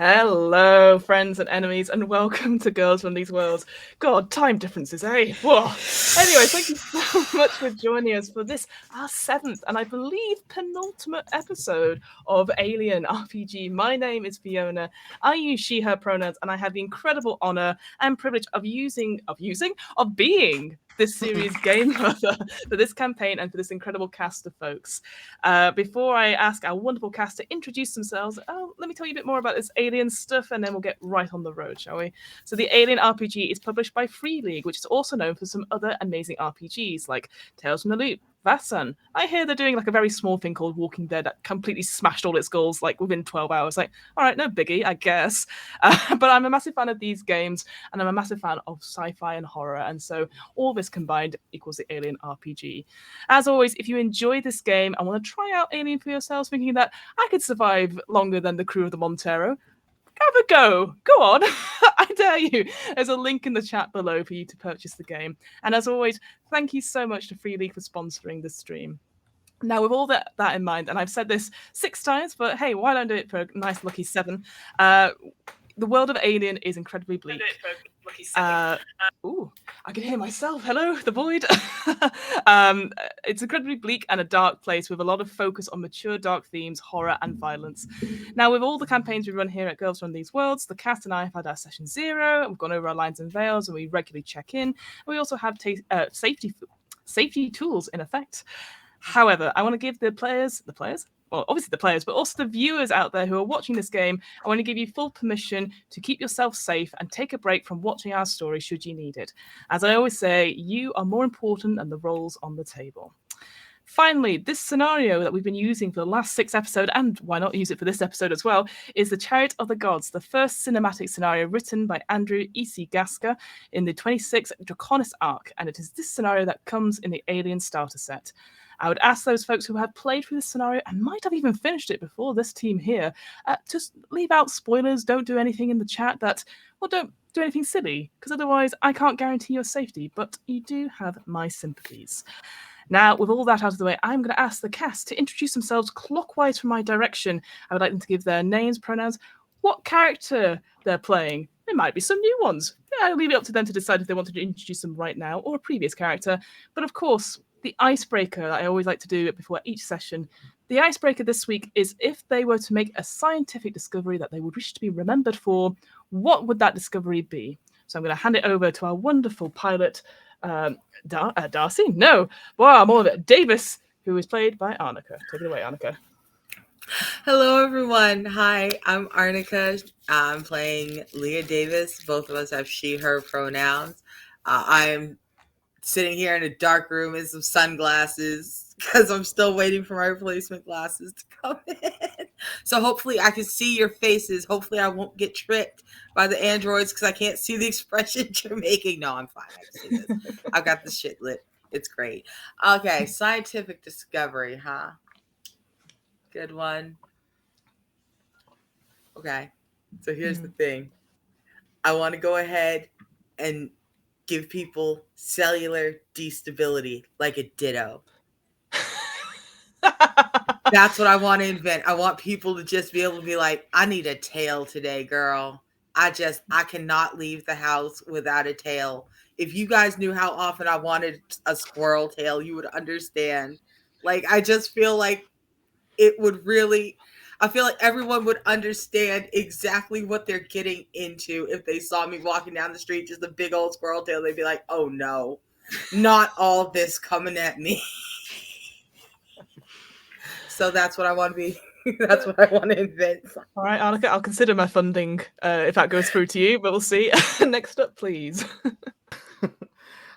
Hello, friends and enemies, and welcome to Girls from These Worlds. God, time differences, eh? Whoa. Anyway, thank you so much for joining us for this, our seventh and I believe penultimate episode of Alien RPG. My name is Fiona. I use she, her pronouns, and I have the incredible honor and privilege of being this series game mother for this campaign and for this incredible cast of folks. Before I ask our wonderful cast to introduce themselves, let me tell you a bit more about this Alien stuff, and then we'll get right on the road, shall we? So, the Alien RPG is published by Free League, which is also known for some other amazing RPGs like Tales from the Loop, Vassan. I hear they're doing like a very small thing called Walking Dead that completely smashed all its goals like within 12 hours. Like, all right, no biggie, I guess. But I'm a massive fan of these games, and I'm a massive fan of sci-fi and horror, and so all this combined equals the Alien RPG. As always, if you enjoy this game and want to try out Alien for yourselves, thinking that I could survive longer than the crew of the Montero, have a go. Go on. I dare you. There's a link in the chat below for you to purchase the game. And as always, thank you so much to Free League for sponsoring this stream. Now, with all that in mind, and I've said this 6 times, but hey, why don't I do it for a nice lucky 7? The world of Alien is incredibly bleak. Ooh, I can hear myself. Hello, the void. It's incredibly bleak and a dark place with a lot of focus on mature dark themes, horror, and violence. Now, with all the campaigns we run here at Girls Run These Worlds, the cast and I have had our session 0, and we've gone over our lines and veils, and we regularly check in. And we also have safety tools in effect. However, I want to give the players, well, obviously the players, but also the viewers out there who are watching this game, I want to give you full permission to keep yourself safe and take a break from watching our story should you need it. As I always say, you are more important than the roles on the table. Finally, this scenario that we've been using for the last 6 episodes, and why not use it for this episode as well, is the Chariot of the Gods, the first cinematic scenario written by Andrew E.C. Gasker in the 26 Draconis arc, and it is this scenario that comes in the Alien starter set. I would ask those folks who have played through this scenario and might have even finished it before this team here, just leave out spoilers, don't do anything in the chat don't do anything silly, because otherwise I can't guarantee your safety, but you do have my sympathies. Now, with all that out of the way, I'm going to ask the cast to introduce themselves clockwise from my direction. I would like them to give their names, pronouns, what character they're playing. There might be some new ones. Yeah, I'll leave it up to them to decide if they want to introduce them right now or a previous character. But of course, the icebreaker that I always like to do before each session. The icebreaker this week is if they were to make a scientific discovery that they would wish to be remembered for, what would that discovery be? So I'm going to hand it over to our wonderful pilot, Darcy? No. Wow, more of it. Davis, who is played by Arnica. Take it away, Arnica. Hello, everyone. Hi, I'm Arnica. I'm playing Leah Davis. Both of us have she, her pronouns. I'm sitting here in a dark room with some sunglasses because I'm still waiting for my replacement glasses to come in. So hopefully I can see your faces. Hopefully I won't get tricked by the androids because I can't see the expressions you're making. No, I'm fine. I can see this. I've got the shit lit. It's great. Okay, scientific discovery, huh? Good one. Okay, so here's the thing. I want to go ahead and give people cellular destability like a ditto. That's what I want to invent. I want people to just be able to be like, I need a tail today, girl. I cannot leave the house without a tail. If you guys knew how often I wanted a squirrel tail, you would understand. Like, I just feel like it would really, I feel like everyone would understand exactly what they're getting into if they saw me walking down the street, just a big old squirrel tail. They'd be like, oh no, not all this coming at me. So that's what I want to be. That's what I want to invent. All right, Arnica, I'll consider my funding if that goes through to you, but we'll see. Next up, please.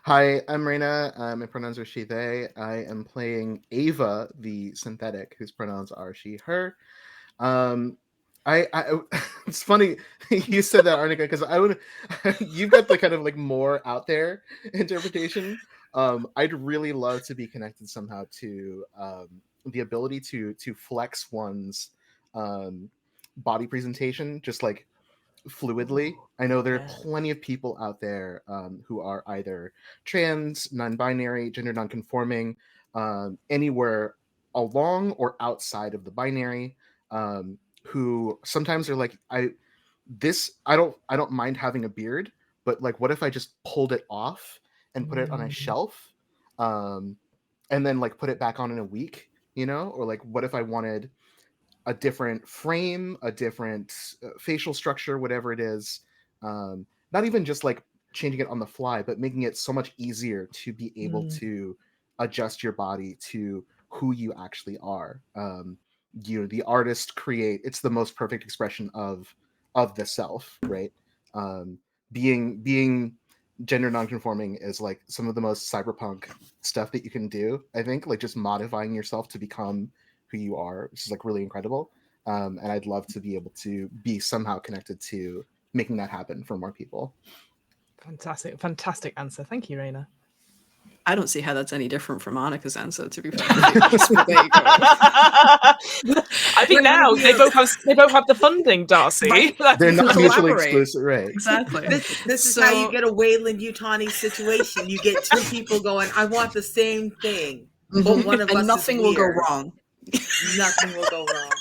Hi, I'm Reina. My pronouns are she, they. I am playing Ava, the synthetic, whose pronouns are she, her. I it's funny you said that, Arnica, because you've got the kind of like more out there interpretation. I'd really love to be connected somehow to the ability to flex one's body presentation, just like fluidly. I know there are plenty of people out there who are either trans, non-binary, gender non-conforming, anywhere along or outside of the binary, who sometimes are like, this, I don't mind having a beard, but like, what if I just pulled it off and put it on a shelf, and then like put it back on in a week, you know? Or like, what if I wanted a different frame, a different facial structure, whatever it is. Not even just like changing it on the fly, but making it so much easier to be able to adjust your body to who you actually are. You know, the artist it's the most perfect expression of the self, right? Being gender nonconforming is like some of the most cyberpunk stuff that you can do. I think, like, just modifying yourself to become who you are, which is like really incredible. And I'd love to be able to be somehow connected to making that happen for more people. Fantastic answer. Thank you, Raina. I don't see how that's any different from Annika's answer, to be fair. But there you go. I think now they both have the funding, Darcy. Right. They're not mutually Collaborate. exclusive, right? Exactly. This is how you get a Wayland Yutani situation. You get two people going, I want the same thing. But one of us nothing is will go weird. wrong. Nothing will go wrong.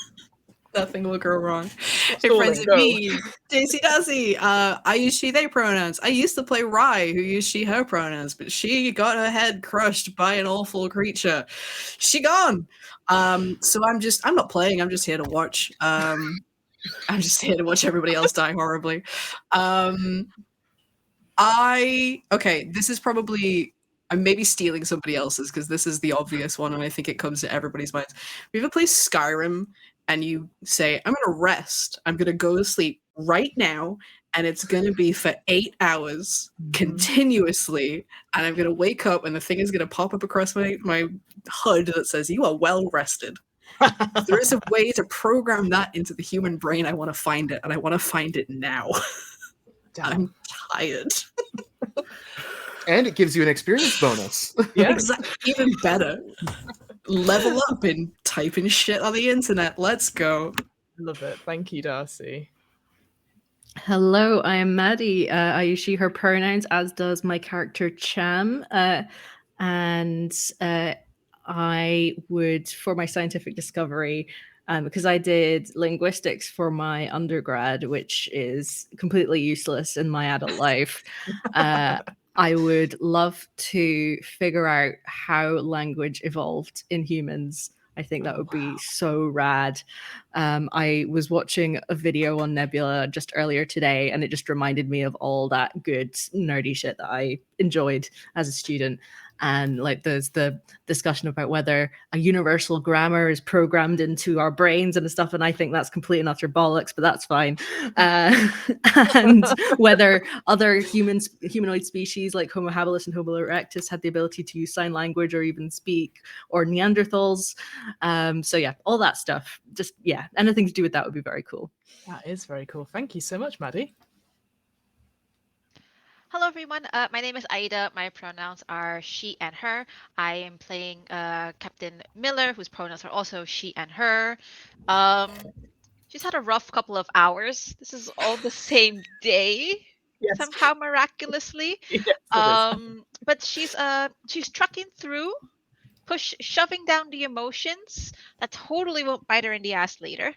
Nothing will go wrong. Hey, friends, it's me, Daisy Dazzy. I use she, they pronouns. I used to play Rye, who used she, her pronouns, but she got her head crushed by an awful creature. She gone. So I'm not playing, I'm just here to watch. I'm just here to watch everybody else die horribly. This is probably, I'm maybe stealing somebody else's because this is the obvious one and I think it comes to everybody's minds. Have you ever played Skyrim and you say, I'm going to rest, I'm going to go to sleep right now, and it's going to be for 8 hours continuously, and I'm going to wake up and the thing is going to pop up across my HUD that says, you are well rested. If there is a way to program that into the human brain, I want to find it, and I want to find it now. I'm tired. And it gives you an experience bonus. Yeah, exactly. Even better. Level up in typing shit on the internet. Let's go. Love it. Thank you, Darcy. Hello, I am Maddie. I use she, her pronouns, as does my character Cham. And I would, for my scientific discovery, because I did linguistics for my undergrad, which is completely useless in my adult life, I would love to figure out how language evolved in humans. I think that would be so rad. I was watching a video on Nebula just earlier today, and it just reminded me of all that good nerdy shit that I enjoyed as a student. And like, there's the discussion about whether a universal grammar is programmed into our brains and stuff, and I think that's complete and utter bollocks, but that's fine. And whether other humanoid species like Homo habilis and Homo erectus had the ability to use sign language or even speak, or Neanderthals. So yeah, all that stuff. Just, yeah, anything to do with that would be very cool. That is very cool. Thank you so much, Maddie. Hello, everyone. My name is Aida. My pronouns are she and her. I am playing Captain Miller, whose pronouns are also she and her. She's had a rough couple of hours. This is all the same day, somehow miraculously. Yes, but she's trucking through, shoving down the emotions that totally won't bite her in the ass later.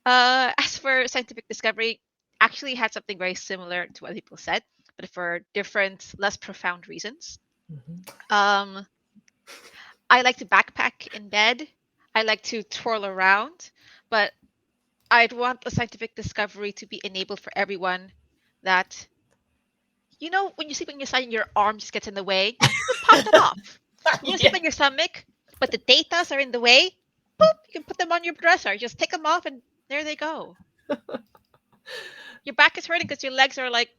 As for scientific discovery, actually had something very similar to what people said, but for different, less profound reasons. I like to backpack in bed. I like to twirl around, but I'd want a scientific discovery to be enabled for everyone that, you know, when you sleep on your side and your arm just gets in the way, just pop it off. You sleep on your stomach, but the datas are in the way, boop, you can put them on your dresser. Just take them off and there they go. Your back is hurting because your legs are like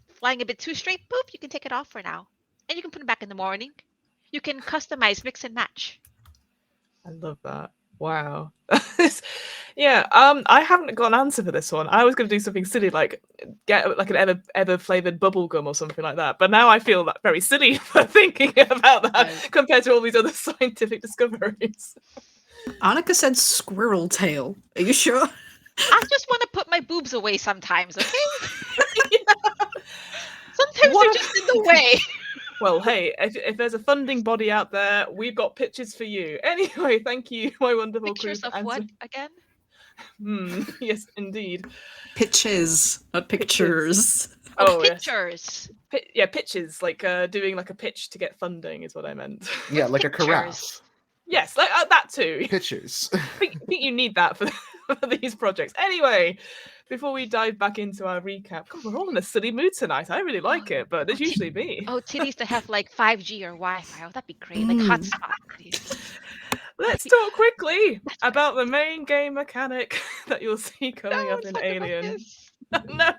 flying a bit too straight, boop, you can take it off for now. And you can put them back in the morning. You can customize, mix and match. I love that. Wow. Yeah, I haven't got an answer for this one. I was going to do something silly, like get like an ever flavored bubble gum or something like that. But now I feel that very silly for thinking about that compared to all these other scientific discoveries. Annika said squirrel tail. Are you sure? I just want to put my boobs away sometimes, okay? Sometimes they're just in the way. Well, hey, if there's a funding body out there, we've got pictures for you. Anyway, thank you, my wonderful Pictures of what again? Yes, indeed. Pitches, not pictures. Oh, yes. Pictures. Pitches, like doing like a pitch to get funding is what I meant. Yeah, like a Pictures. carafe. Yes, like that too. Pictures. I think you need that for these projects. Anyway, before we dive back into our recap, God, we're all in a silly mood tonight. I really like it, but it's usually me. Oh, titties to have like 5G or Wi-Fi. Oh, that'd be great. Like hotspot. Let's talk quickly about the main game mechanic that you'll see coming up in Alien. No,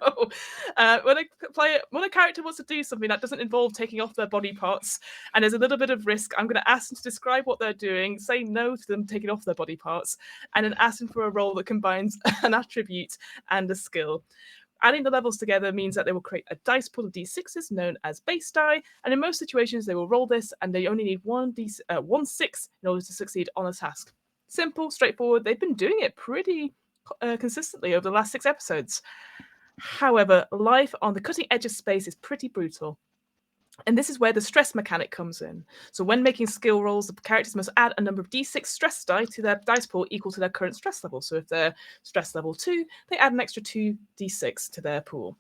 when a character wants to do something that doesn't involve taking off their body parts and there's a little bit of risk, I'm going to ask them to describe what they're doing, say no to them taking off their body parts, and then ask them for a role that combines an attribute and a skill. Adding the levels together means that they will create a dice pool of d6s known as base die, and in most situations they will roll this and they only need one 6 in order to succeed on a task. Simple, straightforward. They've been doing it pretty consistently over the last 6 episodes. However, life on the cutting edge of space is pretty brutal. And this is where the stress mechanic comes in. So when making skill rolls, the characters must add a number of d6 stress die to their dice pool equal to their current stress level. So if they're stress level 2, they add an extra 2 d6 to their pool.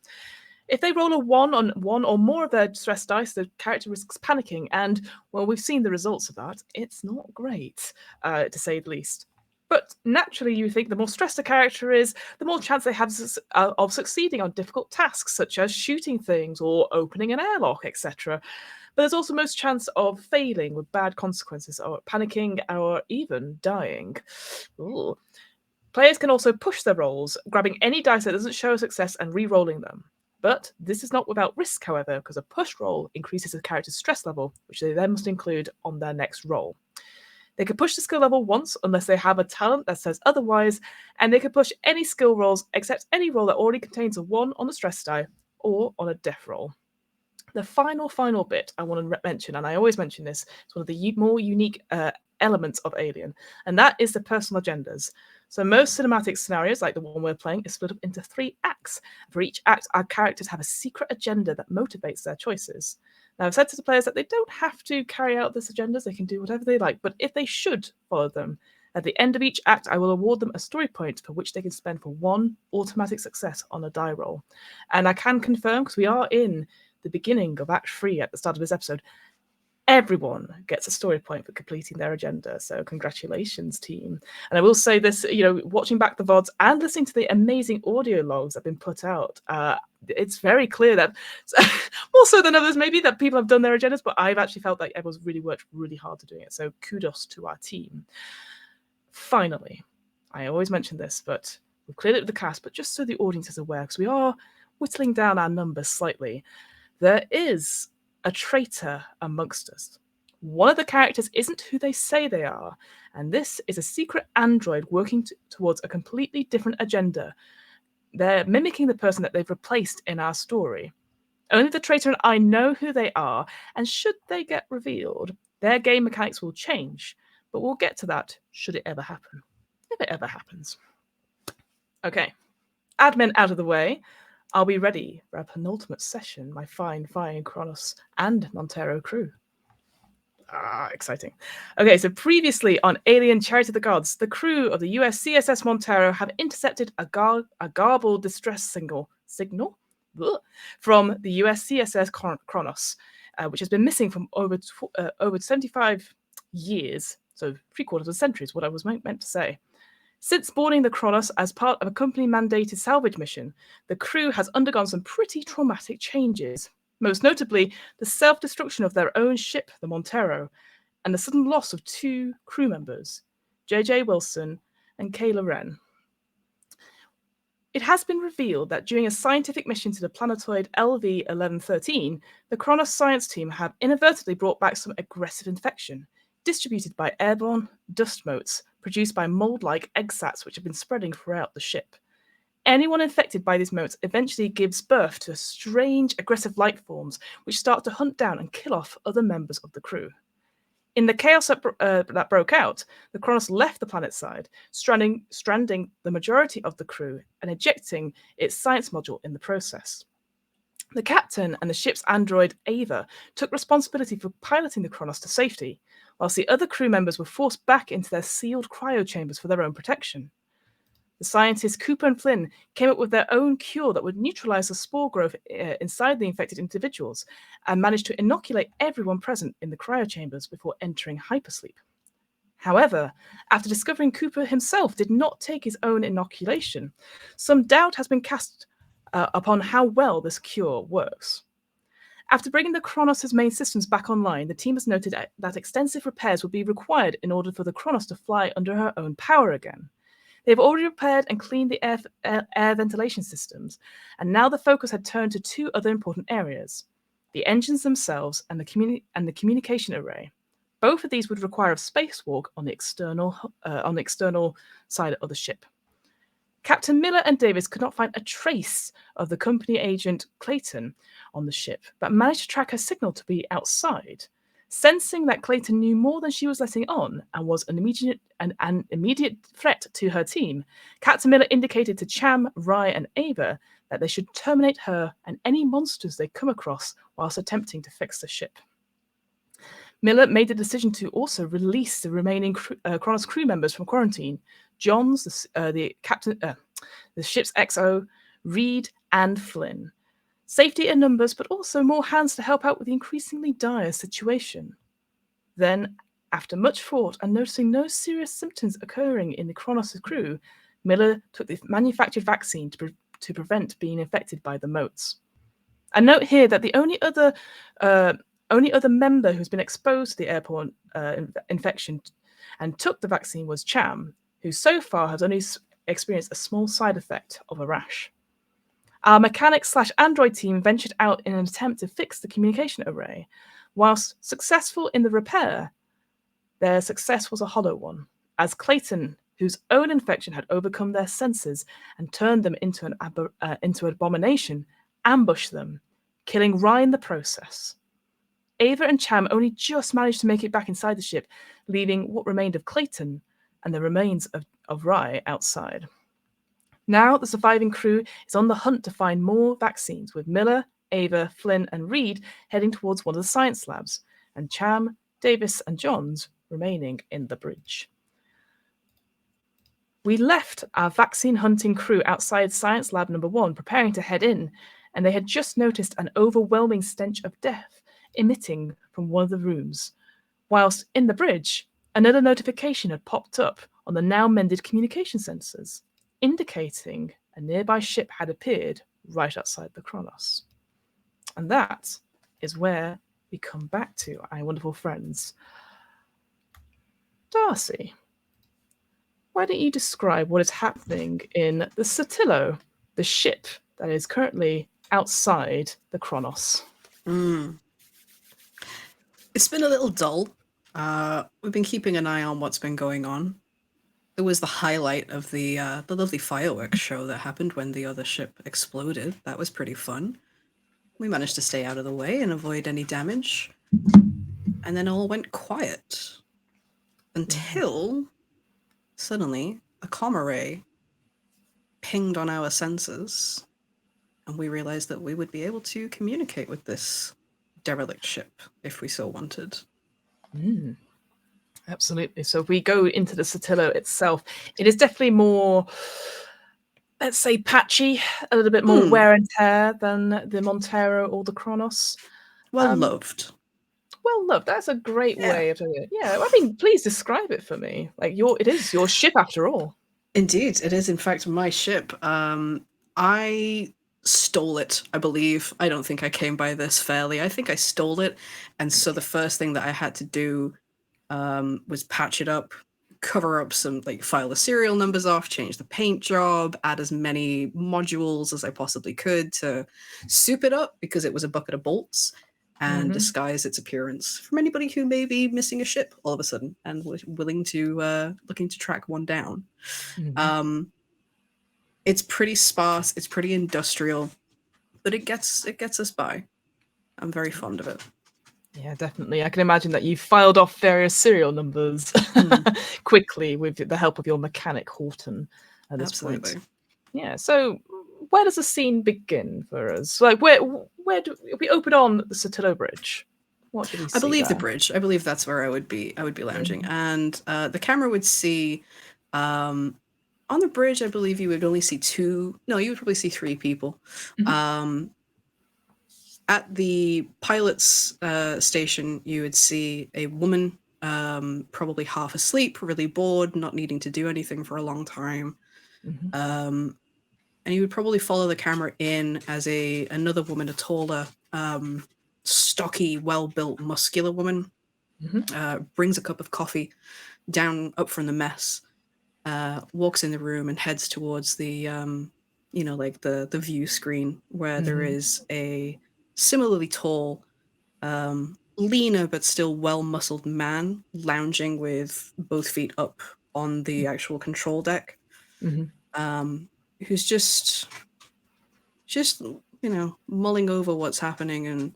If they roll a 1 on one or more of their stress dice, the character risks panicking. And, well, we've seen the results of that. It's not great, to say the least. But naturally, you think the more stressed a character is, the more chance they have of succeeding on difficult tasks, such as shooting things or opening an airlock, etc. But there's also most chance of failing with bad consequences, or panicking, or even dying. Ooh. Players can also push their rolls, grabbing any dice that doesn't show a success and re-rolling them. But this is not without risk, however, because a push roll increases the character's stress level, which they then must include on their next roll. They can push the skill level once unless they have a talent that says otherwise, and they can push any skill rolls except any roll that already contains a 1 on the stress die or on a death roll. The final bit I want to mention, and I always mention this, it's one of the more unique elements of Alien, and that is the personal agendas. So most cinematic scenarios, like the one we're playing, is split up into 3 acts. For each act, our characters have a secret agenda that motivates their choices. Now, I've said to the players that they don't have to carry out this agendas, they can do whatever they like, but if they should follow them, at the end of each act, I will award them a story point for which they can spend for 1 automatic success on a die roll. And I can confirm, because we are in the beginning of Act 3 at the start of this episode, everyone gets a story point for completing their agenda. So congratulations, team. And I will say this, watching back the VODs and listening to the amazing audio logs that have been put out, it's very clear that, more so than others maybe, that people have done their agendas, but I've actually felt like everyone's really worked really hard to doing it. So kudos to our team. Finally, I always mention this, but we've cleared it with the cast, but just so the audience is aware, because we are whittling down our numbers slightly, there is a traitor amongst us. One of the characters isn't who they say they are, and this is a secret android working towards a completely different agenda. They're mimicking the person that they've replaced in our story. Only the traitor and I know who they are, and should they get revealed, their game mechanics will change, but we'll get to that should it ever happen. If it ever happens. Okay, admin out of the way. I'll be ready for our penultimate session, my fine Kronos and Montero crew. Exciting. Okay, so previously on Alien Chariots of the Gods, the crew of the US CSS Montero have intercepted a garbled distress signal from the US CSS Kronos, which has been missing from over 75 years, so 3/4 of a century is what I was meant to say. Since boarding the Kronos as part of a company-mandated salvage mission, the crew has undergone some pretty traumatic changes, most notably the self-destruction of their own ship, the Montero, and the sudden loss of 2 crew members, J.J. Wilson and Kayla Wren. It has been revealed that during a scientific mission to the planetoid LV-1113, the Kronos science team have inadvertently brought back some aggressive infection, distributed by airborne dust motes produced by mold-like eggsats which have been spreading throughout the ship. Anyone infected by these motes eventually gives birth to strange, aggressive life forms which start to hunt down and kill off other members of the crew. In the chaos that broke out, the Kronos left the planet side, stranding the majority of the crew and ejecting its science module in the process. The captain and the ship's android, Ava, took responsibility for piloting the Kronos to safety, whilst the other crew members were forced back into their sealed cryo chambers for their own protection. The scientists Cooper and Flynn came up with their own cure that would neutralize the spore growth inside the infected individuals and managed to inoculate everyone present in the cryochambers before entering hypersleep. However, after discovering Cooper himself did not take his own inoculation, some doubt has been cast upon how well this cure works. After bringing the Kronos' main systems back online, the team has noted that extensive repairs would be required in order for the Kronos to fly under her own power again. They've already repaired and cleaned the air ventilation systems, and now the focus had turned to two other important areas: the engines themselves and the communication array. Both of these would require a spacewalk on the external side of the ship. Captain Miller and Davis could not find a trace of the company agent Clayton on the ship, but managed to track her signal to be outside. Sensing that Clayton knew more than she was letting on and was an immediate threat to her team, Captain Miller indicated to Cham, Rye, and Ava that they should terminate her and any monsters they come across whilst attempting to fix the ship. Miller made the decision to also release the remaining Kronos crew members from quarantine: Johns, the ship's XO, Reed, and Flynn. Safety in numbers, but also more hands to help out with the increasingly dire situation. Then, after much thought and noticing no serious symptoms occurring in the Kronos' crew, Miller took the manufactured vaccine to prevent being infected by the motes. I note here that the only other member who's been exposed to the airborne infection and took the vaccine was Cham, who so far has only experienced a small side effect of a rash. Our mechanic/android team ventured out in an attempt to fix the communication array. Whilst successful in the repair, their success was a hollow one, as Clayton, whose own infection had overcome their senses and turned them into an abomination, ambushed them, killing Rye in the process. Ava and Cham only just managed to make it back inside the ship, leaving what remained of Clayton and the remains of Rye outside. Now the surviving crew is on the hunt to find more vaccines, with Miller, Ava, Flynn, and Reed heading towards one of the science labs, and Cham, Davis, and Johns remaining in the bridge. We left our vaccine hunting crew outside Science Lab number 1, preparing to head in, and they had just noticed an overwhelming stench of death emitting from one of the rooms. Whilst in the bridge, another notification had popped up on the now mended communication sensors, indicating a nearby ship had appeared right outside the Kronos. And that is where we come back to, our wonderful friends. Darcy, why don't you describe what is happening in the Sotillo, the ship that is currently outside the Kronos? It's been a little dull. We've been keeping an eye on what's been going on. It was the highlight of the lovely fireworks show that happened when the other ship exploded. That was pretty fun. We managed to stay out of the way and avoid any damage. And then all went quiet. Until suddenly a comm array pinged on our sensors, and we realized that we would be able to communicate with this derelict ship if we so wanted. Absolutely. So if we go into the Sotillo itself, it is definitely more, let's say, patchy, a little bit more wear and tear than the Montero or the Kronos. Well loved. Well loved. That's a great way of doing it. Yeah, I mean, please describe it for me. Like it is your ship after all. Indeed, it is in fact my ship. I stole it, I believe. I don't think I came by this fairly. I think I stole it, and so the first thing that I had to do was patch it up, cover up some, file the serial numbers off, change the paint job, add as many modules as I possibly could to soup it up, because it was a bucket of bolts, and disguise its appearance from anybody who may be missing a ship all of a sudden and looking to track one down. It's pretty sparse, it's pretty industrial, but it gets us by. I'm very fond of it. Yeah, definitely. I can imagine that you filed off various serial numbers quickly with the help of your mechanic Horton at this point. Yeah, so where does the scene begin for us? Like, where do we open on the Sotillo Bridge? What do we see? I believe there? the bridge. I believe that's where I would be lounging, and the camera would see On the bridge, I believe you would only see two. No, you would probably see three people. At the pilot's station, you would see a woman, probably half asleep, really bored, not needing to do anything for a long time. And you would probably follow the camera in as another woman, a taller, stocky, well-built, muscular woman, brings a cup of coffee down up from the mess, walks in the room and heads towards the like the view screen where there is a similarly tall, leaner but still well-muscled man lounging with both feet up on the actual control deck, who's just mulling over what's happening. And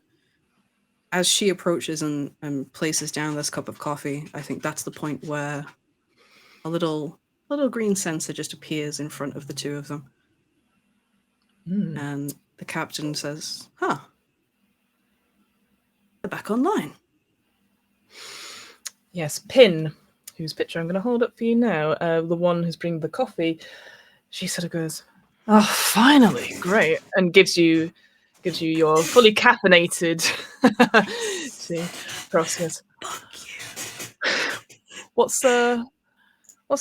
as she approaches and places down this cup of coffee, I think that's the point where a little green sensor just appears in front of the two of them. And the captain says, they're back online. Yes, Pin, whose picture I'm going to hold up for you now, the one who's bringing the coffee, she sort of goes, "Oh, finally, great," and gives you your fully caffeinated tea. Process. What's the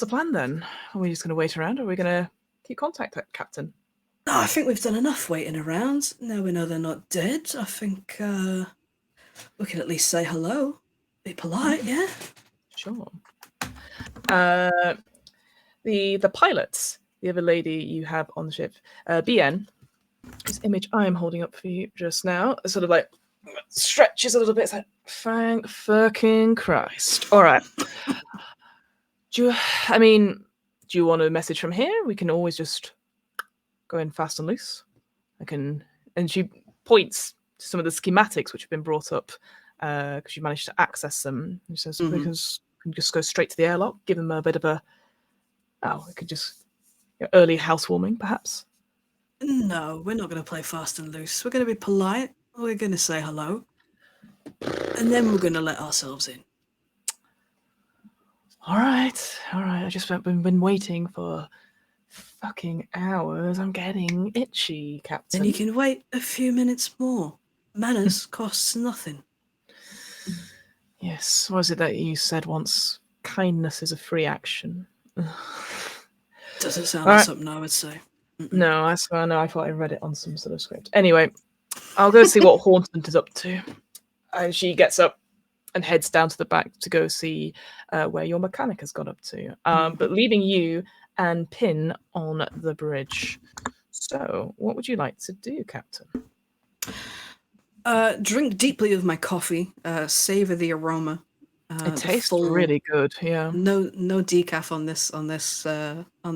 plan then? Are we just going to wait around, or are we going to keep contact, Captain? No, I think we've done enough waiting around. Now we know they're not dead. I think we can at least say hello. Be polite, yeah? Sure. The pilots, the other lady you have on the ship, BN, whose image I am holding up for you just now, sort of like stretches a little bit. It's like, thank fucking Christ. All right. Do you want a message from here? We can always just go in fast and loose. And she points to some of the schematics which have been brought up because you managed to access them. She says, we can just go straight to the airlock, give them a bit of we could just early housewarming, perhaps. No, we're not going to play fast and loose. We're going to be polite. We're going to say hello. And then we're going to let ourselves in. All right. I just been waiting for fucking hours. I'm getting itchy, Captain. Then you can wait a few minutes more. Manners costs nothing. Yes. What was it that you said once? Kindness is a free action. Doesn't sound like something I would say. No, I swear, no. I thought I read it on some sort of script. Anyway, I'll go see what Haunted is up to. And she gets up and heads down to the back to go see where your mechanic has got up to. But leaving you and Pin on the bridge. So, what would you like to do, Captain? Drink deeply of my coffee. Savor the aroma. It tastes really good. Yeah. No decaf on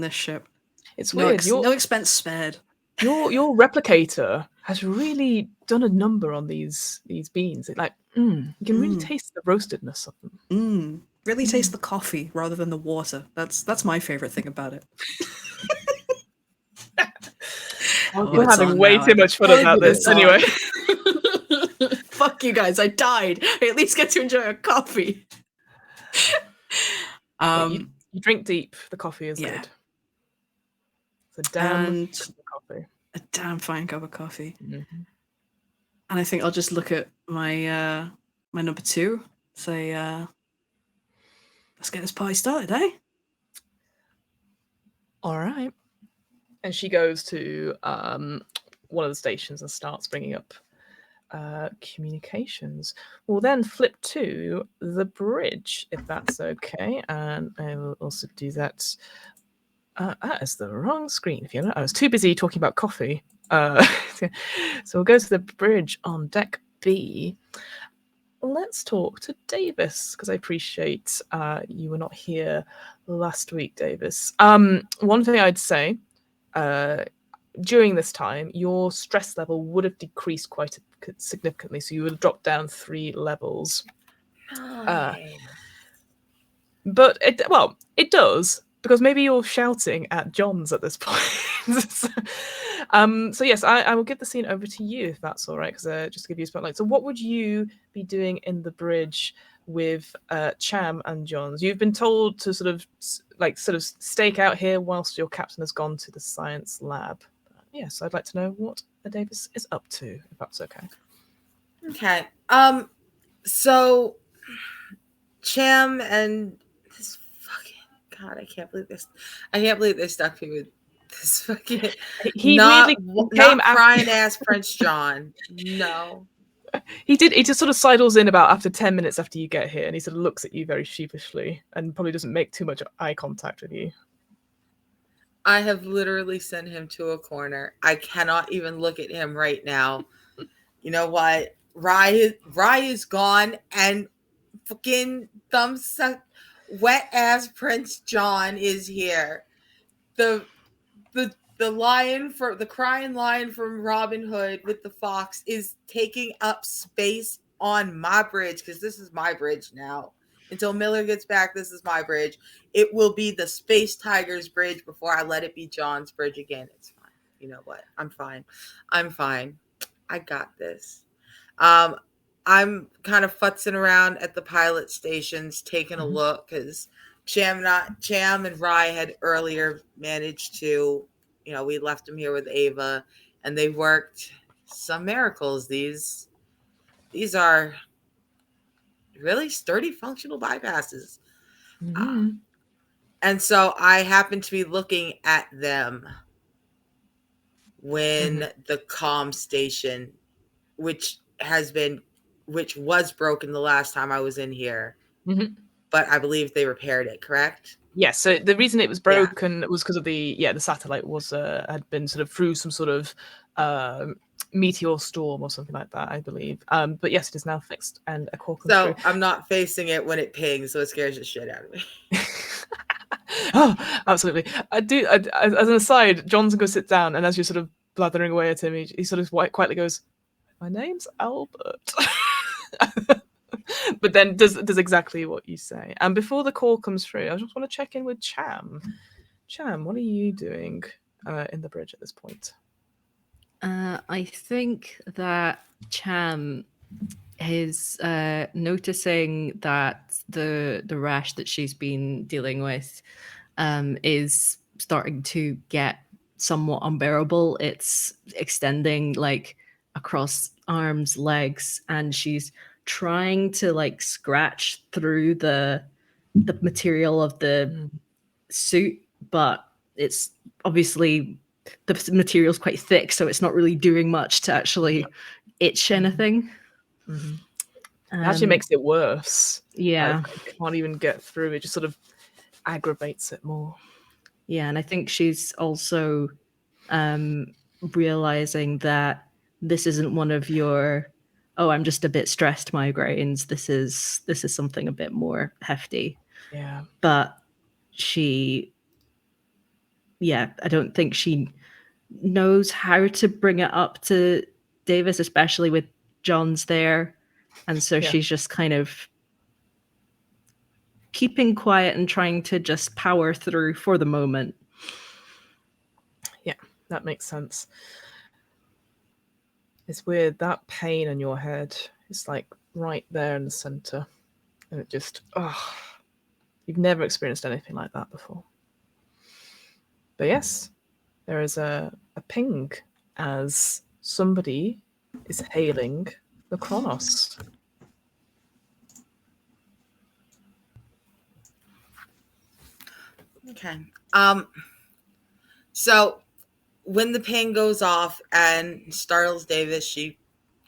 this ship. It's weird. No expense spared. Your replicator has really done a number on these beans. You can really taste the roastedness of them. Really taste the coffee rather than the water. That's my favorite thing about it. We're having way too much fun about this. Anyway. Fuck you guys, I died. I at least get to enjoy a coffee. You drink deep. The coffee is good. It's a damn cup of coffee. A damn fine cup of coffee. And I think I'll just look at my my number two, say, let's get this party started, eh? All right. And she goes to one of the stations and starts bringing up communications. We'll then flip to the bridge, if that's okay. And I will also do that. That is the wrong screen, Fiona. I was too busy talking about coffee. So we'll go to the bridge on deck B. Let's talk to Davis, because I appreciate you were not here last week, Davis. One thing I'd say, during this time, your stress level would have decreased quite significantly, so you would have dropped down 3 levels. But it does, because maybe you're shouting at Johns at this point. So yes, I will give the scene over to you if that's all right, because just to give you a spotlight. So what would you be doing in the bridge with Cham and Johns. You've been told to sort of stake out here whilst your captain has gone to the science lab. Yes, I'd like to know what Davis is up to, if that's okay. Okay. So Cham and this fucking God, I can't believe this. I can't believe they stuck me with this fucking He not weirdly came crying ass Prince John. No. He just sort of sidles in about after 10 minutes after you get here, and he sort of looks at you very sheepishly and probably doesn't make too much eye contact with you. I have literally sent him to a corner. I cannot even look at him right now. You know what? Rye is gone, and fucking wet ass Prince John is here. The lion the crying lion from Robin Hood with the fox is taking up space on my bridge, because this is my bridge now. Until Miller gets back, this is my bridge. It will be the Space Tigers bridge before I let it be John's bridge again. It's fine. You know what? I'm fine. I got this. I'm kind of futzing around at the pilot stations, taking a look, because Cham and Rye had earlier managed to, we left them here with Ava, and they worked some miracles. These are really sturdy functional bypasses. And so I happened to be looking at them when the comm station, which was broken the last time I was in here, but I believe they repaired it, correct? Yes, so the reason it was broken was because of the satellite was had been sort of through some sort of meteor storm or something like that, I believe. But yes, it is now fixed, and a call comes through. I'm not facing it when it pings, so it scares the shit out of me. Oh, absolutely. As an aside, Johnson goes sit down, and as you're sort of blathering away at him, he sort of quietly goes, "My name's Albert." But then does exactly what you say. And before the call comes through, I just want to check in with Cham. Cham, what are you doing in the bridge at this point? I think that Cham is noticing that the rash that she's been dealing with is starting to get somewhat unbearable. It's extending like across arms, legs, and she's trying to like scratch through the material of the suit, but it's obviously the material's quite thick, so it's not really doing much to actually itch anything. It actually makes it worse. Yeah. It can't even get through. It just sort of aggravates it more. Yeah, and I think she's also realizing that this isn't one of your, oh, I'm just a bit stressed migraines. This is something a bit more hefty. Yeah. But I don't think she knows how to bring it up to Davis, especially with John's there. And so she's just kind of keeping quiet and trying to just power through for the moment. Yeah, that makes sense. It's weird, that pain in your head is like right there in the center. And it just, you've never experienced anything like that before. But yes, there is a ping as somebody is hailing the Kronos. Okay. So when the ping goes off and startles Davis, she,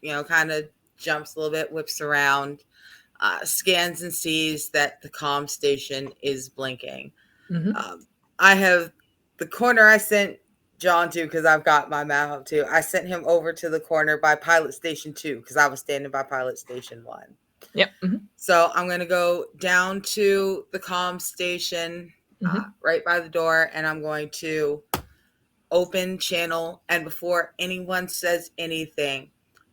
kind of jumps a little bit, whips around, scans and sees that the comm station is blinking. I have the corner I sent John to, because I've got my map up too. I sent him over to the corner by Pilot Station 2 because I was standing by Pilot Station 1. Yep. So I'm going to go down to the comm station right by the door, and I'm going to open channel, and before anyone says anything,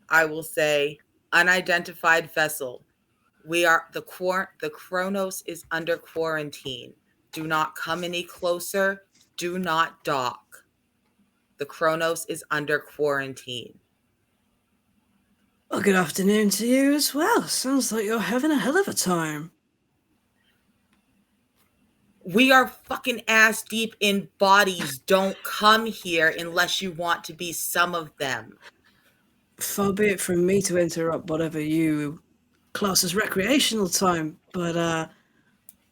I will say, unidentified vessel. We are the Kronos is under quarantine. Do not come any closer. Do not dock. The Kronos is under quarantine. Well, good afternoon to you as well. Sounds like you're having a hell of a time. We are fucking ass deep in bodies. Don't come here unless you want to be some of them. Far be it from me to interrupt whatever you class as recreational time, but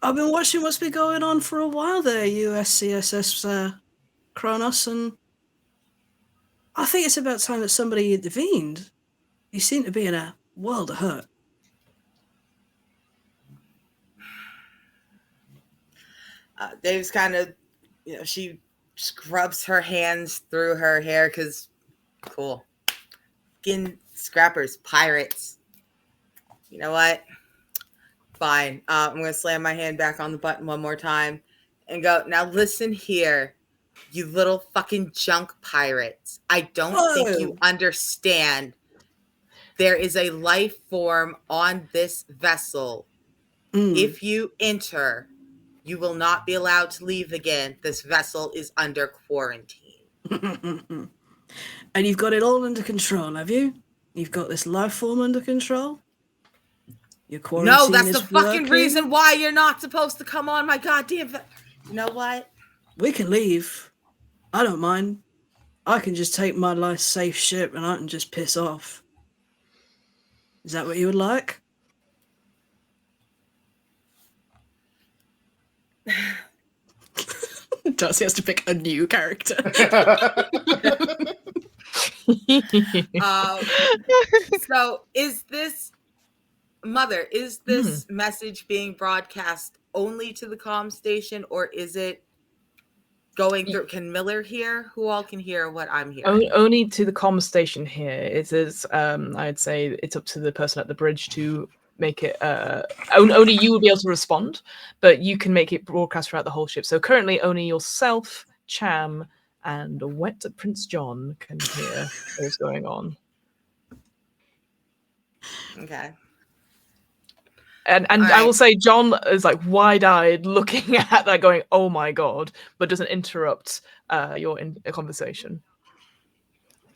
I've been watching what's been going on for a while there, USCSS Kronos, and I think it's about time that somebody intervened. You seem to be in a world of hurt. Dave's kind of, she scrubs her hands through her hair because, cool. Fucking scrappers, pirates. You know what? Fine. I'm going to slam my hand back on the button one more time and go, now listen here, you little fucking junk pirates. I don't think you understand. There is a life form on this vessel. If you enter, you will not be allowed to leave again. This vessel is under quarantine. And you've got it all under control, have you? You've got this life form under control? Your quarantine No, that's is the fucking working? reason why you're not supposed to come on my goddamn... You know what? We can leave. I don't mind. I can just take my nice safe ship and I can just piss off. Is that what you would like? Darcy has to pick a new character. So is this message being broadcast only to the comm station, or is it going through? Can Miller hear? Who all can hear what I'm hearing? Only to the comm station here. It is, I'd say it's up to the person at the bridge to make it, only you will be able to respond, but you can make it broadcast throughout the whole ship. So currently only yourself, Cham, and Wet Prince John can hear what's going on. Okay. And I will say John is like wide-eyed looking at that going, oh my god, but doesn't interrupt your conversation.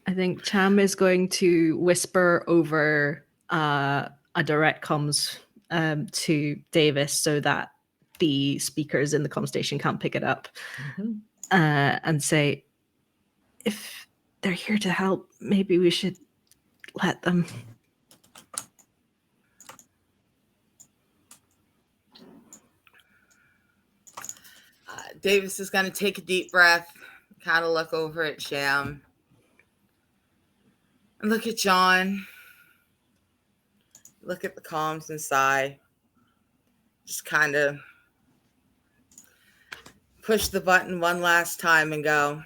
I think Cham is going to whisper over a direct comms to Davis so that the speakers in the comm station can't pick it up, and say, if they're here to help, maybe we should let them. Davis is going to take a deep breath, kind of look over at Sham, and look at John, look at the comms and sigh, just kind of push the button one last time and go,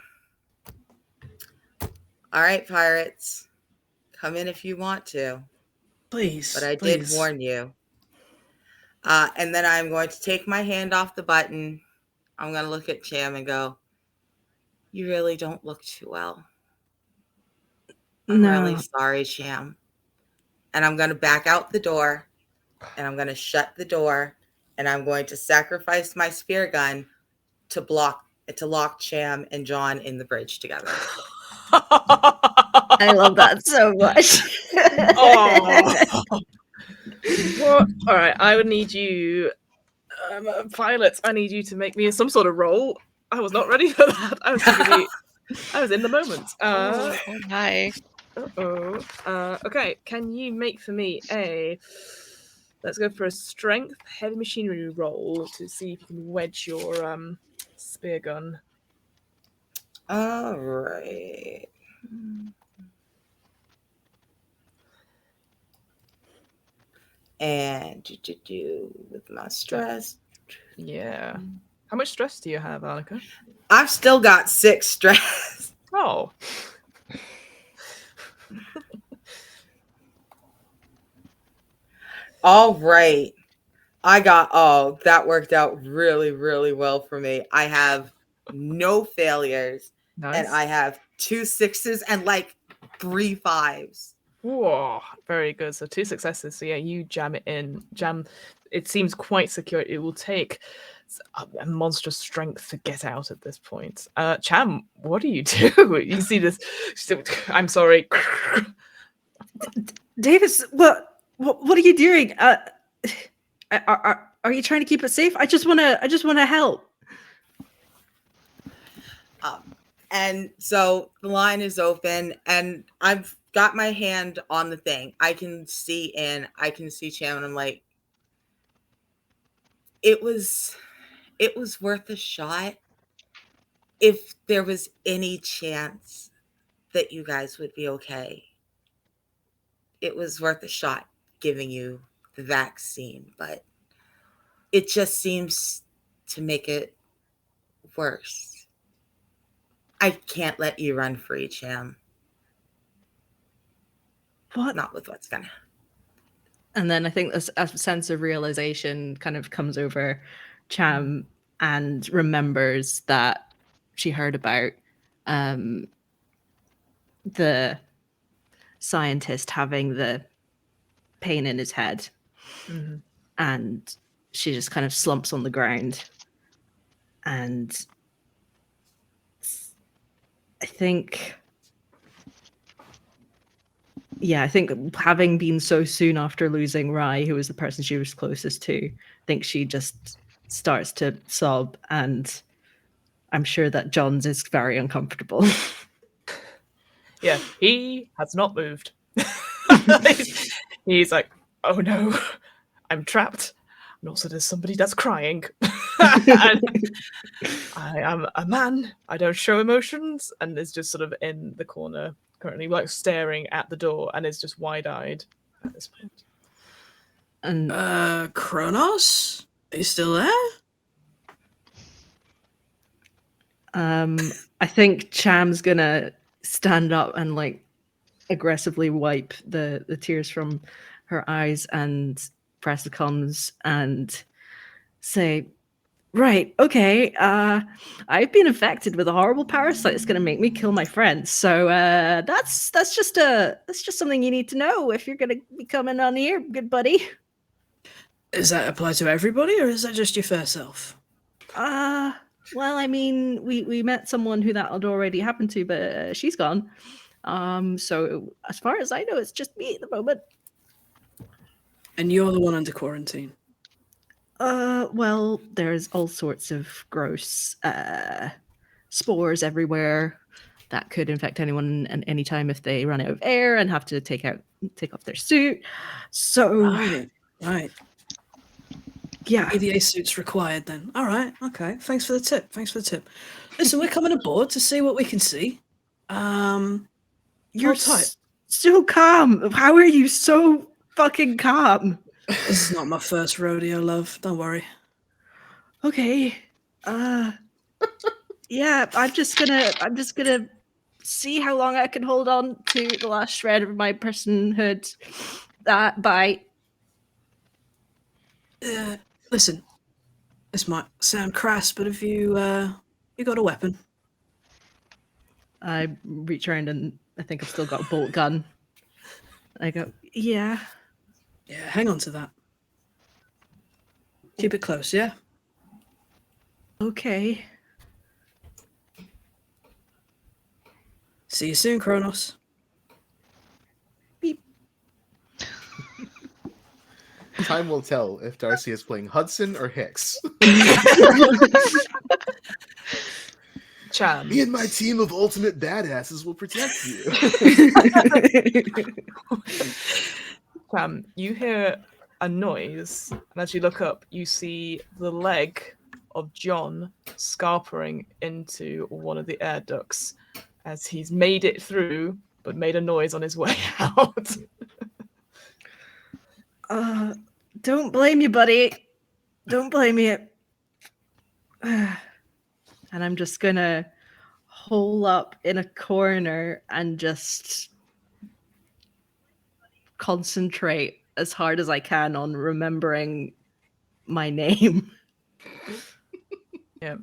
all right, pirates, come in if you want to. Please. But I did warn you. And then I'm going to take my hand off the button. I'm going to look at Cham and go, you really don't look too well. I'm really sorry, Cham. And I'm going to back out the door, and I'm going to shut the door, and I'm going to sacrifice my spear gun to lock Cham and John in the bridge together. I love that so much. Well, all right, I would need you, pilots. I need you to make me some sort of roll. I was not ready for that. I was in the moment. Oh my. Okay, can you make for me let's go for a strength heavy machinery roll to see if you can wedge your spear gun. All right. And with my stress. Yeah. How much stress do you have, Annika? I've still got 6 stress. Oh. All right. That worked out really, really well for me. I have no failures. Nice. And I have 2 6s and like 3 5s. Whoa, very good. So 2 successes. So yeah, you jam it in. It seems quite secure. It will take a monstrous strength to get out at this point. Cham, what do? You see this? I'm sorry. Davis, what are you doing? Are you trying to keep it safe? I just wanna help. And so the line is open, and I've got my hand on the thing. I can see in, I can see Cham, and I'm like, it was worth a shot. If there was any chance that you guys would be okay, it was worth a shot giving you the vaccine, but it just seems to make it worse. I can't let you run free, Cham. What? Not with what's gonna. And then I think a sense of realization kind of comes over Cham and remembers that she heard about the scientist having the pain in his head. Mm-hmm. And she just kind of slumps on the ground. And I think having been so soon after losing Rai, who was the person she was closest to, I think she just starts to sob, and I'm sure that Johns is very uncomfortable. Yeah, he has not moved. He's like, oh no, I'm trapped. And also there's somebody that's crying. And I am a man. I don't show emotions. And is just sort of in the corner currently, like staring at the door, and is just wide-eyed at this point. And Kronos? Are you still there? I think Cham's gonna stand up and like aggressively wipe the tears from her eyes and press the comms and say, right, okay, I've been infected with a horrible parasite that's gonna make me kill my friends. So that's just something you need to know if you're gonna be coming on here, good buddy. Does that apply to everybody, or is that just your fair self? Well, I mean, we met someone who that had already happened to, but she's gone. So as far as I know, it's just me at the moment. And you're the one under quarantine? Well, there's all sorts of gross spores everywhere that could infect anyone at any time if they run out of air and have to take off their suit. So Right. Yeah. EDA suits required then. All right. Okay. Thanks for the tip. Listen, we're coming aboard to see what we can see. You're tight. so calm. How are you so fucking calm? This is not my first rodeo, love. Don't worry. Okay. Yeah, I'm just gonna see how long I can hold on to the last shred of my personhood. Bye. Listen, this might sound crass, but have you got a weapon? I reach around and I think I've still got a bolt gun. I go, yeah. Yeah, hang on to that. Keep it close, yeah? Okay. See you soon, Kronos. Beep. Time will tell if Darcy is playing Hudson or Hicks. Cham. Me and my team of ultimate badasses will protect you. Cham, you hear a noise, and as you look up, you see the leg of John scarpering into one of the air ducts as he's made it through, but made a noise on his way out. Don't blame you, buddy. Don't blame you. And I'm just gonna hole up in a corner and just concentrate as hard as I can on remembering my name. Yeah.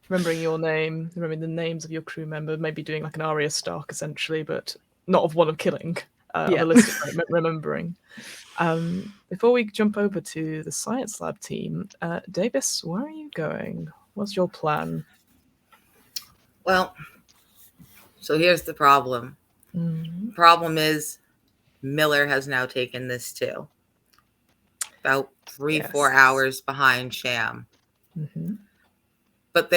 Remembering your name, remembering the names of your crew member, maybe doing like an Arya Stark essentially, but not of one of killing. Of a list of remembering. Before we jump over to the science lab team, Davis, where are you going? What's your plan? Well, so here's the problem. Mm-hmm. The problem is Miller has now taken this too. About 3-4 Yes. hours behind Sham. Mm-hmm. But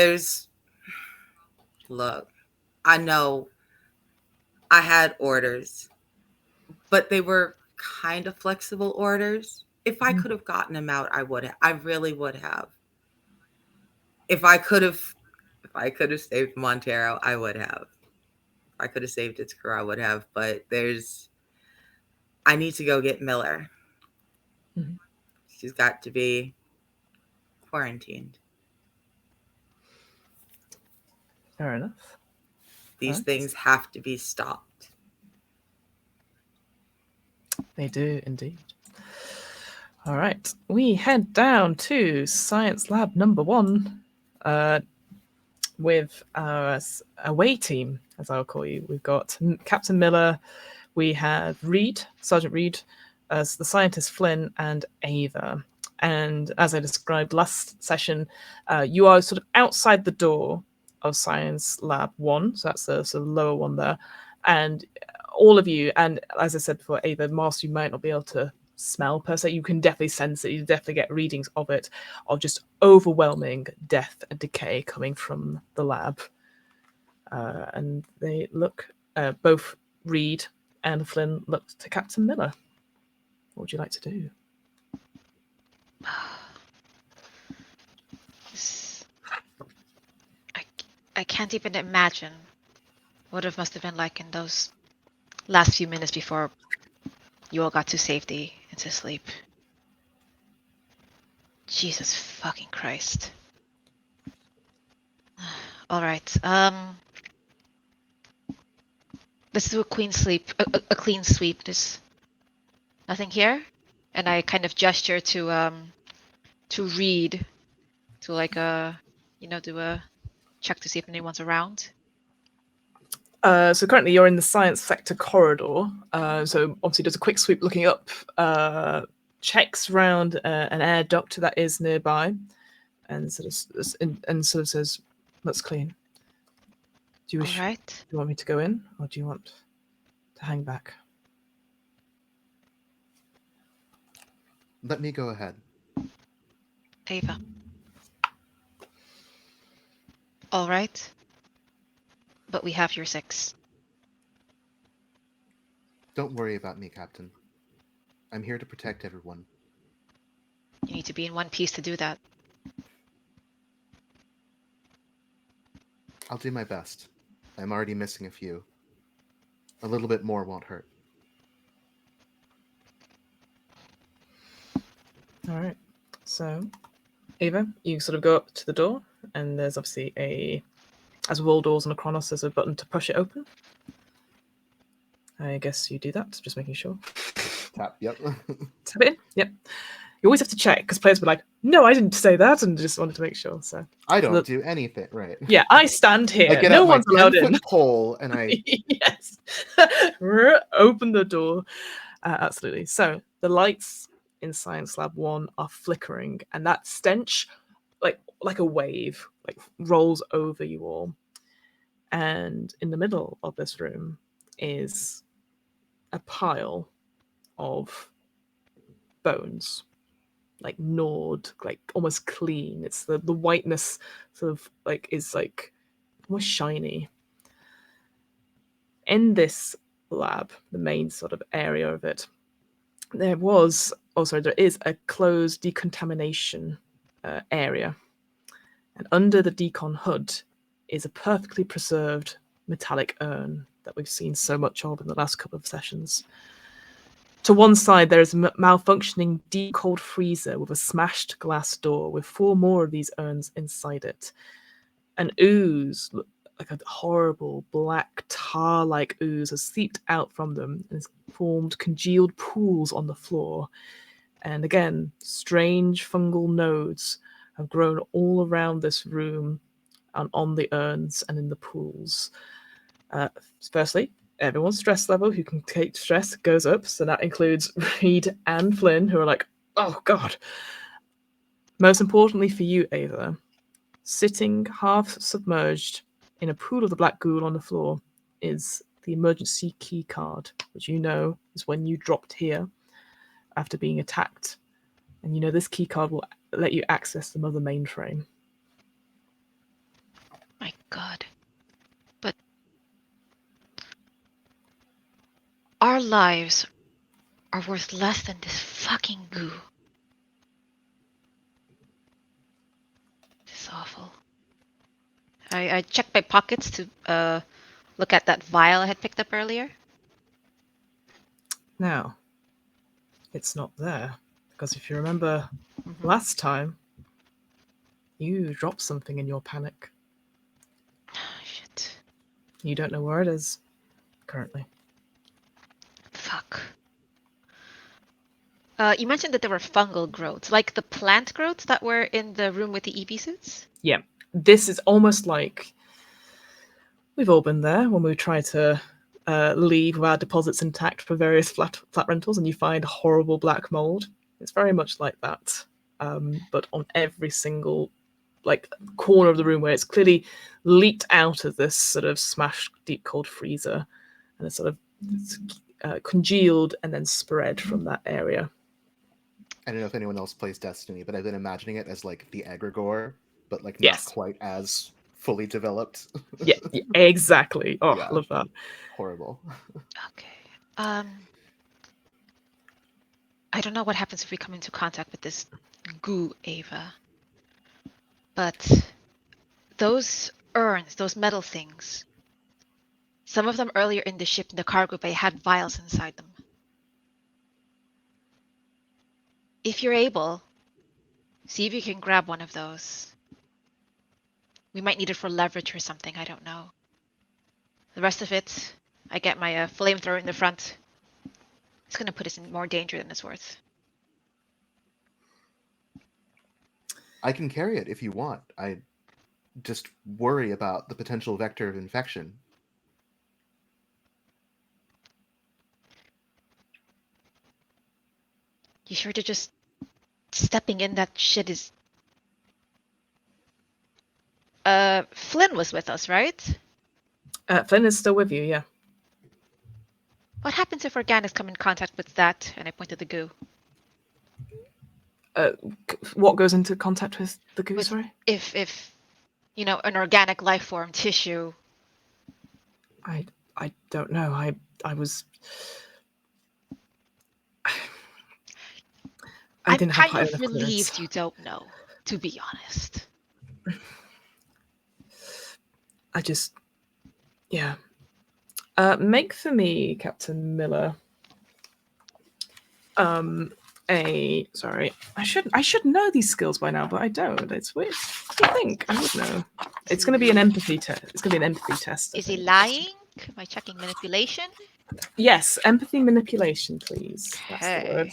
look, I know I had orders, but they were kind of flexible orders. If I could have gotten them out, I would have. I really would have. If I could have saved Montero, I would have. If I could have saved its crew, I would have. But I need to go get Miller. Mm-hmm. She's got to be quarantined. Fair enough. These Right. things have to be stopped. They do indeed. All right, we head down to Science Lab number 1 with our away team, as I'll call you. We've got Captain Miller, we have Reed, Sergeant Reed, as the scientist Flynn, and Ava. And as I described last session, you are sort of outside the door of Science Lab 1, so that's the sort of lower one there. And all of you, and as I said before, Ava, Master, you might not be able to smell per se. You can definitely sense it. You definitely get readings of it, of just overwhelming death and decay coming from the lab. And they look, both Reed and Flynn look to Captain Miller. What would you like to do? I can't even imagine what it must have been like in those last few minutes before you all got to safety and to sleep. Jesus fucking Christ. All right. Let's do a clean sweep. A clean sweep. There's nothing here, and I kind of gesture to Reed, to like do a check to see if anyone's around. So currently you're in the science sector corridor. So obviously does a quick sweep looking up, checks around an air duct that is nearby, and sort of says, "Looks clean. Do you wish? All right. Do you want me to go in, or do you want to hang back?" Let me go ahead. Ava. All right. But we have your 6. Don't worry about me, Captain. I'm here to protect everyone. You need to be in one piece to do that. I'll do my best. I'm already missing a few. A little bit more won't hurt. All right. So, Ava, you sort of go up to the door, and there's obviously as with all doors on a Chronos, there's a button to push it open. I guess you do that, just making sure. Tap, yep. Tap it in, yep. You always have to check, because players will be like, "No, I didn't say that," and just wanted to make sure. So I don't do anything, right? Yeah, I stand here. I get No out one's my allowed 10-foot in. pole and I Yes. Open the door. Absolutely. So the lights in Science Lab 1 are flickering, and that stench, like a wave, like rolls over you all. And in the middle of this room is a pile of bones, like gnawed, like almost clean. It's the whiteness sort of like is like almost shiny. In this lab, the main sort of area of it, there is a closed decontamination area. And under the decon hood is a perfectly preserved metallic urn that we've seen so much of in the last couple of sessions. To one side, there is a malfunctioning deep cold freezer with a smashed glass door with 4 more of these urns inside it. An ooze, like a horrible black tar-like ooze, has seeped out from them and has formed congealed pools on the floor. And again, strange fungal nodes have grown all around this room and on the urns and in the pools. Firstly, everyone's stress level who can take stress goes up, so that includes Reed and Flynn, who are like, "Oh god." Most importantly for you, Ava, sitting half submerged in a pool of the black ghoul on the floor is the emergency key card, which you know is when you dropped here after being attacked. And you know this key card will let you access the mother mainframe. My God. But our lives are worth less than this fucking goo. This is awful. I checked my pockets to look at that vial I had picked up earlier. Now, it's not there. Because if you remember Mhm. last time, you dropped something in your panic. Shit. You don't know where it is currently. Fuck. You mentioned that there were fungal growths, like the plant growths that were in the room with the EP suits? Yeah, this is almost like we've all been there when we try to leave with our deposits intact for various flat rentals, and you find horrible black mold. It's very much like that, but on every single like corner of the room where it's clearly leaked out of this sort of smashed deep cold freezer, and it's sort of congealed and then spread from that area. I don't know if anyone else plays Destiny, but I've been imagining it as like the egregore, but like Yes. not quite as fully developed. Yeah, exactly. Oh, Yeah. I love that. Horrible. Okay. I don't know what happens if we come into contact with this goo, Ava. But those urns, those metal things, some of them earlier in the ship in the cargo bay had vials inside them. If you're able, see if you can grab one of those. We might need it for leverage or something, I don't know. The rest of it, I get my flamethrower in the front. It's gonna put us in more danger than it's worth. I can carry it if you want. I just worry about the potential vector of infection. You sure to just stepping in that shit is... Flynn was with us, right? Flynn is still with you, yeah. What happens if organics come in contact with that? And I point to the goo. What goes into contact with the goo, With- sorry? If you know, an organic life form tissue. I don't know. I was... I I'm didn't have kind high of enough relieved clearance. you don't know, to be honest. I just... Yeah. Make for me, Captain Miller. Sorry, I should know these skills by now, but I don't. It's weird. I think I would know. It's going to be an empathy test. It's going to be an empathy test. I Is he think. lying? Am I checking manipulation? Yes, empathy manipulation, please. That's the word.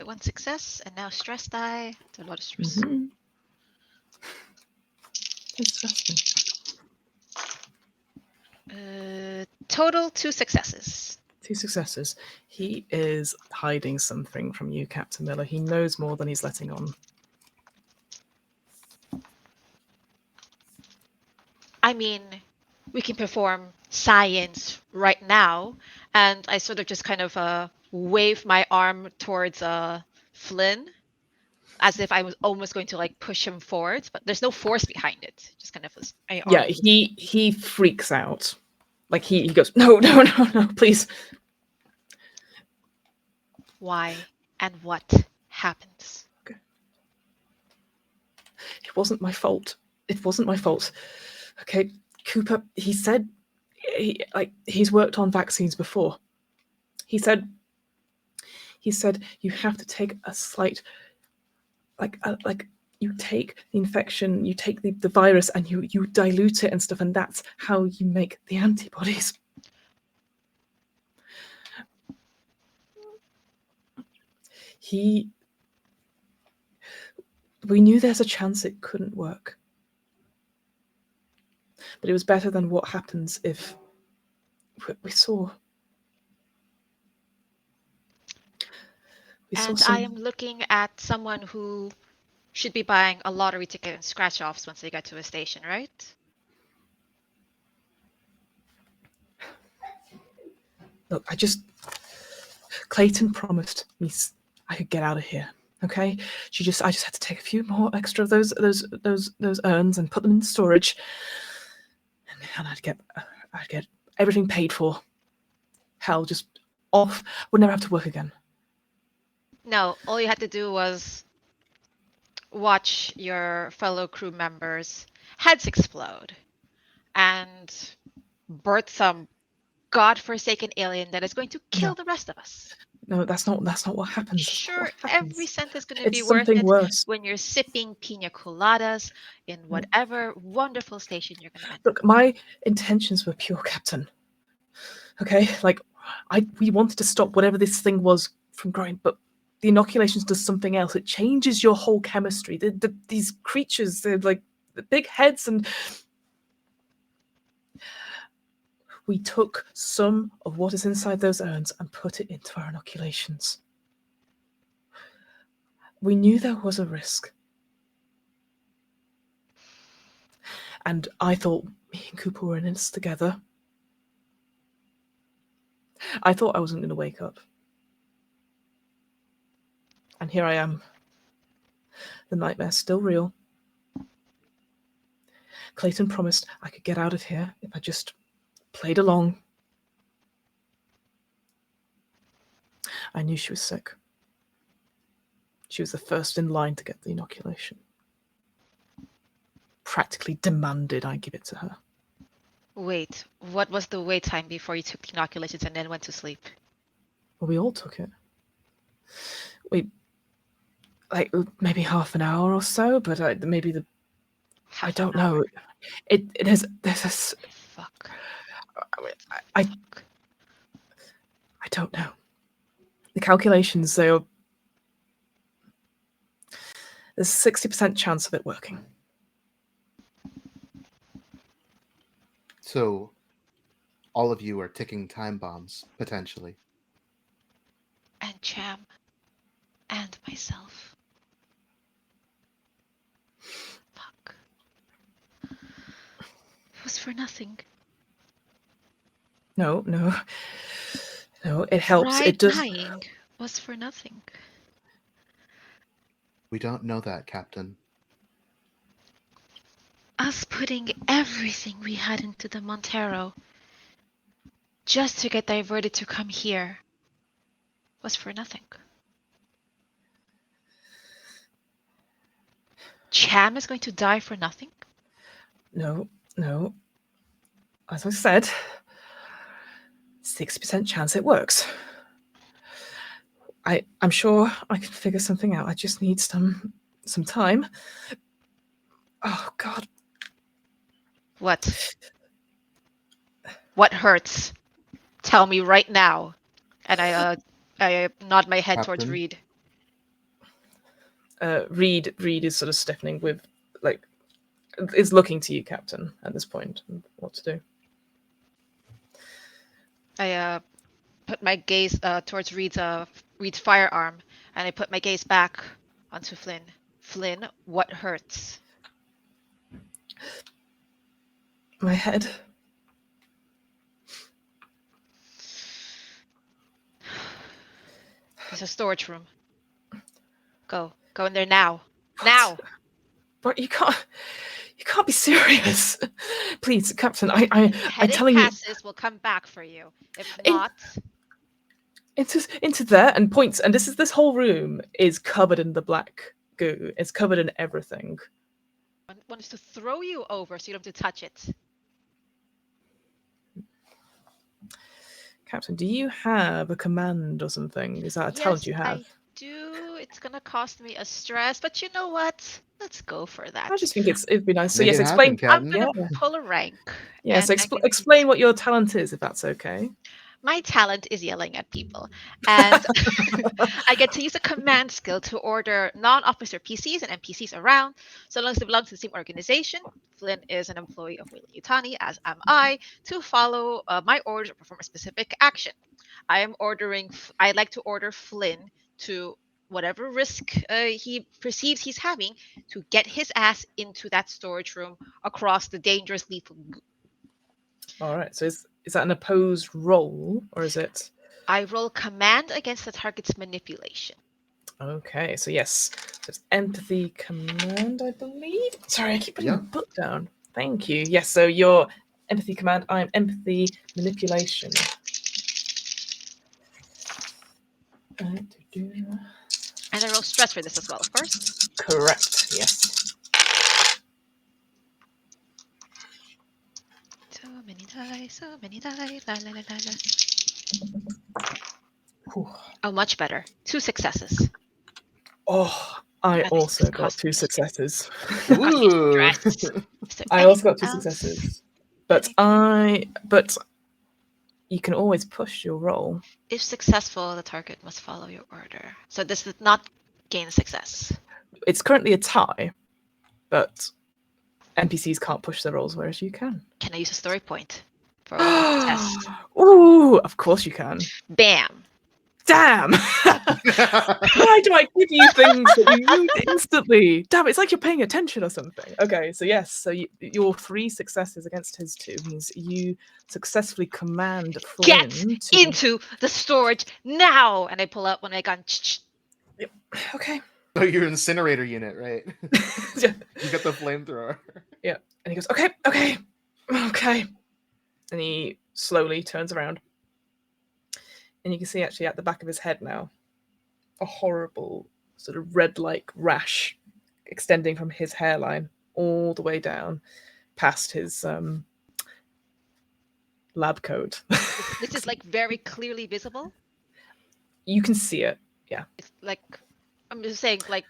One success, and now stress die. It's a lot of stress. Mm-hmm. Disgusting. Total 2 successes. 2 successes. He is hiding something from you, Captain Miller. He knows more than he's letting on. I mean, we can perform science right now, and I sort of just kind of wave my arm towards Flynn, as if I was almost going to like push him forward, but there's no force behind it. Just kind of my arm. Yeah, he freaks out. Like he goes, no, please. Why and what happens? It wasn't my fault. It wasn't my fault. Okay, Cooper, he said he's worked on vaccines before. He said you have to take a slight like you take the infection, you take the virus and you dilute it and stuff, and that's how you make the antibodies. We knew there's a chance it couldn't work. But it was better than what happens if we saw. And I am looking at someone who should be buying a lottery ticket and scratch offs once they get to a station, right? Look, Clayton promised me I could get out of here. Okay, I just had to take a few more extra of those urns and put them in storage, and I'd get everything paid for. Hell, just off. Would never have to work again. No, all you had to do was watch your fellow crew members' heads explode and birth some godforsaken alien that is going to kill the rest of us. No, that's not what happens. That's not Sure, what happens. every cent is going to be It's worth something it worse. when you're sipping pina coladas in whatever wonderful station you're going to enter. Look, my intentions were pure, Captain. Okay, like we wanted to stop whatever this thing was from growing, but the inoculations does something else. It changes your whole chemistry. These creatures, they're like the big heads, and we took some of what is inside those urns and put it into our inoculations. We knew there was a risk. And I thought me and Cooper were in this together. I thought I wasn't going to wake up. And here I am. The nightmare's still real. Clayton promised I could get out of here if I just played along. I knew she was sick. She was the first in line to get the inoculation. Practically demanded I give it to her. Wait, what was the wait time before you took the inoculations and then went to sleep? Well, we all took it. Like maybe half an hour or so, but I don't know. It has. There's this. Fuck. I don't know. The calculations, there's a 60% chance of it working. So, all of you are ticking time bombs, potentially. And Cham. And myself. Fuck. It was for nothing. No, it helps. It does. Dying was for nothing. We don't know that, Captain. Us putting everything we had into the Montero just to get diverted to come here was for nothing. Cham is going to die for nothing? No. As I said, 60% chance it works. I'm sure I can figure something out. I just need some time. Oh God. What? What hurts? Tell me right now. And I nod my head towards Captain? Reed. Reed is sort of stiffening with, like, is looking to you, Captain, at this point, and what to do. I put my gaze towards Reed's firearm, and I put my gaze back onto Flynn. Flynn, what hurts? My head. There's a storage room. Go in there now. Now. But you can't be serious. Please, Captain, I'm Heading telling you. passes will come back for you. If not, into there and points, and this whole room is covered in the black goo. It's covered in everything. I want us to throw you over so you don't have to touch it. Captain, do you have a command or something? Is that a talent you have? I do. It's gonna cost me a stress, but you know what? Let's go for that. I just think it'd be nice. So Make yes, it happen, explain. I'm Captain. gonna pull a rank. Yes, and I'm gonna explain what your talent is, if that's okay. My talent is yelling at people, and I get to use a command skill to order non-officer PCs and NPCs around, so long as they belong to the same organization. Flynn is an employee of Wayland Yutani, as am I, to follow my orders or perform a specific action. I'd like to order Flynn to whatever risk he perceives he's having to get his ass into that storage room across the dangerous lethal goo. All right. So is that an opposed roll, or is it? I roll command against the target's manipulation. Okay. So yes, so it's empathy command, I believe. Sorry, I keep putting Yeah. the book down. Thank you. Yes. So your empathy command. I'm empathy manipulation. And I roll stress for this as well, of course. Correct. Yes. So many dice, la la la la la. Whew. Oh, much better. 2 successes. Oh, I At least also this got cost 2 me successes. Ooh. stress. Is there I also got 2 anything else? successes. But you can always push your roll. If successful, the target must follow your order. So this did not gain success. It's currently a tie, but NPCs can't push their rolls, whereas you can. Can I use a story point for one more success? Ooh, of course you can. Bam! Damn! Why do I give you things that you use instantly? Damn, it's like you're paying attention or something. Okay, so yes, so your 3 successes against his 2 means you successfully command Get Flynn to... into the storage now! And I pull out one icon. Yep. Okay. Oh, your incinerator unit, right? Yeah. You got the flamethrower. Yeah. And he goes, okay. And he slowly turns around. And you can see actually at the back of his head now a horrible sort of red-like rash extending from his hairline all the way down past his lab coat. This is like very clearly visible. You can see it. Yeah. It's like, I'm just saying, like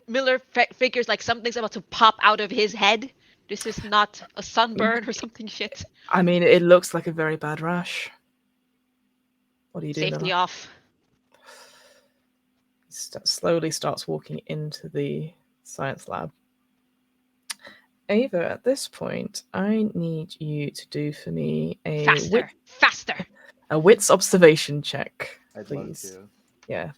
Miller figures like something's about to pop out of his head. This is not a sunburn or something shit. I mean, it looks like a very bad rash. What do you do, Safety Miller? off. He slowly starts walking into the science lab. Ava, at this point, I need you to do for me a Faster. A wits observation check, I'd please. love to. Yeah.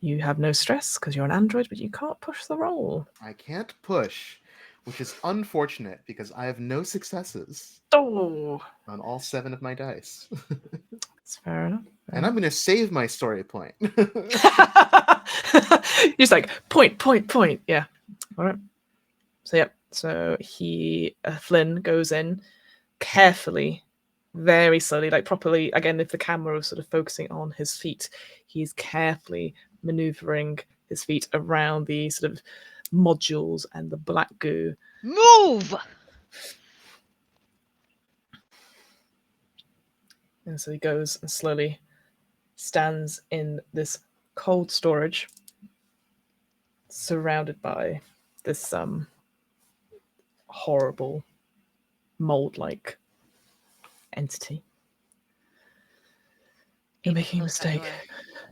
You have no stress because you're an android, but you can't push the roll. I can't push, which is unfortunate because I have no successes Oh, on all 7 of my dice. that's fair enough. And I'm going to save my story point. You're just like, point. Yeah. All right. So, yeah. So Flynn goes in carefully, very slowly, like properly. Again, if the camera was sort of focusing on his feet, he's carefully maneuvering his feet around the sort of modules and the black goo. Move! And so he goes and slowly stands in this cold storage, surrounded by this horrible mold-like entity. You're making a mistake.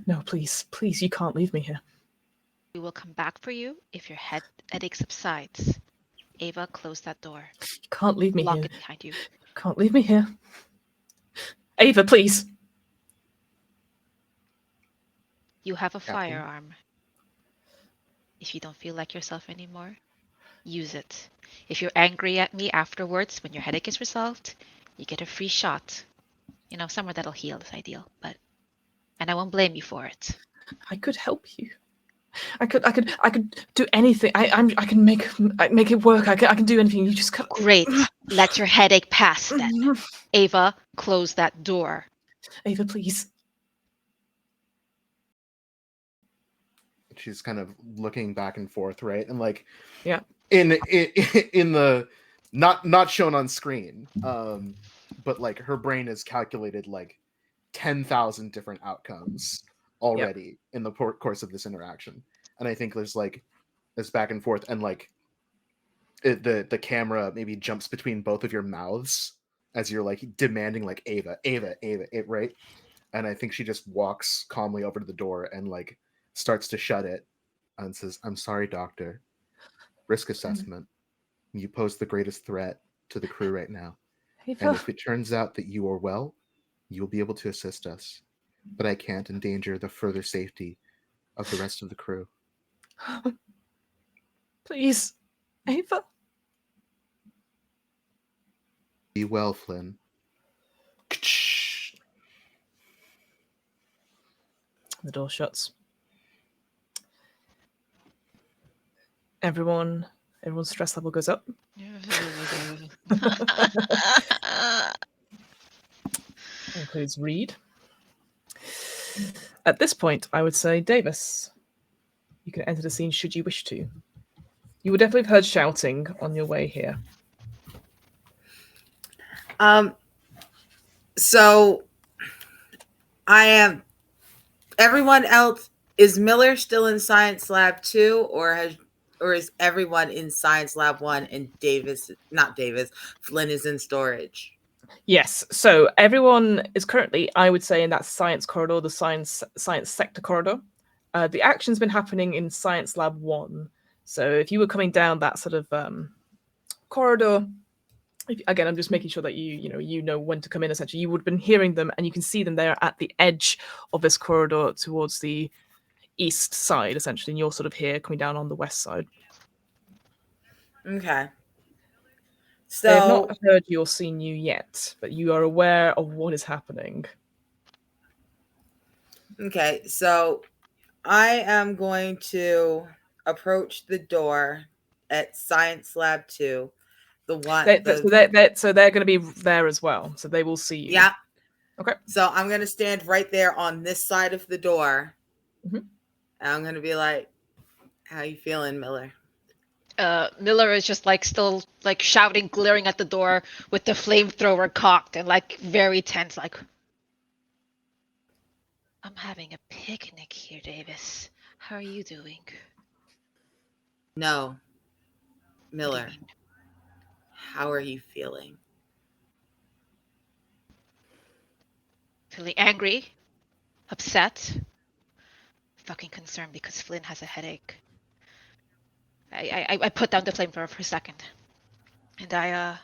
No, please, you can't leave me here. We will come back for you if your headache subsides. Ava, close that door. You can't leave me Lock here. it behind you. Can't leave me here. Ava, please. You have a Captain. firearm. If you don't feel like yourself anymore, use it. If you're angry at me afterwards, when your headache is resolved, you get a free shot. You know, somewhere that'll heal is ideal, and I won't blame you for it. I could help you. I could do anything. I can make it work. I can do anything. You just can't. Great. Let your headache pass then. Ava, close that door. Ava, please. She's kind of looking back and forth, right? And like, yeah, in the not shown on screen, but like her brain has calculated like 10,000 different outcomes already in the course of this interaction. And I think there's like this back and forth, and like the camera maybe jumps between both of your mouths as you're like demanding like Ava, right? And I think she just walks calmly over to the door and like starts to shut it and says, "I'm sorry, doctor. Risk assessment. You pose the greatest threat to the crew right now. Ava. And if it turns out that you are well, you'll be able to assist us. But I can't endanger the further safety of the rest of the crew. Please, Ava. Be well, Flynn. The door shuts. Everyone's stress level goes up. Includes Reed. At this point, I would say, Davis, you can enter the scene should you wish to. You would definitely have heard shouting on your way here. So I am. Everyone else, is Miller still in Science Lab 2, or is everyone in Science Lab 1 and Flynn is in storage? Yes, so everyone is currently, I would say, in that science corridor, the science sector corridor. The action's been happening in Science Lab 1. So if you were coming down that sort of corridor, again, I'm just making sure that you know when to come in, essentially. You would have been hearing them, and you can see them there at the edge of this corridor towards the east side, essentially, and you're sort of here coming down on the west side. Okay. They have So not heard you or seen you yet, but you are aware of what is happening. okay, so I am going to approach the door at Science Lab 2. The one So they're going to be there as well, so they will see you. Yeah. Okay. So I'm going to stand right there on this side of the door. Mhm. And I'm going to be like, how you feeling, Miller? Miller is just like still like shouting, glaring at the door with the flamethrower cocked and like very tense, like, I'm having a picnic here, Davis. How are you doing? No. What do you Miller, mean? how are you feeling? Feeling angry, upset, fucking concerned because Flynn has a headache. I put down the flamethrower for a second, and I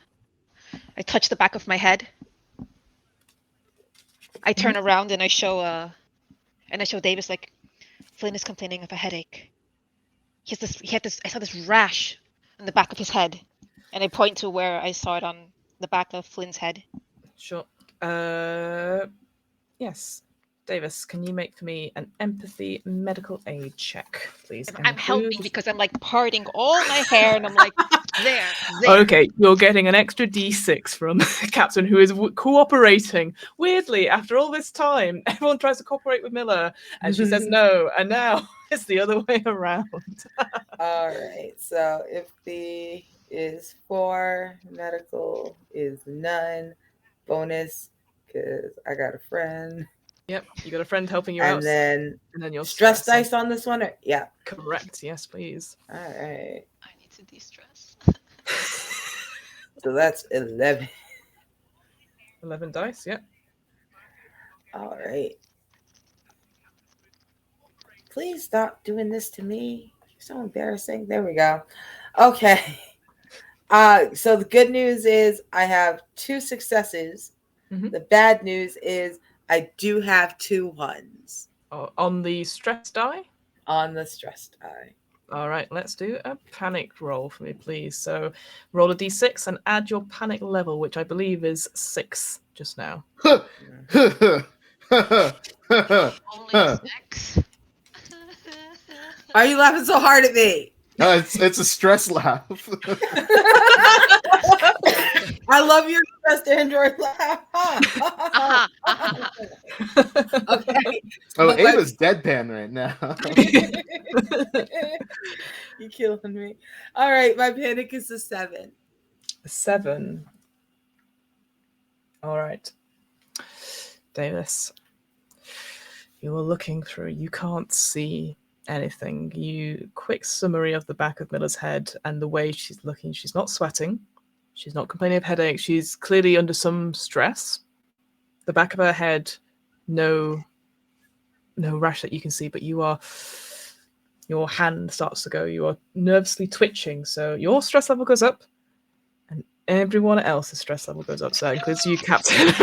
touch the back of my head. I turn around and I show Davis, like, Flynn is complaining of a headache. I saw this rash on the back of his head, and I point to where I saw it on the back of Flynn's head. Sure. Yes. Davis, can you make for me an empathy medical aid check, please? I'm helping because I'm like parting all my hair, and I'm like, there. Okay, you're getting an extra D6 from Captain, who is cooperating. Weirdly, after all this time, everyone tries to cooperate with Miller, and she says no, and now it's the other way around. All right. So if the is 4, medical is none, bonus because I got a friend. Yep, you got a friend helping you And out. then your stress dice on this one? Yeah. Correct. Yes, please. All right. I need to de-stress. So that's 11. 11 dice, yeah. All right. Please stop doing this to me. You're so embarrassing. There we go. Okay. So the good news is I have 2 successes. Mm-hmm. The bad news is I do have 2 ones. On the stress die? On the stress die. All right, let's do a panic roll for me, please. So roll a d6 and add your panic level, which I believe is 6 just now. Only 6. Are you laughing so hard at me? It's a stress laugh. I love your stressed Android laugh. Okay. Oh, Ava's deadpan right now. You're killing me. All right, my panic is a 7. 7. All right. Davis, you are looking through. You can't see anything. Quick summary of the back of Miller's head and the way she's looking. She's not sweating. She's not complaining of headache. She's clearly under some stress. The back of her head, no rash that you can see, but your hand starts to go. You are nervously twitching. So your stress level goes up and everyone else's stress level goes up. So that includes you, Captain.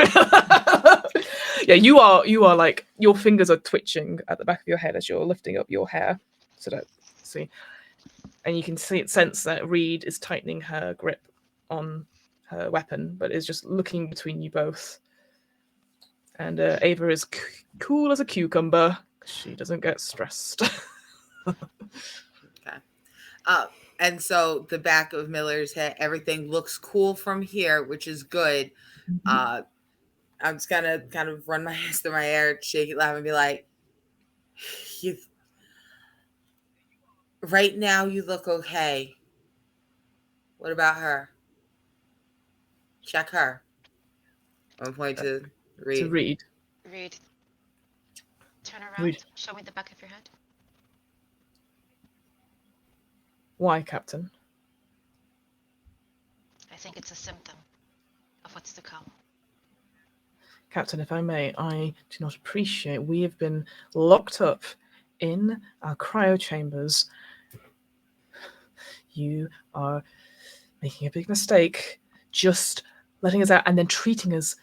Yeah, you are like, your fingers are twitching at the back of your head as you're lifting up your hair. So that see, and you can sense that Reed is tightening her grip on her weapon, but is just looking between you both. And Ava is cool as a cucumber. She doesn't get stressed. Okay. And so the back of Miller's head, everything looks cool from here, which is good. I'm just gonna kind of run my hands through my hair, shake it, laugh, and be like, right now you look okay. What about her? Check her. I'm point to Reed. To Reed. Reed, turn around. Reed. Show me the back of your head. Why, Captain? I think it's a symptom of what's to come. Captain, if I may, I do not appreciate we have been locked up in our cryo chambers. You are making a big mistake, just letting us out and then treating us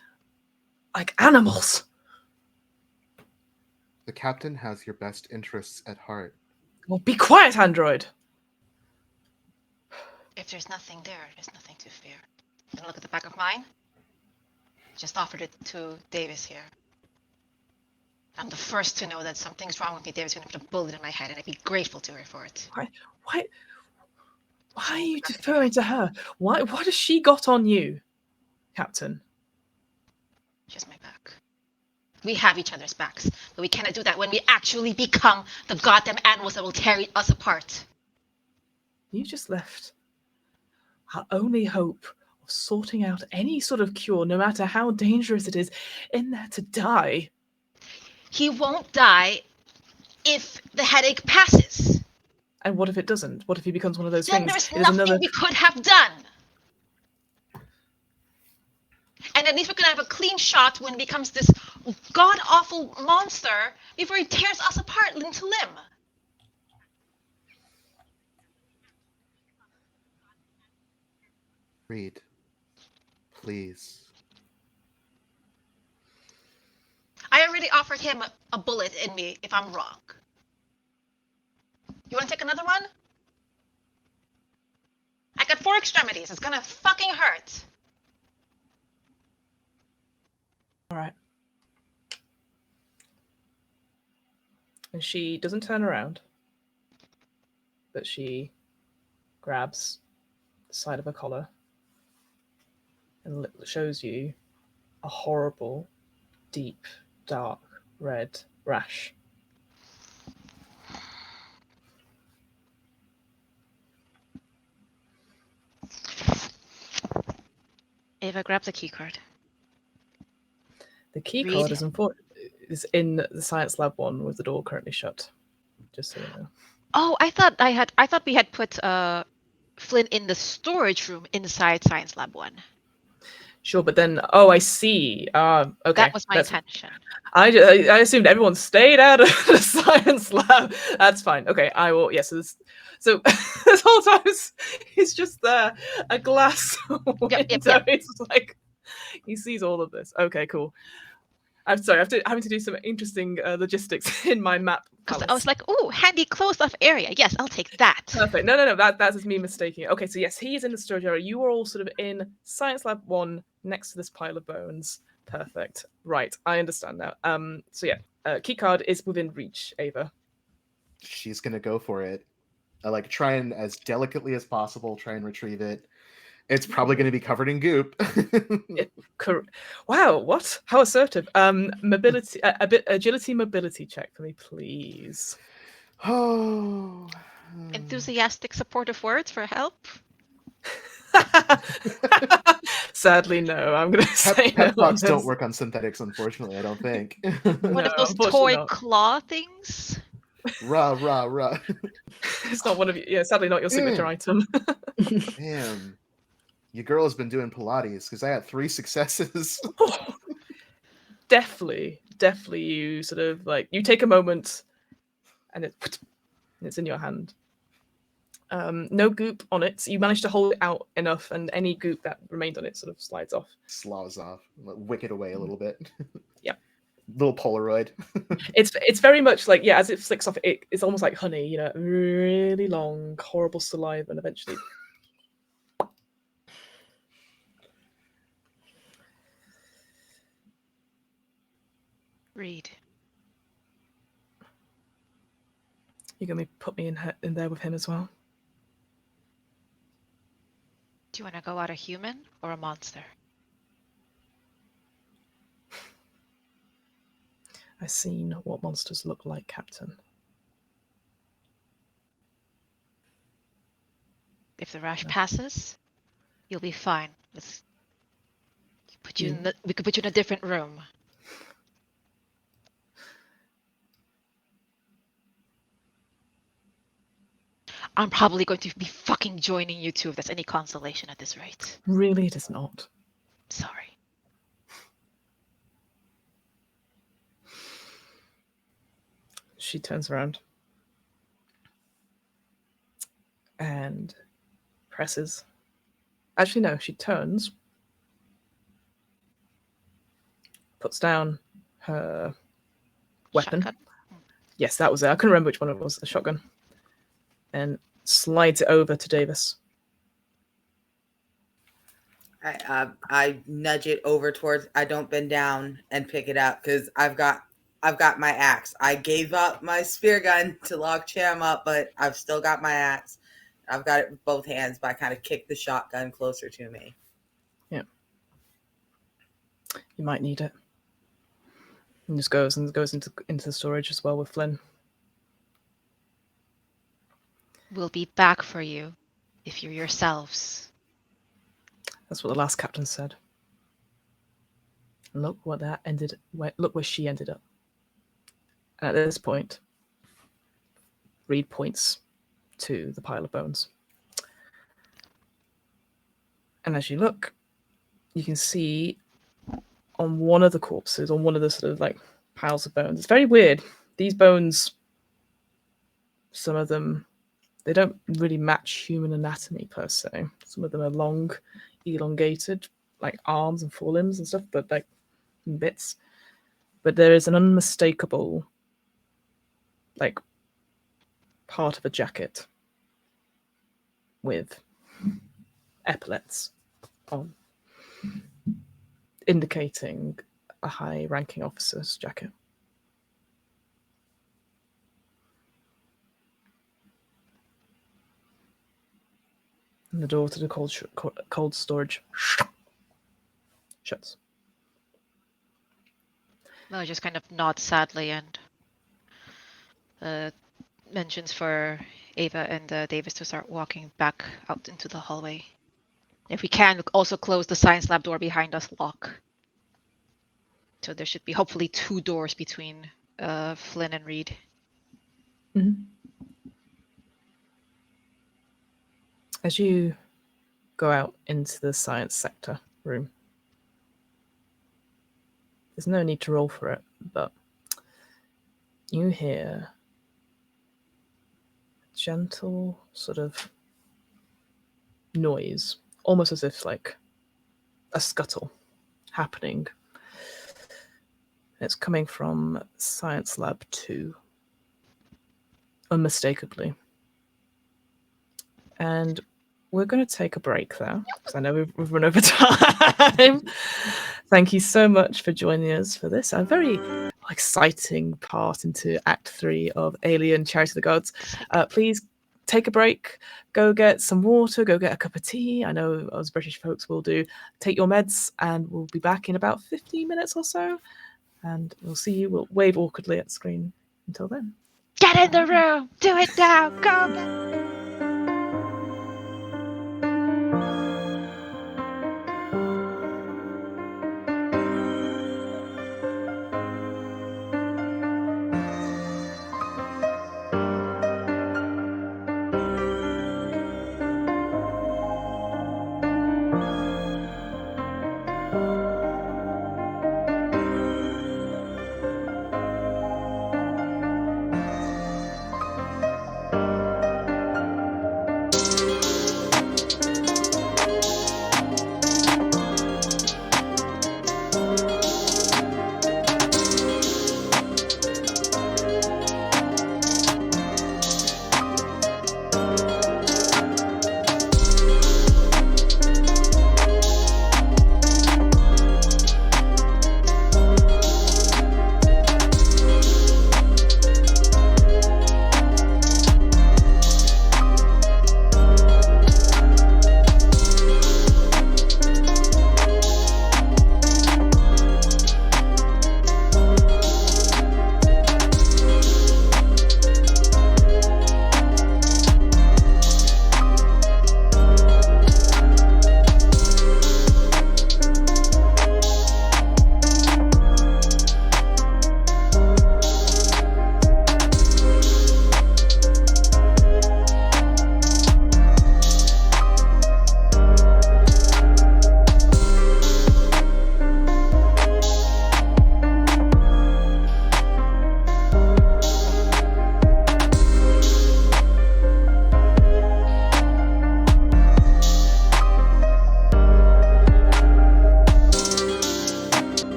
like animals. The captain has your best interests at heart. Well, be quiet, android. If there's nothing there, there's nothing to fear. You look at the back of mine? Just offered it to Davis here. I'm the first to know that something's wrong with me. Davis is going to put a bullet in my head, and I'd be grateful to her for it. Why are you deferring to her? What has she got on you, Captain? Just my back. We have each other's backs, but we cannot do that when we actually become the goddamn animals that will tear us apart. You just left our only hope of sorting out any sort of cure, no matter how dangerous it is, in there to die. He won't die if the headache passes. And what if it doesn't? What if he becomes one of those Then things? there's nothing we could have done. And at least we're going to have a clean shot when he becomes this god-awful monster before he tears us apart limb to limb. Reed, please. I already offered him a bullet in me if I'm wrong. You want to take another one? I got 4 extremities. It's gonna fucking hurt. All right. And she doesn't turn around, but she grabs the side of her collar and shows you a horrible, deep, dark red rash. Ava grabs a keycard. The key card is in the science lab one with the door currently shut. Just so you know. Oh, I thought we had put Flynn in the storage room inside Science Lab 1. Sure, but then I see. Okay, that was my intention. I assumed everyone stayed out of the science lab. That's fine. Okay, I will. Yes. Yeah, so this whole time it's just there, a glass window. Yep. It's like he sees all of this. Okay, cool. I'm sorry, having to do some interesting logistics in my map. Because I was like, "Ooh, handy closed-off area. Yes, I'll take that." Perfect. No. That's just me mistaking it. Okay, so yes, he is in the storage area. You are all sort of in Science Lab 1 next to this pile of bones. Perfect. Right, I understand now. So yeah, keycard is within reach, Ava. She's gonna go for it. Like try and as delicately as possible try and retrieve it. It's probably going to be covered in goop. Wow, what? How assertive. Mobility, agility, mobility check for me, please. Oh. Enthusiastic, supportive words for help. Sadly, no. I'm going to say pep talks don't work on synthetics, unfortunately. I don't think. One of those toy claw things. Rah. It's not one of you. Yeah, sadly, not your signature item. Damn. Your girl has been doing Pilates because I had 3 successes. Definitely. You sort of like you take a moment, and it's in your hand. No goop on it. You manage to hold it out enough, and any goop that remained on it sort of slides off. Slows off. Wick it away a little bit. Yep. little Polaroid. It's very much like, yeah, as it flicks off, it's almost like honey, you know, really long, horrible saliva, and eventually. Read. You're gonna put me in there with him as well. Do you want to go out a human or a monster? I've seen what monsters look like, Captain. If the rash passes, you'll be fine. We could put you in a different room. I'm probably going to be fucking joining you two if that's any consolation at this rate. Really, it is not. Sorry. She turns around and presses. Actually, no, she turns, puts down her weapon. Shotgun? Yes, that was it. I couldn't remember which one it was, the shotgun. And slides it over to Davis. I nudge it over towards. I don't bend down and pick it up because I've got my axe. I gave up my spear gun to lock Cham up, but I've still got my axe. I've got it with both hands, but I kind of kick the shotgun closer to me. Yeah. You might need it. And just goes into the storage as well with Flynn. We'll be back for you if you're yourselves. That's what the last captain said. And look what that ended. Look where she ended up. And at this point, Reed points to the pile of bones. And as you look, you can see on one of the corpses, on one of the sort of like piles of bones. It's very weird. These bones, some of them, they don't really match human anatomy per se. Some of them are long, elongated, like arms and forelimbs and stuff, but like in bits. But there is an unmistakable, like, part of a jacket with epaulets on, indicating a high-ranking officer's jacket. And the door to the cold storage shuts. Mel just kind of nods sadly and mentions for Ava and Davis to start walking back out into the hallway. If we can, also close the science lab door behind us lock. So there should be hopefully 2 doors between Flynn and Reed. Mm-hmm. As you go out into the science sector room, there's no need to roll for it, but you hear a gentle sort of noise, almost as if like a scuttle happening. It's coming from Science Lab 2, unmistakably. And we're going to take a break there, because I know we've run over time. Thank you so much for joining us for this. A very exciting part into Act 3 of Alien Charity of the Gods. Please take a break, go get some water, go get a cup of tea. I know us British folks will do. Take your meds, and we'll be back in about 15 minutes or so. And we'll see you. We'll wave awkwardly at the screen until then. Get in the room! Do it now! Go!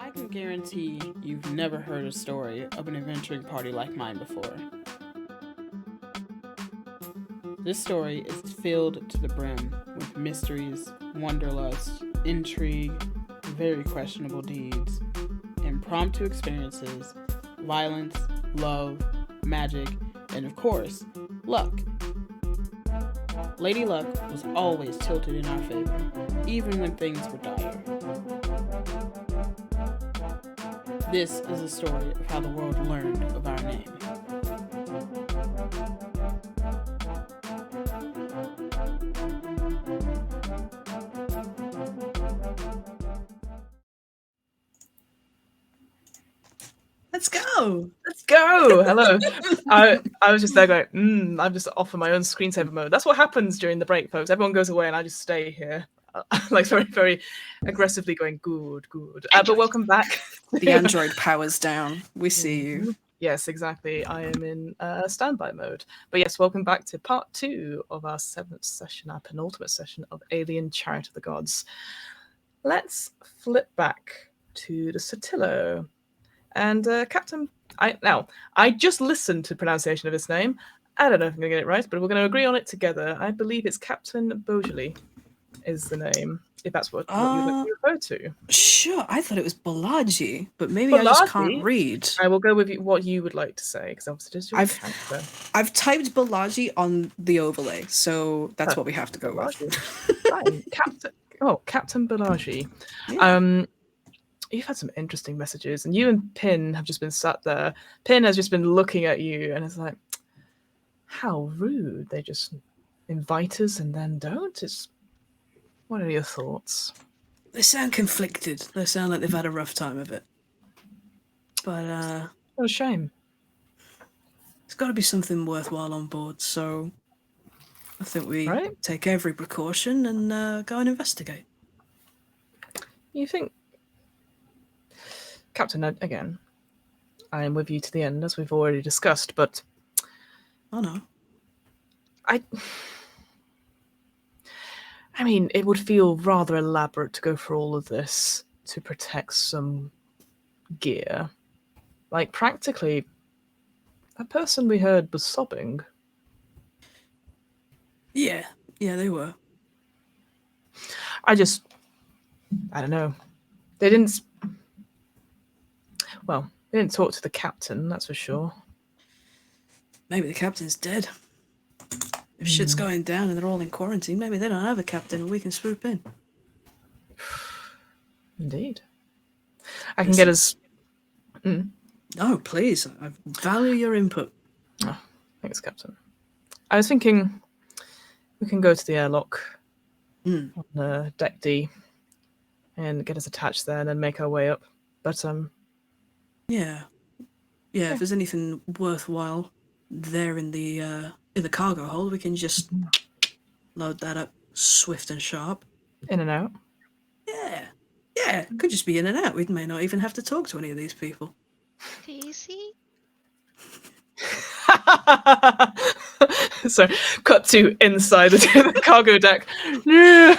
I can guarantee you've never heard a story of an adventuring party like mine before. This story is filled to the brim with mysteries, wanderlust, intrigue, very questionable deeds, impromptu experiences, violence, love, magic, and of course, luck. Lady Luck was always tilted in our favor, even when things were dire. This is a story of how the world learned of our name. Let's go. Let's go. Hello. I was just there going, I'm just off of my own screensaver mode. That's what happens during the break, folks. Everyone goes away and I just stay here. Like very, very aggressively going, good. But welcome back. The android powers down. We see you. Yes, exactly. I am in standby mode. But yes, welcome back to part 2 of our 7th session, our penultimate session of Alien Chariot of the Gods. Let's flip back to the Sotillo. And Captain, I just listened to the pronunciation of his name. I don't know if I'm going to get it right, but we're going to agree on it together. I believe it's Captain Beaujolais is the name, if that's what you would like to refer to. Sure, I thought it was Balaji, but maybe I just can't read. I will go with what you would like to say, because obviously it's your character. I've typed Balaji on the overlay, so that's what we have to go with. Fine. Captain Balaji. Yeah. You've had some interesting messages, and you and Pin have just been sat there. Pin has just been looking at you, and it's like, how rude. They just invite us and then don't. What are your thoughts? They sound conflicted. They sound like they've had a rough time of it. But what a shame. There's got to be something worthwhile on board, so I think we take every precaution and go and investigate. You think... Captain, again, I am with you to the end, as we've already discussed, but... Oh, no. I mean, it would feel rather elaborate to go for all of this to protect some gear. Like, practically, a person we heard was sobbing. Yeah, they were. I don't know. They didn't talk to the captain, that's for sure. Maybe the captain's dead. If shit's going down and they're all in quarantine, maybe they don't have a captain and we can swoop in. Indeed. I can get us... Oh, please. I value your input. Oh, thanks, Captain. I was thinking we can go to the airlock on Deck D and get us attached there and then make our way up. But, Yeah, if there's anything worthwhile there in the cargo hold, we can just load that up swift and sharp. In and out. Yeah, it could just be in and out. We may not even have to talk to any of these people. Easy. So, cut to inside the cargo deck. No.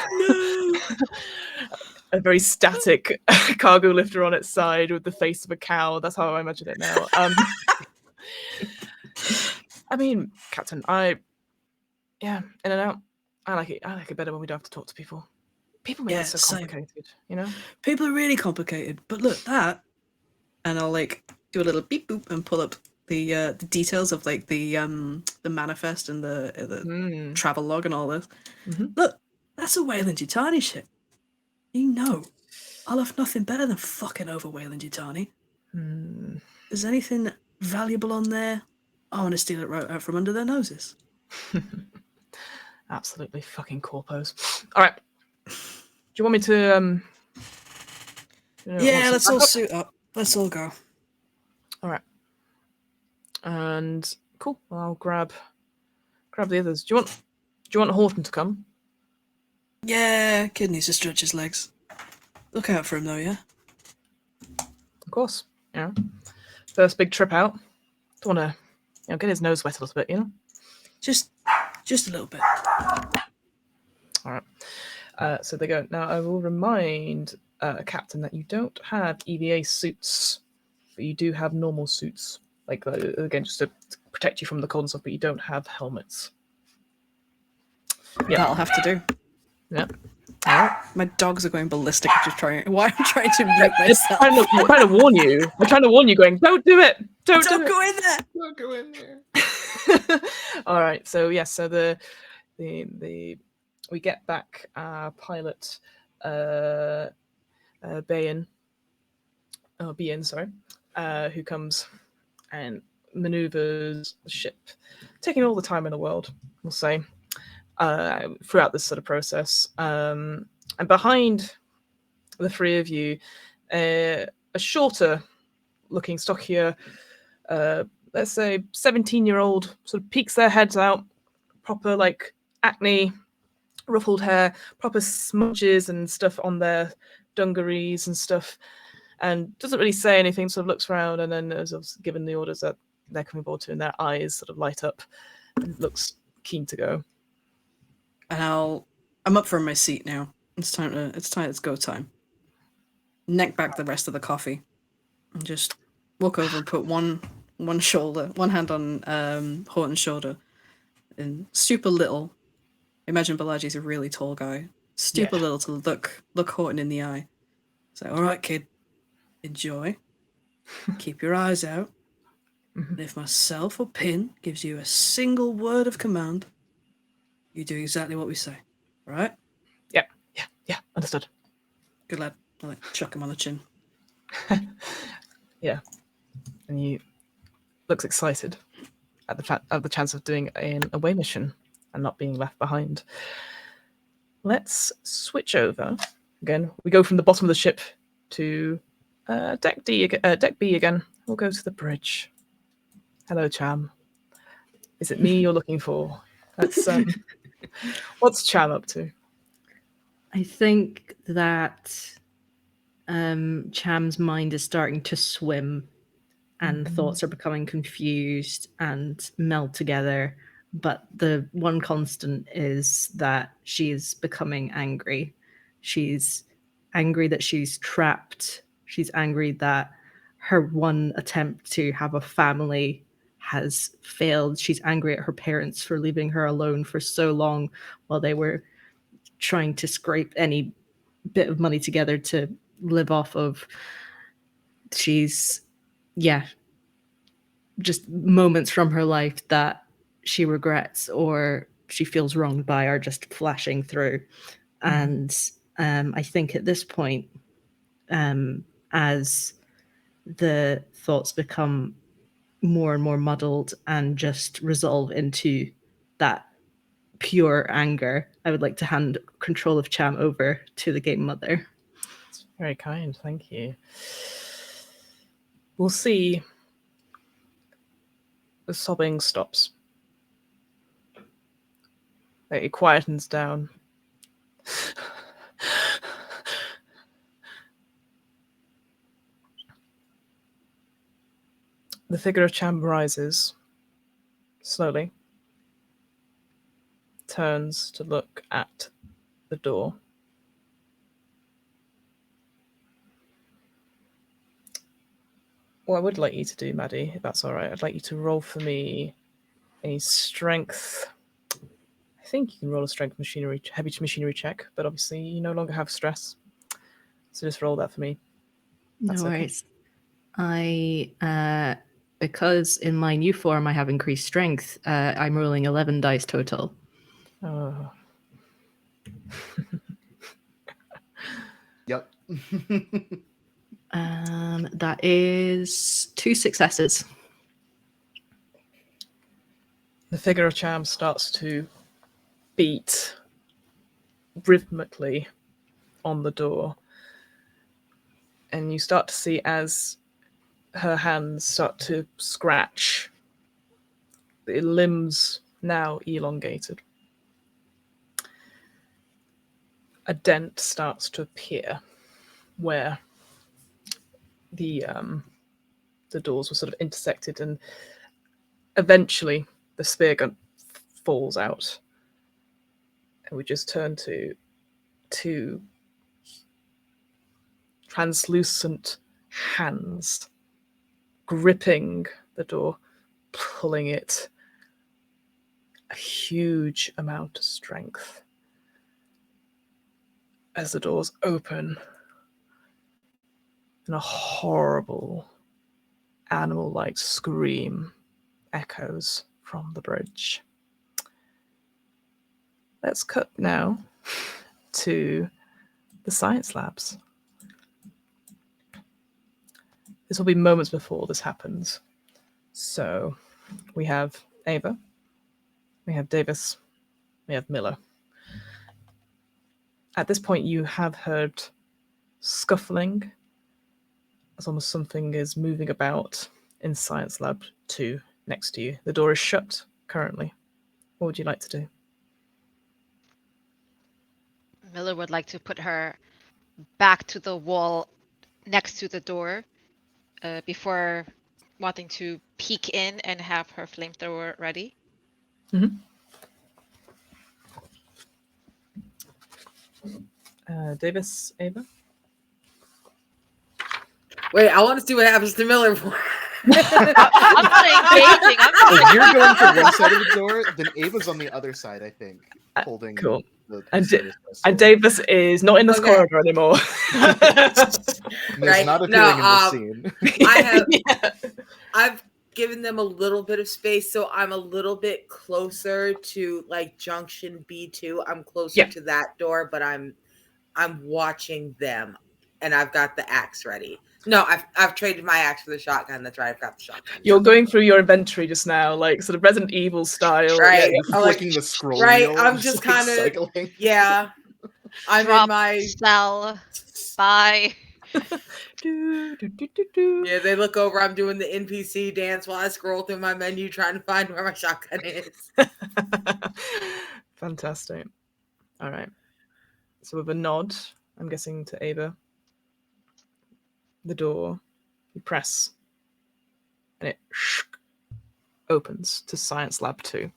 A very static cargo lifter on its side with the face of a cow. That's how I imagine it now. I mean, Captain, in and out. I like it. I like it better when we don't have to talk to people. People make Yeah, it so same. complicated, you know? People are really complicated. But look, that, and I'll like do a little beep boop and pull up the details of like the manifest and the travel log and all this. Mhm. Look, that's a Wayland Yutani ship. You know, I'll have nothing better than fucking over Wayland Yutani. There's anything valuable on there, I want to steal it right out from under their noses. Absolutely fucking corpos. All right. Do you want me to Yeah, let's all suit up. Let's all go. All right. And cool. I'll grab the others. Do you want Horton to come? Yeah, kid needs to stretch his legs. Look out for him though, yeah? Of course. Yeah. First big trip out. Don't want to, get his nose wet a little bit, you know? Just a little bit. All right. So they go. Now, I will remind Captain that you don't have EVA suits, but you do have normal suits. Like, again, just to protect you from the cold and stuff, but you don't have helmets. Yeah. That'll have to do. Yeah. All right. My dogs are going ballistic. I'm trying to mute myself. I'm trying to warn you. I'm trying to warn you, going, don't do it. Don't go in there. Don't go in there. All right. So yes. So the we get back our pilot, Bayan, sorry, who comes and maneuvers the ship, taking all the time in the world, we'll say, throughout this sort of process. And behind the three of you, a shorter looking, stockier, let's say 17-year-old sort of peeks their heads out, proper like acne, ruffled hair, proper smudges and stuff on their dungarees and stuff, and doesn't really say anything, sort of looks around, and then as given the orders that they're coming aboard to, and their eyes sort of light up and looks keen to go. And I'm up from my seat now. It's go time. Neck back the rest of the coffee and just walk over and put one hand on Horton's shoulder, and stoop a little. Imagine Balaji's a really tall guy. Stoop a little to look Horton in the eye. Say, all right, kid, enjoy. Keep your eyes out. And if myself or Pin gives you a single word of command, you do exactly what we say. All right? Yeah, understood. Good lad. I'll chuck him on the chin. Yeah. And he looks excited at the chance of doing an away mission and not being left behind. Let's switch over. Again, we go from the bottom of the ship to deck B again. We'll go to the bridge. Hello, Cham. Is it me you're looking for? That's what's Cham up to? I think that Cham's mind is starting to swim and thoughts are becoming confused and meld together. But the one constant is that she's becoming angry. She's angry that she's trapped. She's angry that her one attempt to have a family has failed. She's angry at her parents for leaving her alone for so long while they were trying to scrape any bit of money together to live off of. She's, just moments from her life that she regrets or she feels wronged by are just flashing through. And I think at this point, as the thoughts become more and more muddled and just resolve into that pure anger, I would like to hand control of Cham over to the game mother. That's very kind, thank you. We'll see. The sobbing stops. It quietens down. The figure of Cham rises slowly, turns to look at the door. What I would like you to do, Maddie, if that's all right, I'd like you to roll for me a strength. I think you can roll a strength heavy machinery check, but obviously you no longer have stress. So just roll that for me. That's No okay. worries. I because in my new form I have increased strength, I'm rolling 11 dice total. Oh. Yep. That is 2 successes. The figure of Cham starts to beat rhythmically on the door. And you start to see as her hands start to scratch, the limbs now elongated. A dent starts to appear where the doors were sort of intersected, and eventually the spear gun falls out. And we just turn to two translucent hands gripping the door, pulling it. A huge amount of strength. As the doors open, and a horrible animal-like scream echoes from the bridge. Let's cut now to the science labs. This will be moments before this happens. So we have Ava, we have Davis, we have Miller. At this point, you have heard scuffling, as almost something is moving about in Science Lab 2 next to you. The door is shut currently. What would you like to do? Miller would like to put her back to the wall next to the door before wanting to peek in and have her flamethrower ready. Davis, Ava? Wait, I want to see what happens to Miller. I'm not engaging. If you're going to one side of the door, then Ava's on the other side, I think, holding Cool. the And serious pistol. And Davis is not in this Okay. corridor anymore. And is Right. not No, appearing in the scene. I have Yeah. I've given them a little bit of space, so I'm a little bit closer to like junction B2. I'm closer to that door, but I'm watching them, and I've got the axe ready. No, I've traded my axe for the shotgun. That's right, I've got the shotgun. You're going through your inventory just now, like sort of Resident Evil style. Right. You're I like- flicking the scroll right, wheel, I'm just just like, kinda- cycling. Yeah, I'm Drop, in my sell, buy. Do, do, do, do, do. yeah. They look over. I'm doing the NPC dance while I scroll through my menu trying to find where my shotgun is. Fantastic. All right. So with a nod, I'm guessing to Ava, the door, you press, and it opens to Science Lab 2.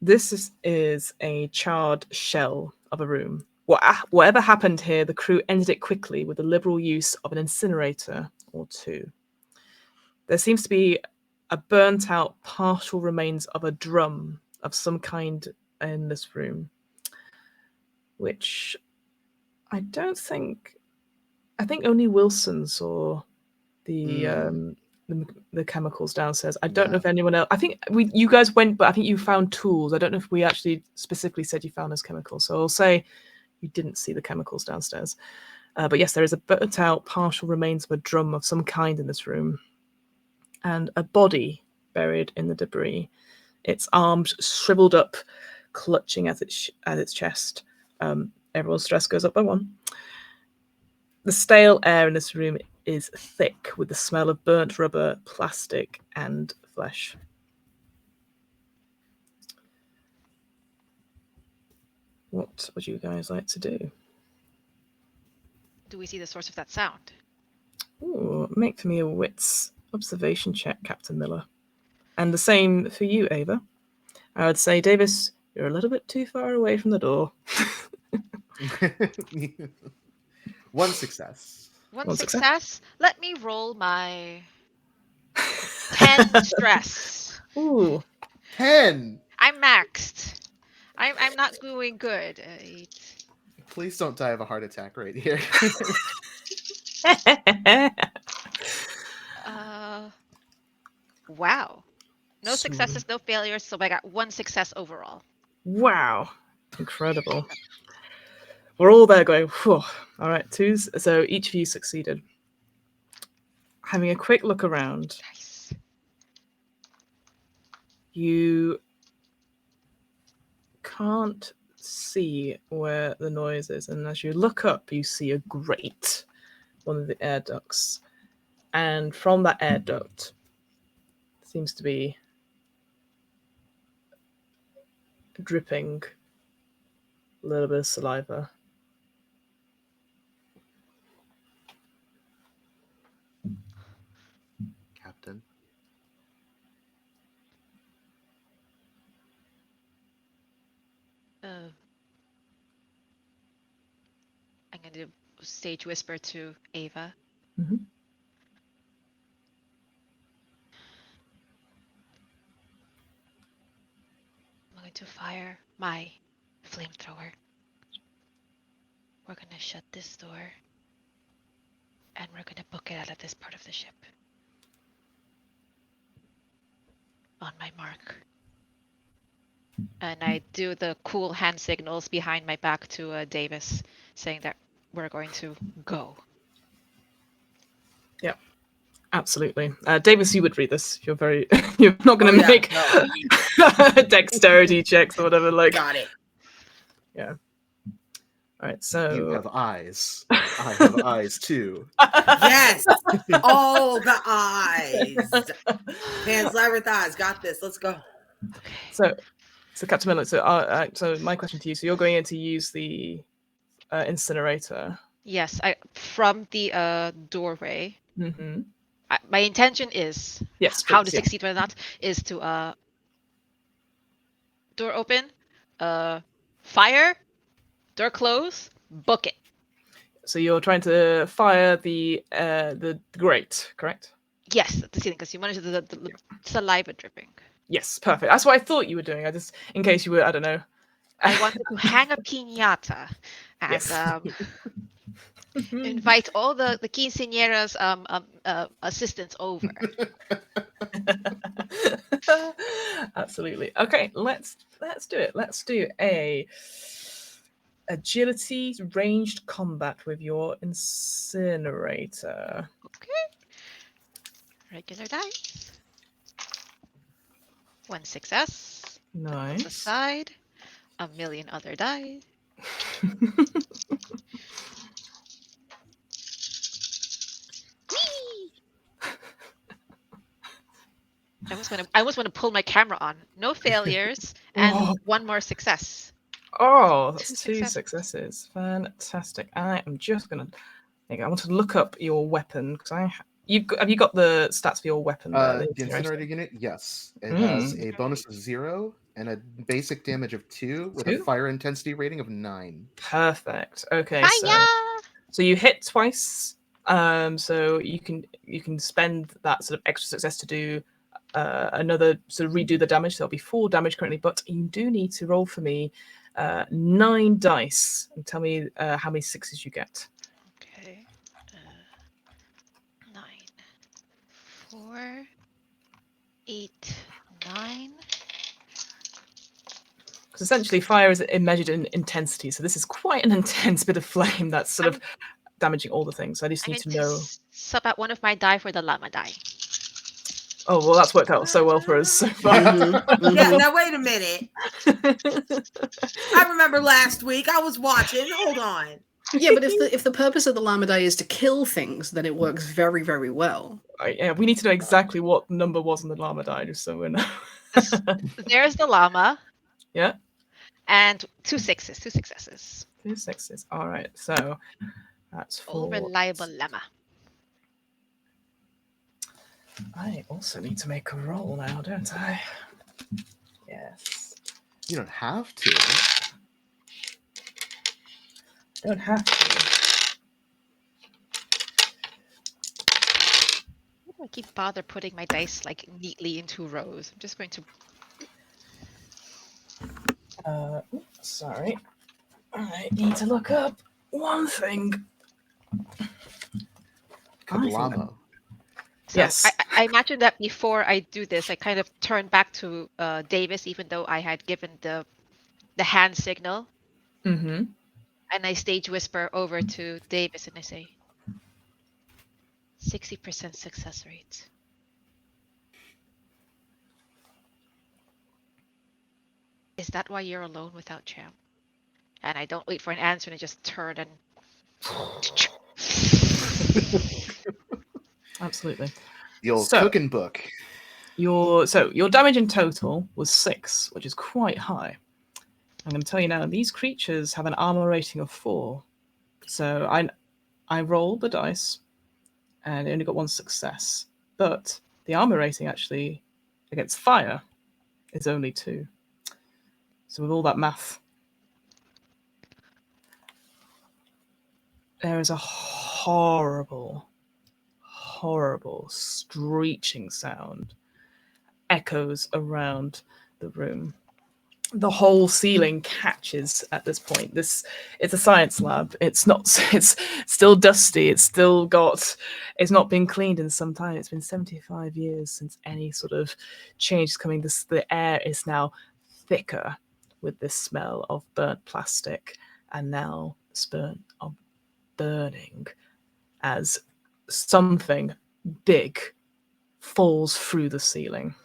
This is a charred shell of a room. Whatever happened here, the crew ended it quickly with the liberal use of an incinerator or two. There seems to be a burnt out partial remains of a drum of some kind in this room, which I think only Wilson saw the chemicals downstairs. I don't know if anyone else. I think you guys went, but I think you found tools. I don't know if we actually specifically said you found those chemicals. So I'll say you didn't see the chemicals downstairs. But yes, there is a burnt out partial remains of a drum of some kind in this room, and a body buried in the debris. Its arms shriveled up, clutching at its chest. Everyone's stress goes up by 1. The stale air in this room is thick with the smell of burnt rubber, plastic, and flesh. What would you guys like to do? Do we see the source of that sound? Ooh, make for me a wits observation check, Captain Miller. And the same for you, Ava. I would say, Davis, you're a little bit too far away from the door. 1 success. One One success. Let me roll my 10 stress. Ooh. 10. I'm maxed. I'm not doing good. 8. Please don't die of a heart attack right here. Wow. No Sweet. successes, no failures, so I got 1 success overall. Wow. Incredible. We're all there going, whew. All right, 2s. So each of you succeeded. Having a quick look around, Nice. you can't see where the noise is. And as you look up, you see a grate, one of the air ducts. And from that air duct seems to be dripping a little bit of saliva. Captain. I'm going to stage whisper to Ava. Mhm. I'm going to fire my flamethrower. We're going to shut this door. And we're going to book it out of this part of the ship. On my mark. And I do the cool hand signals behind my back to Davis, saying that we're going to go. Yeah, absolutely. Davis, you would read this. You're very. You're not going to make dexterity checks or whatever. Like, Got it. yeah. All right. So You have eyes. I have eyes too. Yes. All the eyes. Hands, labyrinth eyes. Got this. Let's go. Okay. So Captain Miller. So my question to you. So you're going in to use the incinerator. Yes, from the doorway. Mm-hmm. My intention is Yes. how to please, yeah. succeed with that is to door open, fire, door close, book it. So you're trying to fire the grate, correct? Yes, the ceiling because you managed the saliva dripping. Yes, perfect. That's what I thought you were doing. I just, in case you were, I don't know. I wanted to hang a piñata and Yes. invite all the quinceañeras assistants over. Absolutely. Okay, let's do it. Let's do a agility ranged combat with your incinerator. Okay. Regular dice. 1 success. Nice. Aside. A million other dice. I almost want to pull my camera on. No failures and 1 more success. Oh, that's 2 2 successes. Fantastic. I am just gonna. I want to look up your weapon because have you got the stats for your weapon? The incinerator unit, yes. It has a bonus of 0 and a basic damage of 2 with a fire intensity rating of 9. Perfect. Okay, so you hit twice. So you can spend that sort of extra success to do another sort of redo the damage. There'll be 4 damage currently, but you do need to roll for me 9 dice and tell me how many 6s you get. Okay. 9, 4, 8, 9. Because essentially fire is measured in intensity, so this is quite an intense bit of flame that's sort of damaging all the things. I just need to know. Sub out one of my die for the llama die. Oh, well, that's worked out so well for us so far. Yeah, now wait a minute. I remember last week I was watching. Hold on. Yeah, but if the purpose of the llama die is to kill things, then it works very, very well. Yeah, we need to know exactly what number was on the llama die, just so we know. There's the llama. Yeah. And 2 6s, 2 successes. 2 6s. All right, so that's 4. All reliable llama. I also need to make a roll now, don't I? Yes. You don't have to. Don't have to. I keep bother putting my dice like neatly into rows. I'm just going to. Sorry. I need to look up one thing. Kablamo. So Yes. I imagine that before I do this, I kind of turn back to Davis, even though I had given the hand signal, Mm-hmm. and I stage whisper over to Davis and I say, 60% success rate. Is that why you're alone without Champ? And I don't wait for an answer and I just turn and. Absolutely. The old So- cooking book. Your damage in total was 6, which is quite high. I'm going to tell you now, these creatures have an armor rating of 4. So I rolled the dice, and it only got 1 success. But the armor rating actually against fire is only 2. So with all that math, there is a horrible, horrible screeching sound echoes around the room. The whole ceiling catches at this point. It's a science lab. It's still dusty. It's not been cleaned in some time. It's been 75 years since any sort of change is coming. The air is now thicker with this smell of burnt plastic and now the smell of burning as something big falls through the ceiling.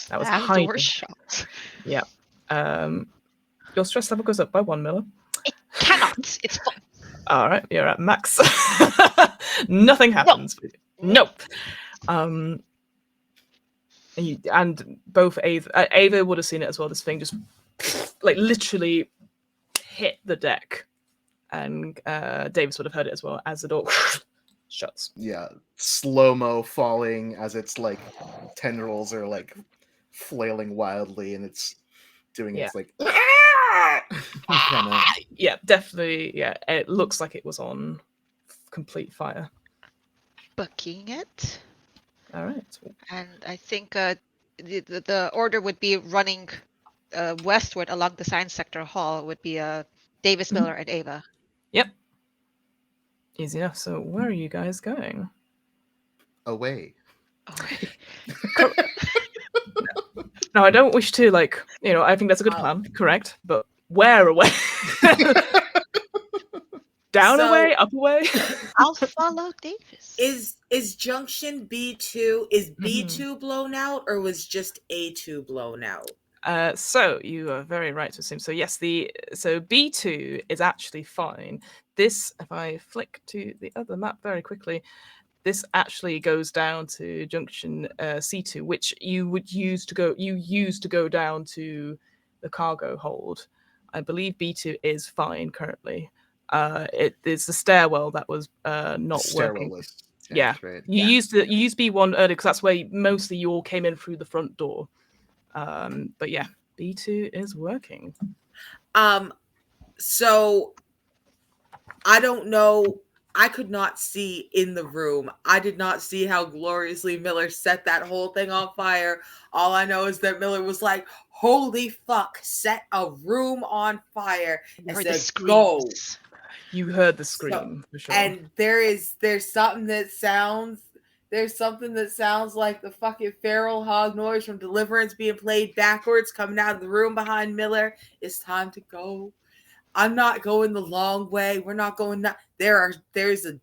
That was And hiding. door shut. Yeah. Your stress level goes up by 1, Miller. It cannot. It's fun. All right, you're at max. Nothing happens. Nope. And both Ava would have seen it as well. This thing just like literally hit the deck, and Davis would have heard it as well as the door shuts. Yeah, slow-mo falling as its like tendrils are like flailing wildly, and it's doing its like kind of. Yeah, definitely. Yeah, it looks like it was on complete fire. Booking it. All right. And I think the order would be running westward along the science sector hall would be Davis, Miller, and Ava. Yep. Easy enough. So where are you guys going? Away. Now, I don't wish to, I think that's a good plan, correct? But where away? Down away? Up away? I'll follow Davis. Is junction B2 B2 blown out, or was just A2 blown out? So you are very right to assume. So yes, so B2 is actually fine. This, if I flick to the other map very quickly, this actually goes down to junction C2, which you used to go down to the cargo hold. I believe B2 is fine currently. It is the stairwell that was not working. Yeah, right. You used B1 earlier because that's where mostly you all came in through the front door. But yeah, B2 is working. So I don't know. I could not see in the room. I did not see how gloriously Miller set that whole thing on fire. All I know is that Miller was like, "Holy fuck, set a room on fire." I And heard said, "Go." You heard the scream, for sure. And there's something that sounds like the fucking feral hog noise from Deliverance being played backwards coming out of the room behind Miller. It's time to go. I'm not going the long way. We're not going that. There's a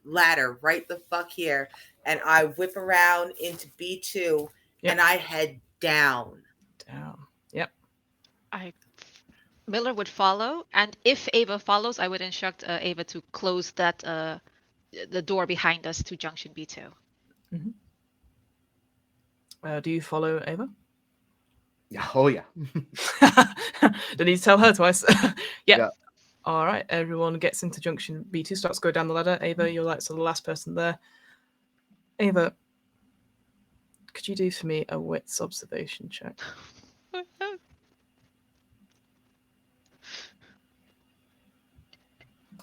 ladder right the fuck here. And I whip around into B2 and I head down. Yep. Miller would follow, and if Ava follows, I would instruct Ava to close that the door behind us to junction B2. Mm-hmm. Do you follow Ava? Yeah. Oh yeah. Don't need to tell her twice. Yeah. All right. Everyone gets into junction B2, starts to go down the ladder. Ava, you're the last person there. Ava, could you do for me a wits observation check?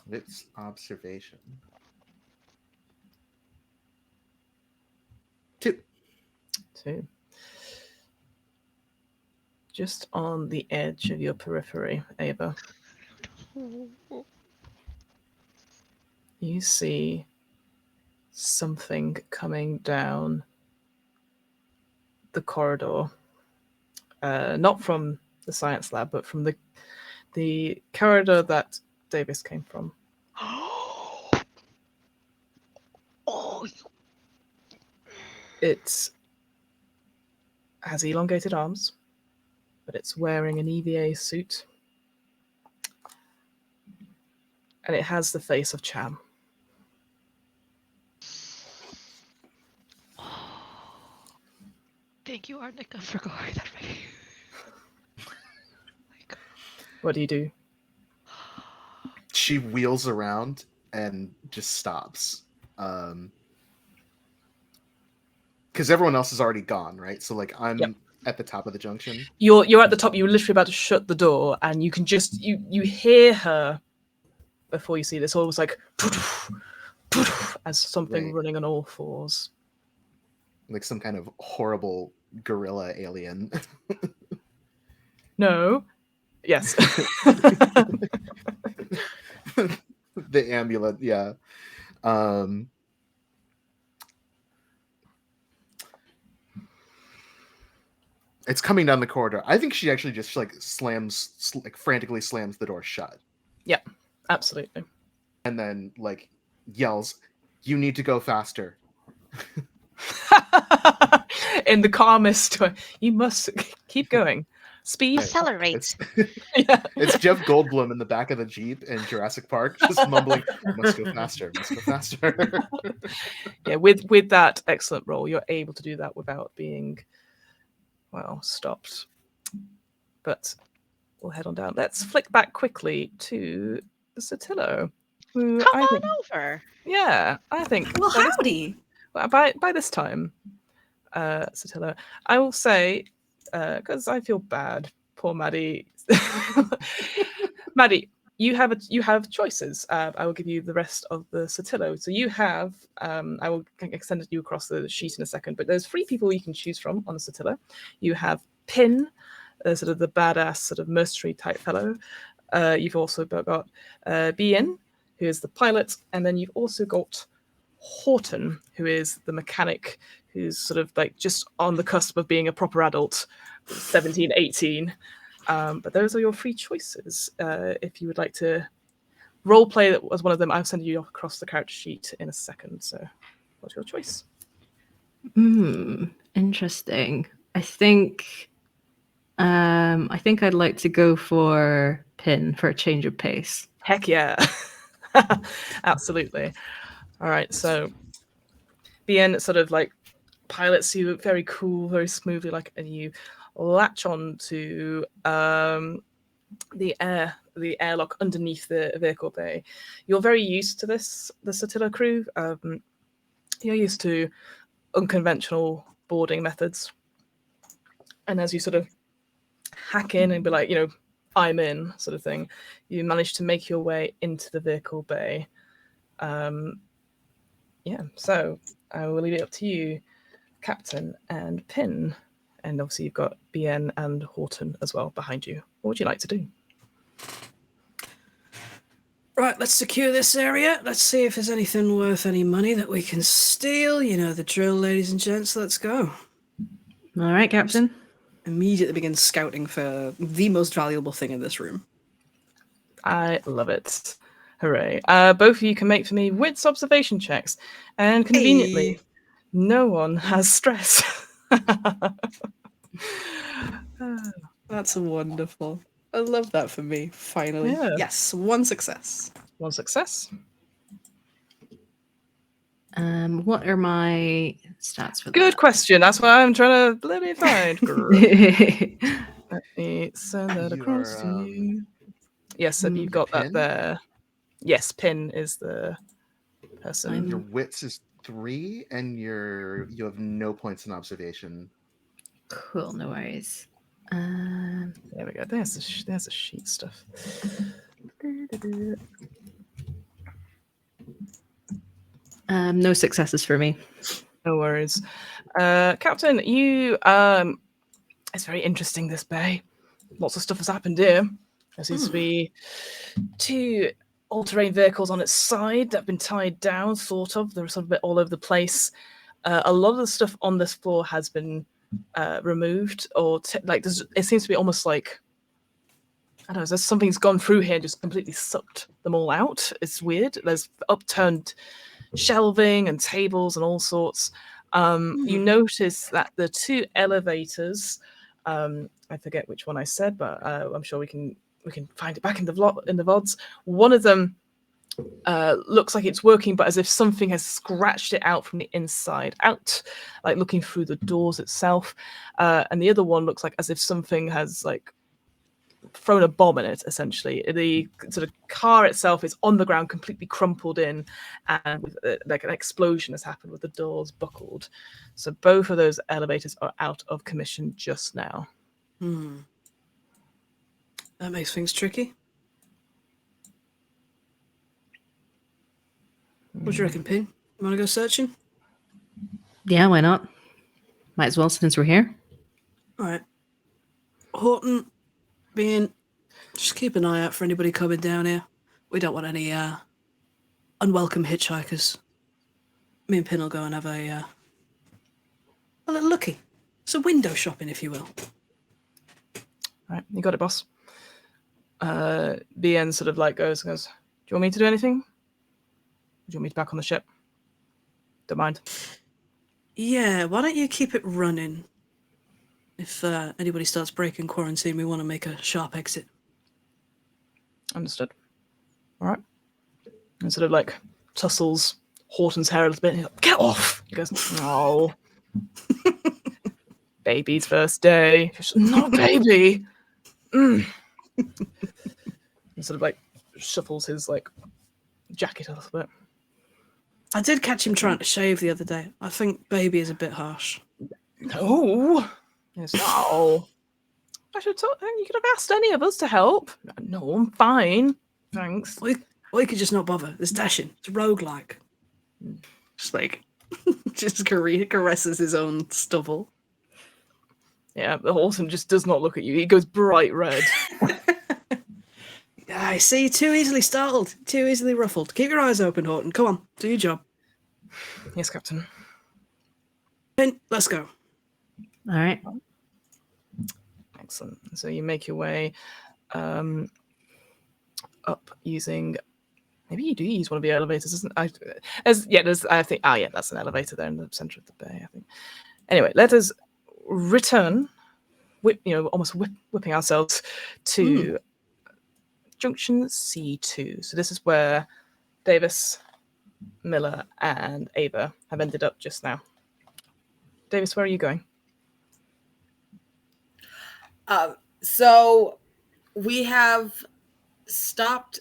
Wits observation. too. Just on the edge of your periphery, Ava, you see something coming down the corridor. Not from the science lab, but from the corridor that Davis came from. Oh, It has elongated arms, but it's wearing an EVA suit. And it has the face of Cham. thank you, Arnica, for going that way. What do you do? She wheels around and just stops. Because everyone else is already gone, right? So like I'm Yep. at the top of the junction. You're at the top. You're literally about to shut the door, and you can just you hear her before you see this. Almost like as something Right. running on all fours. Like some kind of horrible gorilla alien. No. Yes. The amulet, yeah. It's coming down the corridor. I think she actually just like frantically slams the door shut. Yep, absolutely. And then like yells, "You need to go faster." In the calmest way. You must keep going. Speed. Accelerate. It's Yeah. it's Jeff Goldblum in the back of the Jeep in Jurassic Park, just mumbling, "Must go faster, must go faster." Yeah, with that excellent roll, you're able to do that without being, well, stopped. But we'll head on down. Let's flick back quickly to Sotillo. Who Come I on think, over. yeah, I think Well, by this- howdy. by this time, Sotillo, I will say, because I feel bad, poor Maddie. Maddie, you have choices. I will give you the rest of the Sotillo. So you have, I will extend it you across the sheet in a second, but there's 3 people you can choose from on the Sotillo. You have Pin, sort of the badass sort of mercenary type fellow. You've also got Bien, who is the pilot, and then you've also got Horton, who is the mechanic, who's sort of like just on the cusp of being a proper adult, 17, 18. But those are your 3 choices. If you would like to role play that as one of them, I'll send you across the character sheet in a second. So what's your choice? Interesting. I think I'd like to go for Pin for a change of pace. Heck yeah. Absolutely. All right, so Bien sort of like pilots you very cool, very smoothly, like, and you latch on to the airlock underneath the vehicle bay. You're very used to this, the Sotillo crew. You're used to unconventional boarding methods. And as you sort of hack in and be like, I'm in, sort of thing, you manage to make your way into the vehicle bay. So I will leave it up to you, Captain and Pin. And obviously you've got Bien and Horton as well behind you. What would you like to do? Right, let's secure this area. Let's see if there's anything worth any money that we can steal. You know the drill, ladies and gents. Let's go. All right, Captain. Immediately begin scouting for the most valuable thing in this room. I love it. Hooray. Both of you can make for me wits observation checks. And conveniently, Hey. no one has stress. That's wonderful. I love that for me, finally. Yeah. Yes, 1 success. 1 success. What are my stats for Good question. That's what I'm trying to bloody find. that? Let me send that You across to are, you. Yes, so you've got Pin? that there. Yes, Pin is the person. Your wits is 3, and you have no points in observation. Cool, no worries. There we go. There's the sheet stuff. No successes for me. No worries. Captain, you it's very interesting, this bay. Lots of stuff has happened here. There seems to be 2 all-terrain vehicles on its side that have been tied down, sort of. They're sort of a bit all over the place. A lot of the stuff on this floor has been removed, or it seems to be almost like, I don't know, something's gone through here and just completely sucked them all out. It's weird. There's upturned shelving and tables and all sorts. You notice that the 2 elevators, I forget which one I said, but I'm sure we can find it back in the VODs. One of them looks like it's working, but as if something has scratched it out from the inside out, like looking through the doors itself. And the other one looks like as if something has like thrown a bomb in it, essentially. The sort of car itself is on the ground, completely crumpled in, and with, like an explosion has happened with the doors buckled. So both of those elevators are out of commission just now. That makes things tricky. What do you reckon, Ping? You want to go searching? Yeah, why not? Might as well since we're here. All right. Horton, being, just keep an eye out for anybody coming down here. We don't want any unwelcome hitchhikers. Me and Pin will go and have a little looky. Some window shopping, if you will. All right, you got it, boss. BN sort of like goes, do you want me to do anything? Do you want me to back on the ship? Don't mind. Yeah, why don't you keep it running? If anybody starts breaking quarantine, we want to make a sharp exit. Understood. All right. And sort of like tussles Horton's hair a little bit. And he's like, get off! He goes, oh. Baby's first day. Not baby. He sort of like shuffles his like jacket a little bit. I did catch him trying to shave the other day. I think baby is a bit harsh. No. Yes, no. I should talk. You could have asked any of us to help. No, I'm fine. Thanks. We could just not bother. It's dashing. It's roguelike. Just like, just caresses his own stubble. Yeah, the Horton just does not look at you. He goes bright red. I see, too easily startled, too easily ruffled. Keep your eyes open, Horton. Come on, do your job. Yes, Captain. Pin, let's go. All right. Excellent. So you make your way up using. Maybe you do use one of the elevators, isn't it? There's. I think. Yeah, that's an elevator there in the center of the bay. I think. Anyway, let us return. Almost whipping ourselves to Junction C2. So this is where Davis, Miller, and Ava have ended up just now. Davis, where are you going? So we have stopped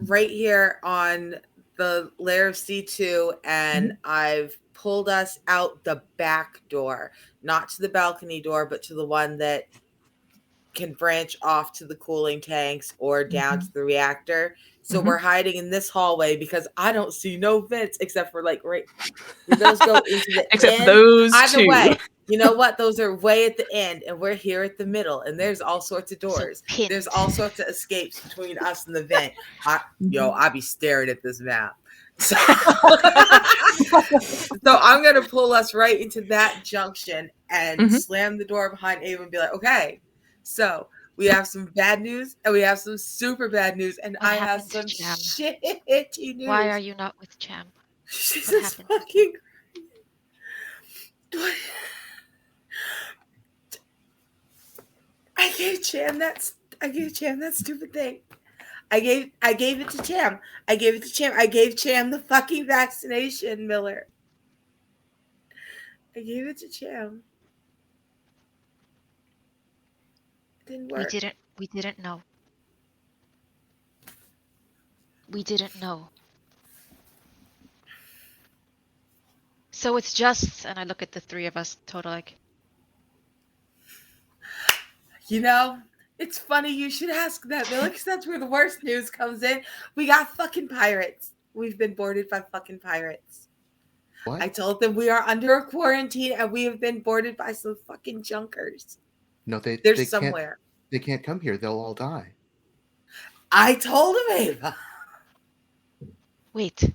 right here on the layer of C2, and I've pulled us out the back door, not to the balcony door, but to the one that can branch off to the cooling tanks or down to the reactor. So we're hiding in this hallway because I don't see no vents except for like right. Those go into the except end. those Either two. way, you know what? Those are way at the end, and we're here at the middle. And there's all sorts of doors. So There's all sorts of escapes between us and the vent. I be staring at this map. So I'm gonna pull us right into that junction and slam the door behind Ava and be like, okay. So we have some bad news and we have some super bad news, and What I have happened some to Jam? shitty news. Why are you not with Jam? She's What just happened? fucking. I gave Cham that stupid thing. I gave it to Cham. I gave Cham the fucking vaccination, Miller. I gave it to Cham. Didn't work. We didn't know. We didn't know. So it's just, and I look at the three of us, total like. You know, it's funny you should ask that, Miller, because that's where the worst news comes in. We got fucking pirates. We've been boarded by fucking pirates. What? I told them we are under a quarantine and we have been boarded by some fucking junkers. No, They're they can't. somewhere. They can't come here. They'll all die. I told him, Ava. Wait.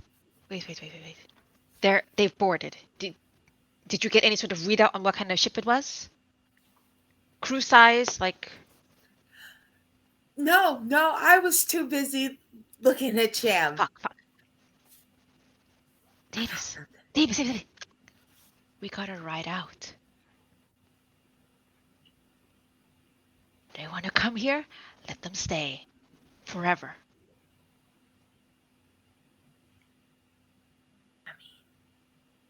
They've boarded. Did you get any sort of readout on what kind of ship it was? Crew size, like. No, I was too busy looking at Cham. Fuck. Davis. We gotta ride out. They wanna come here? Let them stay. Forever.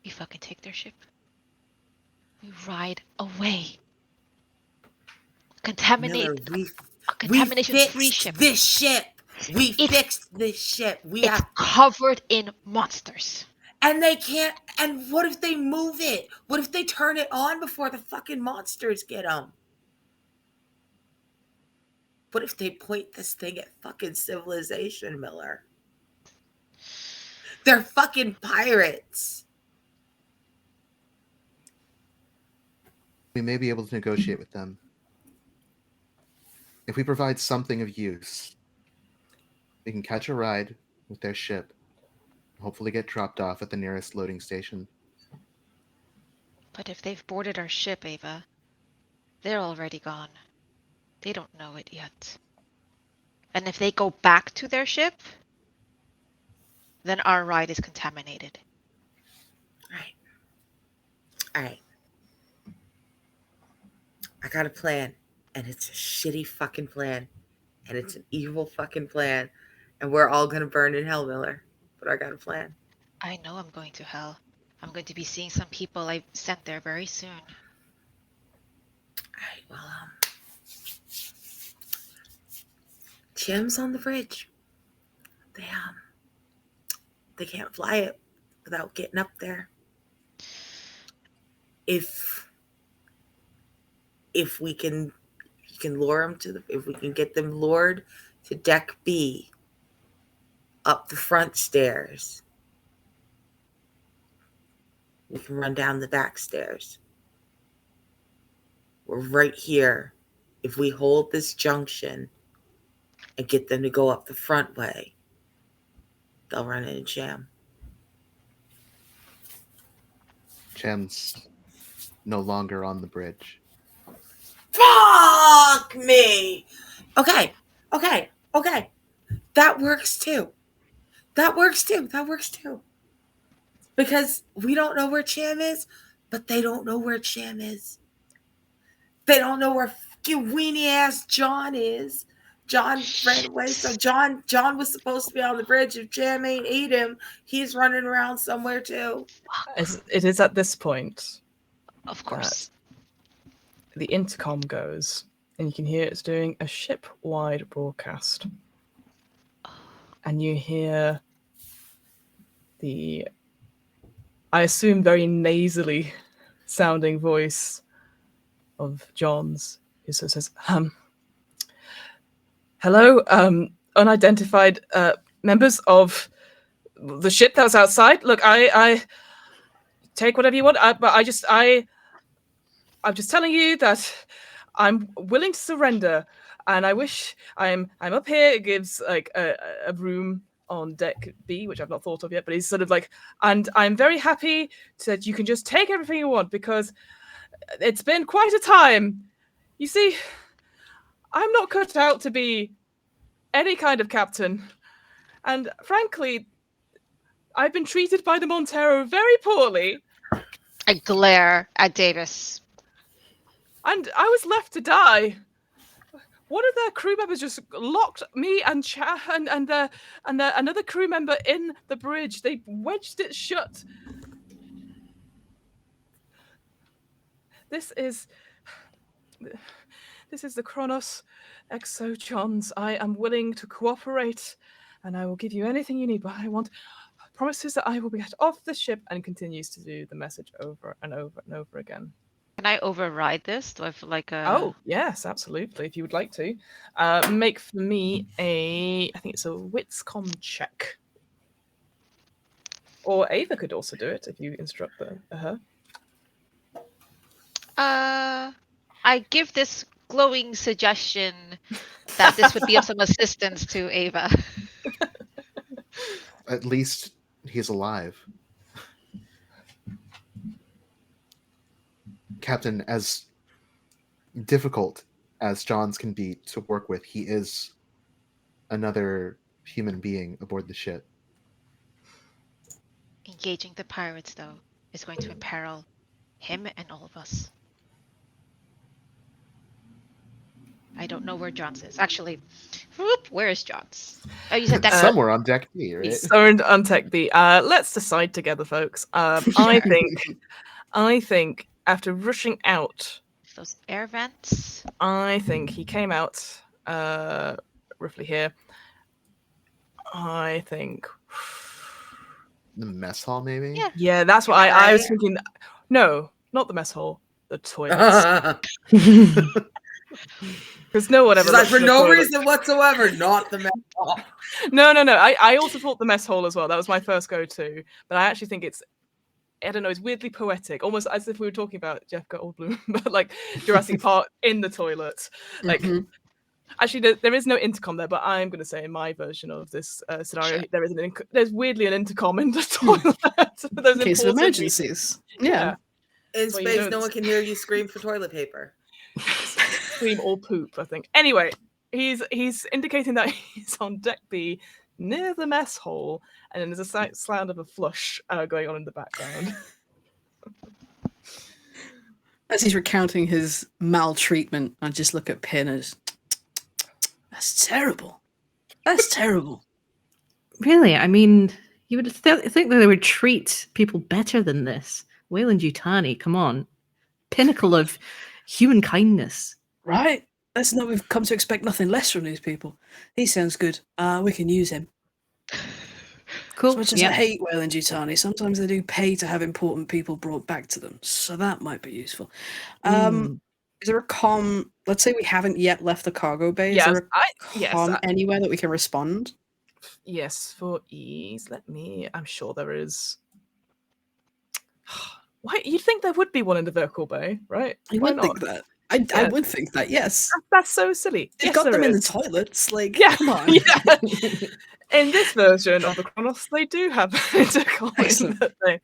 We fucking take their ship. We ride away. Miller, A contamination-free ship. This ship. We fixed this ship. It's covered in monsters. And they can't. And what if they move it? What if they turn it on before the fucking monsters get them? What if they point this thing at fucking civilization, Miller? They're fucking pirates. We may be able to negotiate with them. If we provide something of use, we can catch a ride with their ship, hopefully get dropped off at the nearest loading station. But if they've boarded our ship, Ava, they're already gone. They don't know it yet. And if they go back to their ship, then our ride is contaminated. All right. I got a plan, and it's a shitty fucking plan, and it's an evil fucking plan, and we're all gonna burn in hell, Miller. But I got a plan. I know I'm going to hell. I'm going to be seeing some people I sent there very soon. All right, well, Cham's on the bridge. They can't fly it without getting up there. If we can lure them if we can get them lured to deck B, up the front stairs, we can run down the back stairs. We're right here. If we hold this junction and get them to go up the front way, they'll run into Cham. Cham's no longer on the bridge. Fuck me! Okay. That works too. Because we don't know where Cham is, but they don't know where Cham is. They don't know where fucking weenie ass John is. John ran away, so John was supposed to be on the bridge. If Cham ain't ate him, he's running around somewhere too. It is at this point Of course. the intercom goes, and you can hear it's doing a ship-wide broadcast. And you hear the, I assume, very nasally sounding voice of John's, who sort of says, hello, unidentified members of the ship that was outside. Look, I take whatever you want, but I'm just telling you that I'm willing to surrender, and I wish I'm up here. It gives like a room on deck B, which I've not thought of yet, but he's sort of like, and I'm very happy that you can just take everything you want, because it's been quite a time. You see, I'm not cut out to be any kind of captain, and frankly, I've been treated by the Montero very poorly. I glare at Davis. And I was left to die. One of their crew members just locked me and another crew member in the bridge. They wedged it shut. This is the Kronos Exochons. I am willing to cooperate, and I will give you anything you need, but I want promises that I will get off the ship, and continues to do the message over and over and over again. Can I override this? Do I feel like a... Oh, yes, absolutely. If you would like to. Make for me I think it's a wits con check. Or Ava could also do it if you instruct her. I give this glowing suggestion that this would be of some assistance to Ava. At least he's alive. Captain, as difficult as Johns can be to work with, he is another human being aboard the ship. Engaging the pirates, though, is going to imperil him and all of us. I don't know where Johns is. Actually, where is Johns? Oh, you said that. Somewhere on deck B, right? He's on Tech B. Let's decide together, folks. I think after rushing out, Those air vents. I think he came out roughly here. I think. The mess hall, maybe? Yeah. Yeah, that's what I was thinking. No, not the mess hall. The toilets. Because no one ever. She's like, for no toilet. reason whatsoever, not the mess hall. No. I also thought the mess hall as well. That was my first go-to. But I actually think it's, I don't know, it's weirdly poetic, almost as if we were talking about Jeff Goldblum, but like Jurassic Park in the toilet. Like, actually, there is no intercom there, but I'm going to say in my version of this scenario, Sure. there's weirdly an intercom in the toilet. In case of emergencies. Yeah. In Well, you space, know no this. one can hear you scream for toilet paper. Scream or poop, I think. Anyway, he's indicating that he's on deck B near the mess hall, and then there's a sound of a flush going on in the background. As he's recounting his maltreatment, I just look at Pin as, that's terrible. That's terrible. Really? I mean, you would think that they would treat people better than this. Wayland Yutani, come on. Pinnacle of human kindness. Right? We've come to expect nothing less from these people. He sounds good. We can use him. Cool. As much as I hate Wayland Yutani, sometimes they do pay to have important people brought back to them, so that might be useful. Is there a comm? Let's say we haven't yet left the cargo bay. Is there a comm anywhere that we can respond? Yes, for ease. I'm sure there is. Why? You'd think there would be one in the vehicle bay, right? I would think that. I would think that, yes. That's so silly. They've Yes, got them there in is. the toilets. Like, Yeah, come on. yeah. In this version of the Chronos, they do have intercom. Excellent.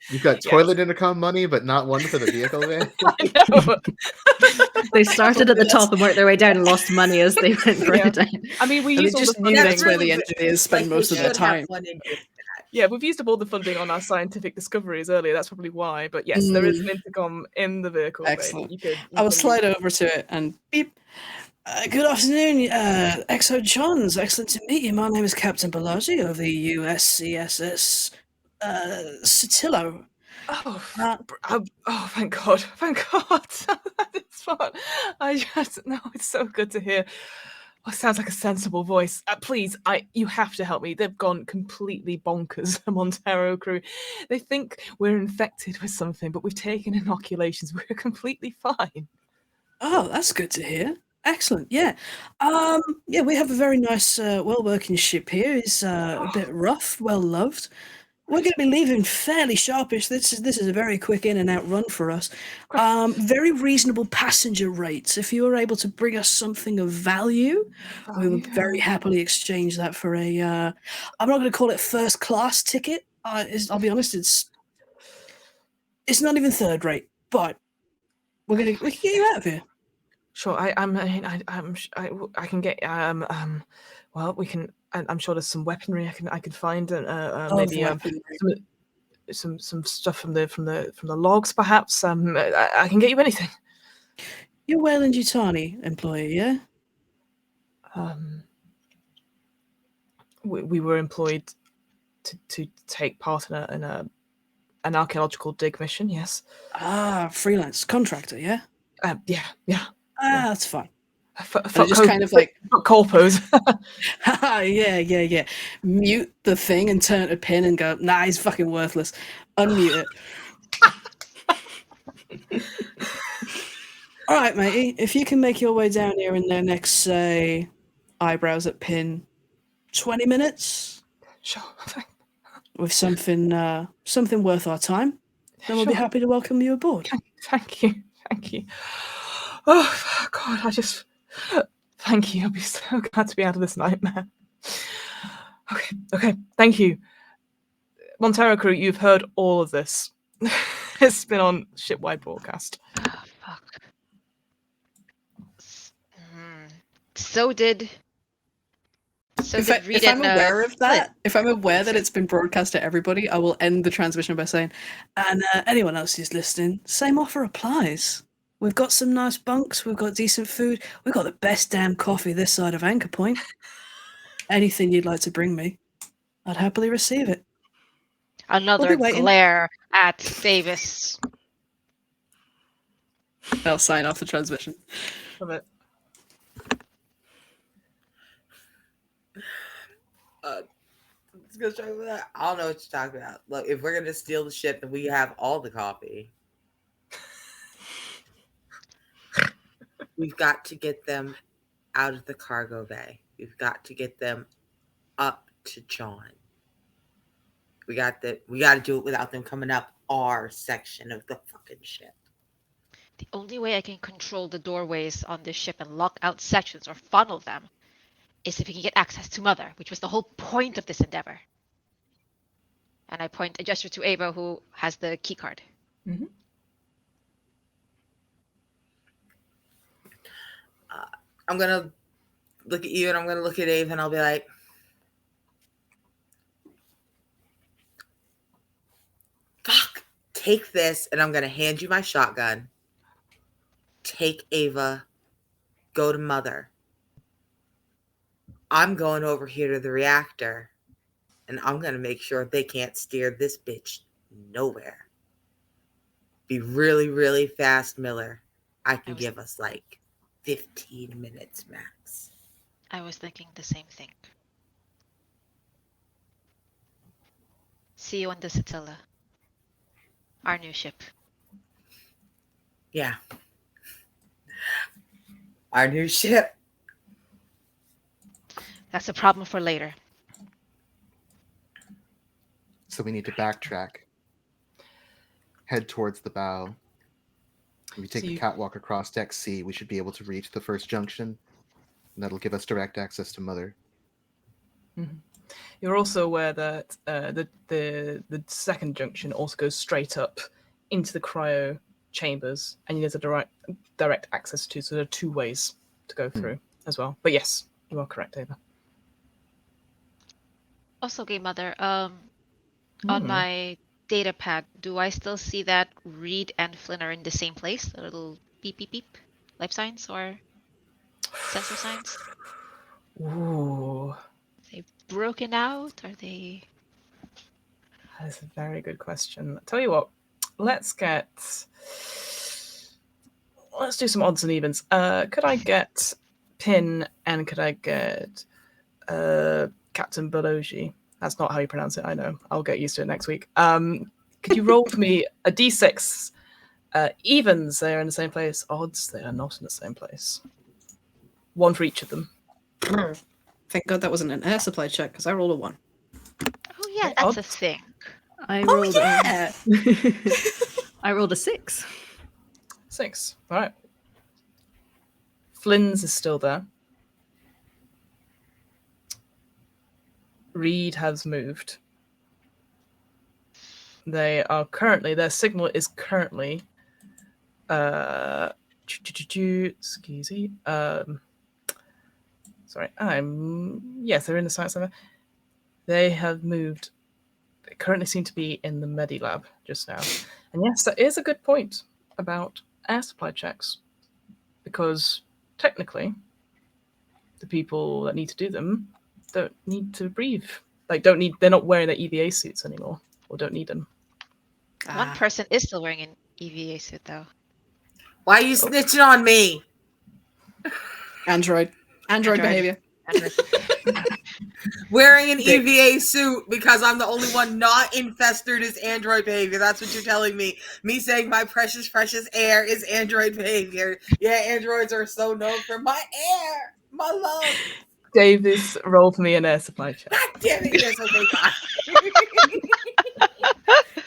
You've got toilet intercom money, but not one for the vehicle van. I know. They started at the top and worked their way down and lost money as they went further down. I mean, we And they used all the just knew funding. that's where the engineers spend most of their time. Yeah, we've used up all the funding on our scientific discoveries earlier. That's probably why. But yes, there is an intercom in the vehicle. Excellent. You I will slide over to it and beep. Good afternoon, Exo Johns. Excellent to meet you. My name is Captain Bellagio of the USCSS Sotillo. Oh, thank God. Thank God. It's fun. It's so good to hear. Oh, sounds like a sensible voice. Please, you have to help me. They've gone completely bonkers, the Montero crew. They think we're infected with something, but we've taken inoculations. We're completely fine. Oh, that's good to hear. Excellent. Yeah. We have a very nice, well-working ship here. It's a bit rough, well-loved. We're going to be leaving fairly sharpish. This is a very quick in and out run for us. Very reasonable passenger rates. If you were able to bring us something of value, we would very happily exchange that for a. I'm not going to call it first class ticket. I'll be honest, it's not even third rate. But we can get you out of here. Sure, I can get well, we can. I'm sure there's some weaponry I can find, and maybe some stuff from the logs, perhaps. I can get you anything. You're Wayland Yutani employee, yeah? We were employed to take part in an archaeological dig mission. Yes. Freelance contractor, yeah. Yeah. That's fine. Just kind of like corpos. Yeah. Mute the thing and turn to Pin and go, nah, he's fucking worthless. Unmute it. All right, matey. If you can make your way down here in the next, say, eyebrows at Pin, 20 minutes? Sure. with something worth our time, then we'll be Sure. happy to welcome you aboard. Thank you. Oh God, thank you. I'll be so glad to be out of this nightmare. Okay. Thank you. Montero crew, you've heard all of this. It's been on shipwide broadcast. Oh, fuck. So did If I'm aware of that, if I'm aware that it's been broadcast to everybody, I will end the transmission by saying, and anyone else who's listening, same offer applies. We've got some nice bunks, we've got decent food, we've got the best damn coffee this side of Anchor Point. Anything you'd like to bring me, I'd happily receive it. Another glare at Davis. I'll sign off the transmission. Love it. I don't know what you're talking about. Look, if we're gonna steal the ship, then we have all the coffee. We've got to get them out of the cargo bay. We've got to get them up to John. We got to do it without them coming up our section of the fucking ship. The only way I can control the doorways on this ship and lock out sections or funnel them is if we can get access to Mother, which was the whole point of this endeavor. And I gesture to Ava, who has the key card. Mm-hmm. I'm gonna look at you and I'm gonna look at Ava and I'll be like, fuck, take this, and I'm gonna hand you my shotgun. Take Ava, go to Mother. I'm going over here to the reactor, and I'm gonna make sure they can't steer this bitch nowhere. Be really, really fast, Miller. I can give us like 15 minutes max. I was thinking the same thing. See you on the Satilla. Our new ship. Yeah. Our new ship. That's a problem for later. So we need to backtrack. Head towards the bow. If we take the catwalk across Deck C, we should be able to reach the first junction. And that'll give us direct access to Mother. Mm-hmm. You're also aware that the second junction also goes straight up into the cryo chambers, and there's a direct access to, so there are two ways to go through as well. But yes, you are correct, Ava. Also, Game Mother, on my data pad, do I still see that Reed and Flynn are in the same place? The little beep beep beep, life signs or sensor signs? Ooh. Are they broken out? Are they? That is a very good question. I'll tell you what, let's do some odds and evens. Could I get Pin and could I get Captain Belogi? That's not how you pronounce it, I know. I'll get used to it next week. Could you roll for me a d6? Evens, they are in the same place. Odds, they are not in the same place. One for each of them. Thank God that wasn't an air supply check, because I rolled a 1. Oh yeah, that's a thing. I rolled yeah! I rolled a 6. 6. All right. Flynn's is still there. Reed has moved. They are currently, their signal is currently excuse me. Sorry, yes, they're in the science center. They have moved. They currently seem to be in the Medilab just now. And yes, that is a good point about air supply checks. Because technically, the people that need to do them don't need to breathe. They're not wearing their EVA suits anymore, or don't need them. One person is still wearing an EVA suit, though. Why are you snitching on me? Android behavior. Wearing an EVA suit because I'm the only one not infested is android behavior. That's what you're telling me. Me saying my precious, precious air is android behavior. Yeah, androids are so known for my air, my love. Davis, roll for me an air supply check. God damn it. Yes, okay, fine.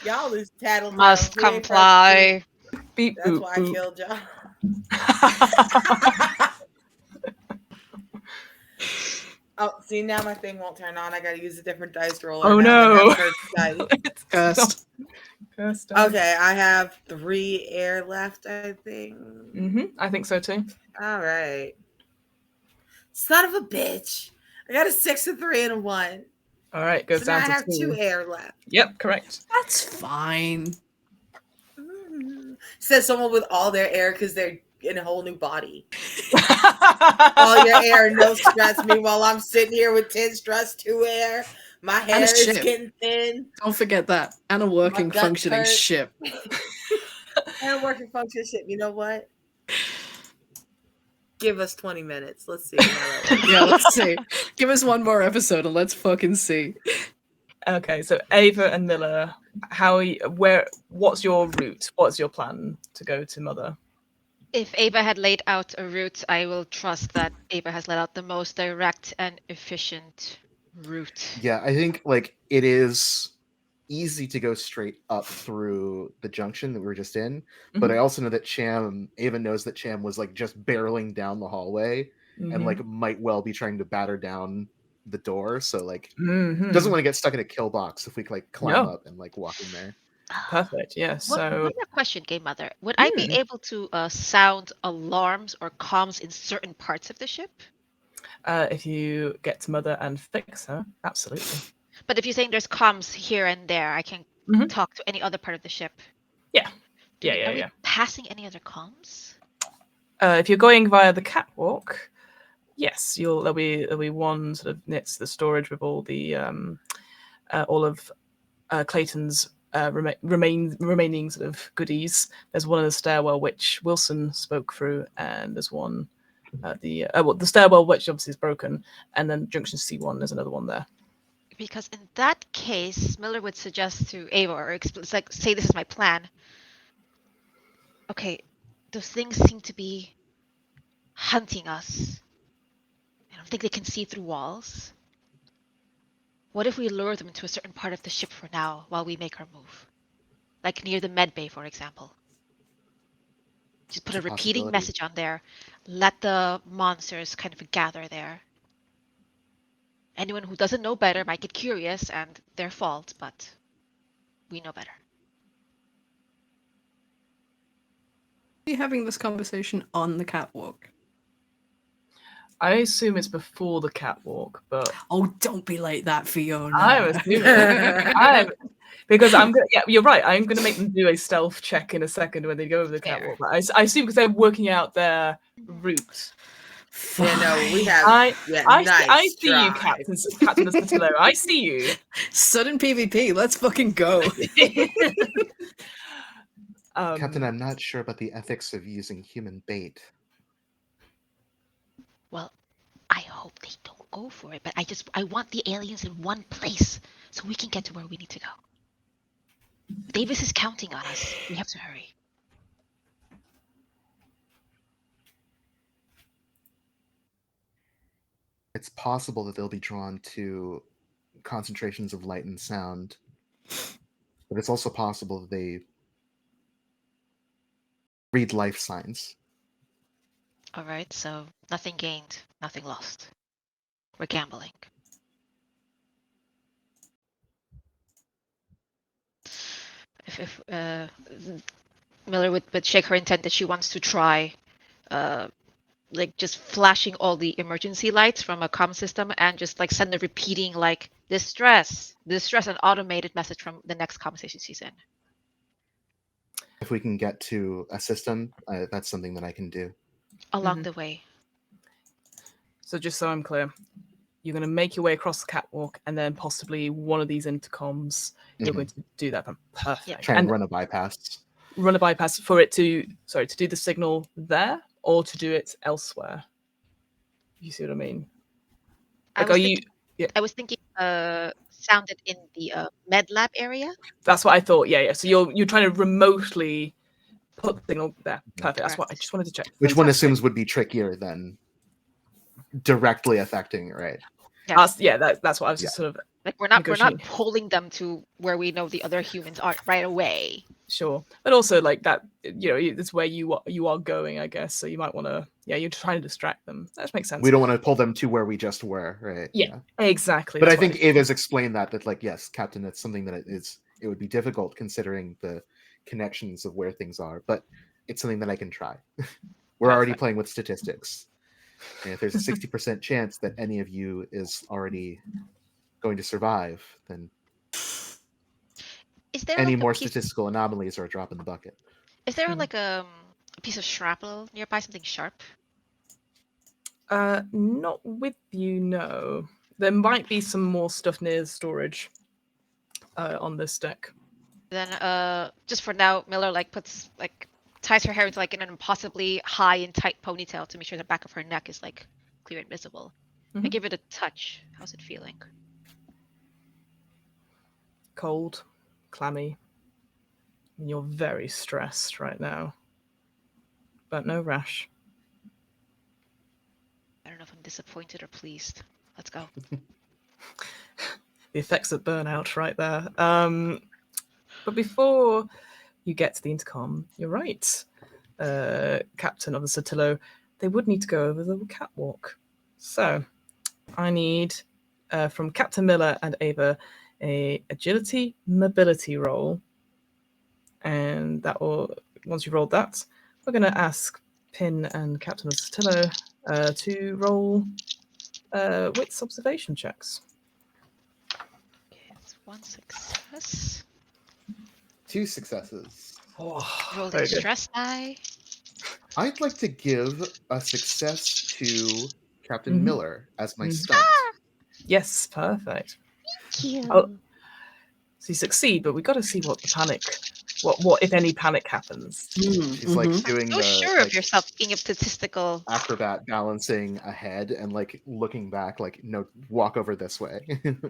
Y'all is tattletales. Must We ain't comply. Beep That's boop why I boop. killed y'all. Oh, see, now my thing won't turn on. I gotta use a different dice roller. Oh now. no! I have cursed dice. It's Cursed. Cursed. Okay, I have 3 air left, I think. I think so too. All right. Son of a bitch. I got a 6, a 3, and a 1. All right, goes So now down I to have 2 2. air left. Yep, correct. That's fine. Says someone with all their air because they're in a whole new body. All your air, no stress. Meanwhile, I'm sitting here with 10 stress, 2 air. My hair is ship. getting thin. Don't forget that. And a working, guts functioning hurt. ship. And a working function ship. You know what? Give us 20 minutes. Let's see. Yeah, let's see. Give us one more episode and let's fucking see. Okay, so Ava and Miller, what's your route? What's your plan to go to Mother? If Ava had laid out a route, I will trust that Ava has laid out the most direct and efficient route. Yeah, I think like it is easy to go straight up through the junction that we were just in, but I also know that Ava knows that Cham was like just barreling down the hallway and like might well be trying to batter down the door, so like doesn't want to get stuck in a kill box if we like climb up and like walk in there. Perfect. Yeah. So One more question, Game Mother. Would I be able to sound alarms or comms in certain parts of the ship? if you get to Mother and fix her, absolutely. But if you're saying there's comms here and there, I can talk to any other part of the ship. Yeah. Are we passing any other comms? If you're going via the catwalk, yes, there'll be one sort of next to the storage with all the all of Clayton's remaining sort of goodies. There's one in the stairwell which Wilson spoke through, and there's one the stairwell which obviously is broken, and then junction C1 there's another one there. Because in that case, Miller would suggest to Ava, or like say this is my plan. Okay, those things seem to be hunting us. I don't think they can see through walls. What if we lure them into a certain part of the ship for now while we make our move? Like near the med bay, for example. Just put a repeating message on there. Let the monsters kind of gather there. Anyone who doesn't know better might get curious and their fault, but we know better. Are you having this conversation on the catwalk? I assume it's before the catwalk, but don't be like that, Fiona. I'm assuming because I'm gonna. Yeah, you're right. I'm gonna make them do a stealth check in a second when they go over the catwalk. I assume because they're working out their route. Yeah, no, we have. I see you, Captain Satillo. I see you. Sudden PvP. Let's fucking go. Captain, I'm not sure about the ethics of using human bait. Well, I hope they don't go for it, but I want the aliens in one place so we can get to where we need to go. Davis is counting on us. We have to hurry. It's possible that they'll be drawn to concentrations of light and sound, but it's also possible that they read life signs. All right, so nothing gained, nothing lost. We're gambling. If Miller would shake her intent that she wants to try, like just flashing all the emergency lights from a comm system and just like send a repeating like distress, an automated message from the next conversation she's in. If we can get to a system, that's something that I can do. Along the way. So just so I'm clear, you're going to make your way across the catwalk and then possibly one of these intercoms, you're going to do that. Perfect. Yeah. Try and run a bypass. Run a bypass for it to do the signal there or to do it elsewhere. You see what I mean? Like, I was thinking sound it in the med lab area. That's what I thought. Yeah. So you're trying to remotely put the signal there. Perfect. That's what I just wanted to check. Which one assumes would be trickier than directly affecting, right? Yeah. That's what I was just sort of Like we're not negotiate. pulling them to where we know the other humans are right away. Sure, but also like that, it's where you are going, I guess. So you might want to, you're trying to distract them. That makes sense. We don't want to pull them to where we just were, right? Yeah. Exactly. But I that's what think Ava's explained that like, yes, Captain, it's something that it would be difficult considering the connections of where things are, but it's something that I can try. We're already Perfect. playing with statistics. And if there's a 60% chance that any of you is already going to survive, then Is there any like a more piece, statistical anomalies are a drop in the bucket. is there Mhm. like a piece of shrapnel nearby, something sharp? Not with you, no. There might be some more stuff near storage on this deck. Then just for now, Miller ties her hair into like an impossibly high and tight ponytail to make sure the back of her neck is like clear and visible. I Mhm. give it a touch. How's it feeling? Cold, clammy. And you're very stressed right now, but no rash. I don't know if I'm disappointed or pleased. Let's go. The effects of burnout right there. But before you get to the intercom, you're right, Captain of the Sotillo, they would need to go over the catwalk. So I need from Captain Miller and Ava a agility mobility roll, and that will, once you've rolled that, we're going to ask Pin and Captain of the Sotillo to roll wits observation checks. Okay, it's 1 success. 2 successes. Rolling very good. stress die. I'd like to give a success to Captain Mhm. Miller as my Mhm. stunt. Yes, perfect. Cute. Oh, so you succeed, but we've got to see what the panic, what if any panic happens. She's like doing So the sure like, of yourself, being a statistical. acrobat balancing ahead and like looking back, like, no, walk over this way.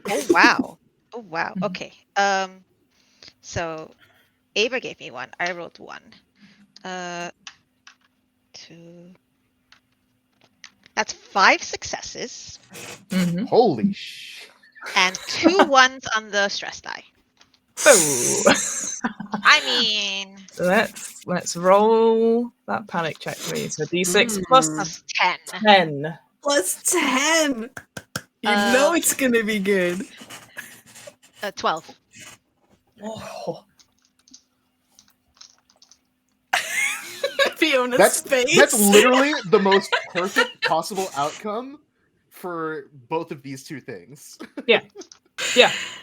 Oh wow. Oh wow. Mhm. Okay. So Ava gave me 1. I rolled 1. 2. That's 5 successes Mhm. Holy sh! and 2 ones on the stress die. Oh. I mean, So let's roll that panic check for me. So D6 plus plus 10. 10. Plus 10. You know it's gonna be good. 12. Oh. Fiona's face. That's literally the most perfect possible outcome for both of these two things. Yeah.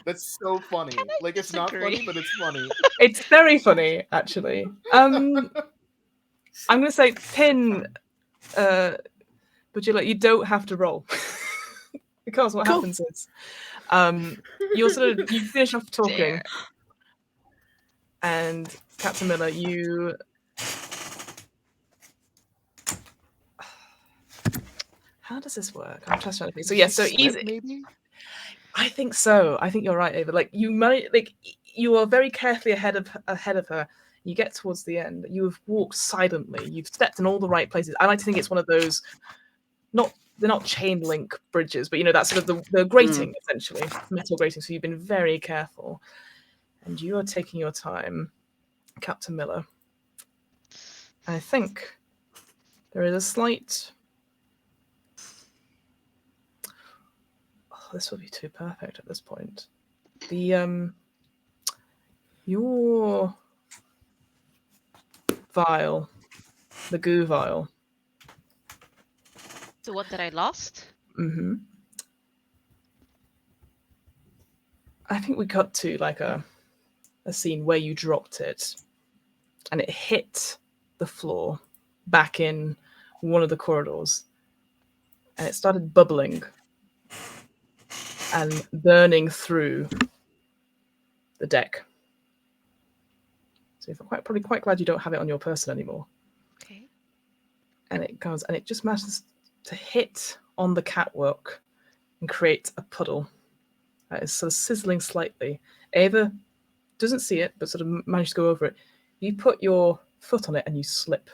That's so funny. Can I Like, it's not disagree? funny, but it's funny. It's very funny, actually. I'm gonna say Pin, but you don't have to roll. Because what Cool. happens is you finish off talking, Dare. and Captain Miller, you how does this work? I'm just trying to think. So so Slip, easy. maybe? I think so. I think you're right, Ava. Like you might, like you are very carefully ahead of her. You get towards the end. You have walked silently. You've stepped in all the right places. I like to think it's one of those, they're not chain link bridges, but that sort of the grating, essentially, metal grating. So you've been very careful, and you are taking your time, Captain Miller. I think there is a slight. This will be too perfect at this point. Your vial, the goo vial. The one that I lost? Mm-hmm. I think we cut to like a scene where you dropped it and it hit the floor back in one of the corridors and it started bubbling and burning through the deck. So you're probably quite glad you don't have it on your person anymore. Okay. And it goes, and it just manages to hit on the catwalk and create a puddle that is sort of sizzling slightly. Ava doesn't see it, but sort of manages to go over it. You put your foot on it and you slip.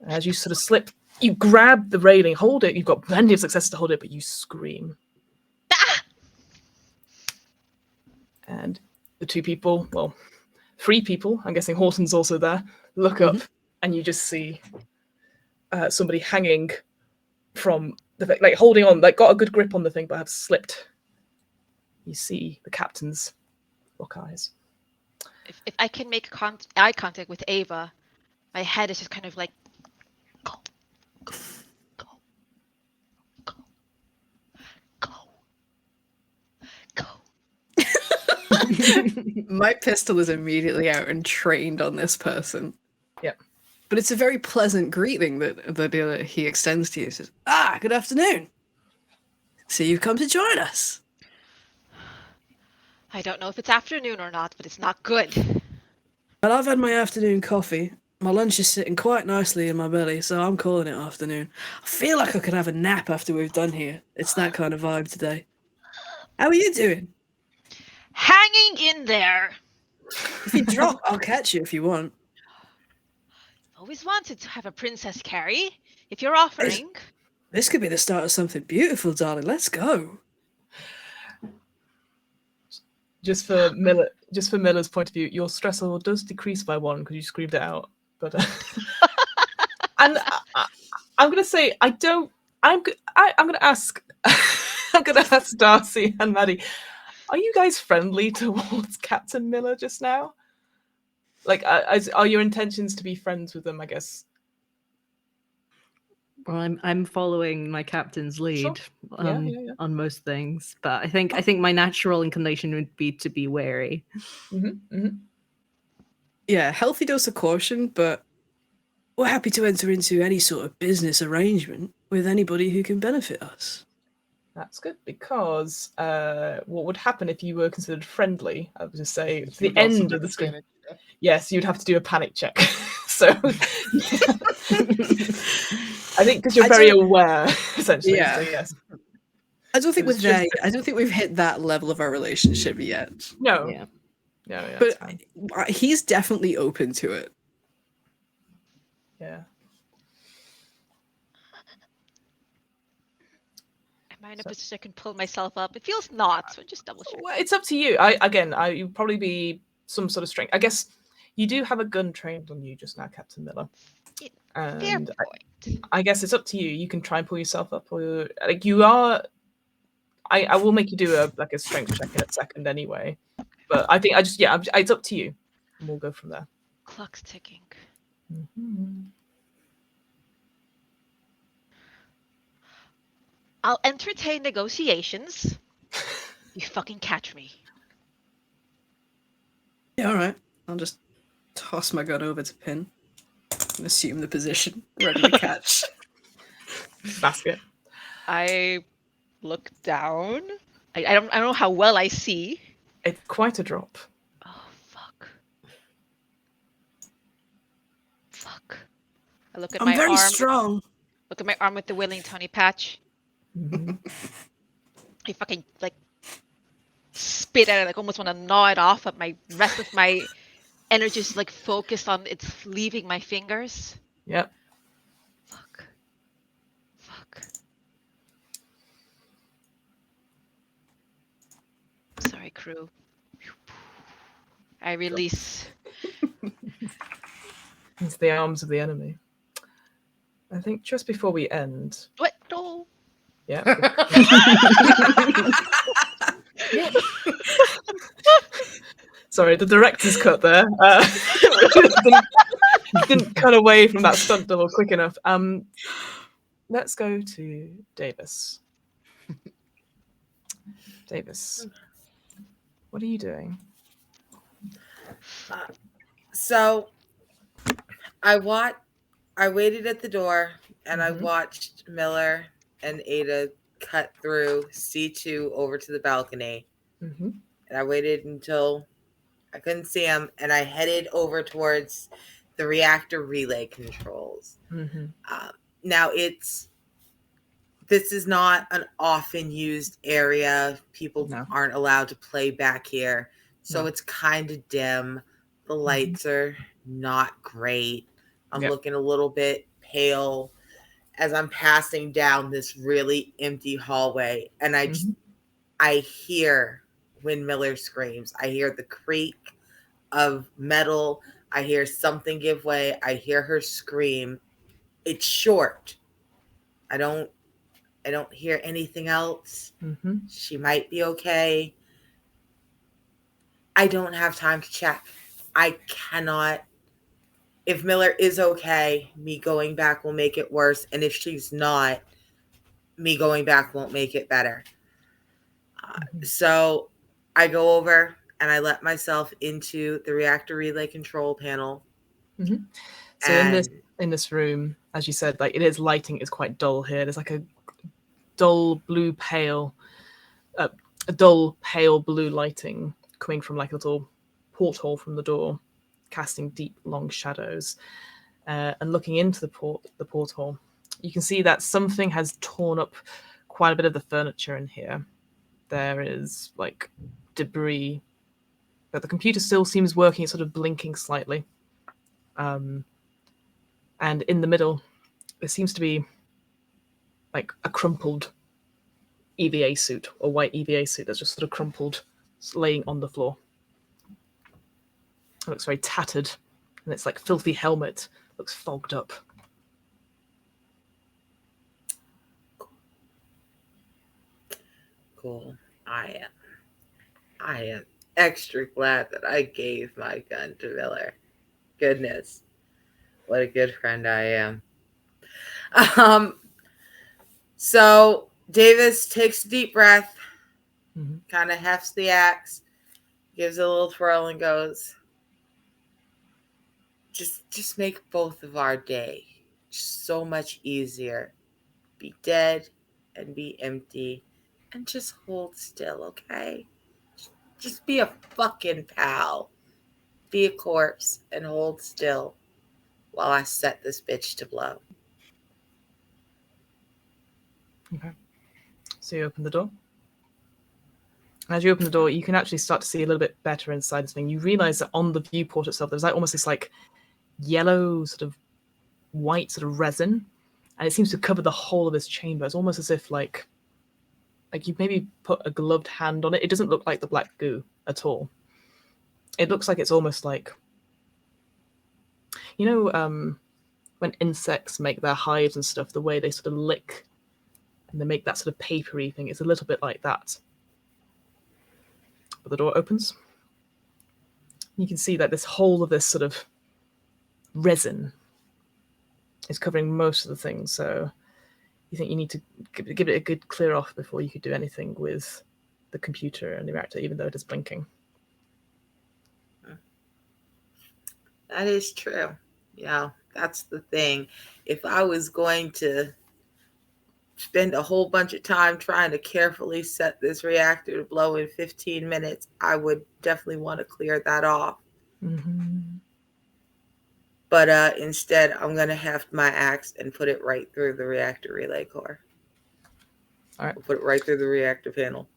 And as you sort of slip, you grab the railing, hold it. You've got plenty of success to hold it, but you scream. Ah! And the two people, well, three people, I'm guessing Horton's also there, look up, and you just see somebody hanging from the like holding on, like got a good grip on the thing, but have slipped. You see the captain's lock eyes. If I can make eye contact with Ava, my head is just kind of like, go, go, go, go, go, go. My pistol is immediately out and trained on this person. Yep. But it's a very pleasant greeting that he extends to you. He says, good afternoon. So you've come to join us. I don't know if it's afternoon or not, but it's not good. Well, I've had my afternoon coffee. My lunch is sitting quite nicely in my belly, so I'm calling it afternoon. I feel like I could have a nap after we've done here. It's that kind of vibe today. How are you doing? Hanging in there. If you drop, I'll catch you if you want. Always wanted to have a princess carry. If you're offering. This could be the start of something beautiful, darling. Let's go. Just for Miller's point of view, your stress level does decrease by 1 because you screamed it out. But and I'm gonna say I'm gonna ask I'm gonna ask Darcy and Maddie, are you guys friendly towards Captain Miller just now? Like, are your intentions to be friends with them? I guess. Well, I'm following my captain's lead Yeah. on most things, but I think my natural inclination would be to be wary. Yeah, healthy dose of caution, but we're happy to enter into any sort of business arrangement with anybody who can benefit us. That's good, because what would happen if you were considered friendly? I would just say at the end of the screen. Yes, you'd have to do a panic check. So I think because you're very aware, essentially. Yeah. So yes. I don't think we've hit that level of our relationship yet. No. Yeah. No, but he's definitely open to it. Yeah. Am I in a position I can pull myself up? It feels not, so just double check. Well, it's up to you. You'd probably be some sort of strength. I guess you do have a gun trained on you just now, Captain Miller. Fair point. I guess it's up to you. You can try and pull yourself up, or like you are. I will make you do a strength check in a second anyway. But I think it's up to you, and we'll go from there. Clock's ticking. I'll entertain negotiations. You fucking catch me. Yeah, all right. I'll just toss my gun over to Pin and assume the position, ready to catch. Basket. I look down. I don't know how well I see. It's quite a drop. Oh fuck. Fuck. I look at my arm. I'm very strong. Look at my arm with the willing Tony patch. I fucking spit at it, almost want to gnaw it off, but my rest of my energy is focused on it's leaving my fingers. Yep. Fuck. Sorry, crew. I release. Into the arms of the enemy. I think just before we end. What? No. Yeah. Sorry, the director's cut there. Didn't cut away from that stunt double quick enough. Let's go to Davis. Davis, what are you doing? So I waited at the door and I watched Miller and Ada cut through C2 over to the balcony. And I waited until I couldn't see him, and I headed over towards the reactor relay controls. Now this is not an often used area. People aren't allowed to play back here. So it's kind of dim. The lights are not great. I'm looking a little bit pale as I'm passing down this really empty hallway. And I hear when Miller screams. I hear the creak of metal. I hear something give way. I hear her scream. It's short. I don't hear anything else. Mm-hmm. She might be okay. I don't have time to check. I cannot. If Miller is okay, me going back will make it worse. And if she's not, me going back won't make it better. So I go over and I let myself into the reactor relay control panel. Mm-hmm. So in this room, as you said, like it is lighting is quite dull here. There's like a dull pale blue lighting coming from like a little porthole from the door, casting deep long shadows. And looking into the porthole, you can see that something has torn up quite a bit of the furniture in here. There is like debris, but the computer still seems working. It's sort of blinking slightly. And in the middle, there seems to be like a crumpled EVA suit, or white EVA suit that's just sort of crumpled, laying on the floor. It looks very tattered, and its like filthy helmet looks fogged up. Cool. I am extra glad that I gave my gun to Miller. Goodness, what a good friend I am. So Davis takes a deep breath, kind of hefts the axe, gives it a little twirl, and goes, just make both of our day just so much easier. Be dead and be empty and just hold still, okay? Just be a fucking pal. Be a corpse and hold still while I set this bitch to blow. Okay. So you open the door. As you open the door, you can actually start to see a little bit better inside this thing. You realize that on the viewport itself, there's like almost this like yellow sort of white sort of resin, and it seems to cover the whole of this chamber. It's almost as if like you've maybe put a gloved hand on it. It doesn't look like the black goo at all. It looks like it's almost like, you know, when insects make their hives and stuff, the way they sort of lick and they make that sort of papery thing. It's a little bit like that. But the door opens. You can see that this whole of this sort of resin is covering most of the things. So you think you need to give it a good clear off before you could do anything with the computer and the reactor, even though it is blinking. That is true. Yeah, that's the thing. If I was going to spend a whole bunch of time trying to carefully set this reactor to blow in 15 minutes, I would definitely want to clear that off. Mm-hmm. But instead, I'm going to heft my axe and put it right through the reactor relay core. All right. I'll put it right through the reactor panel.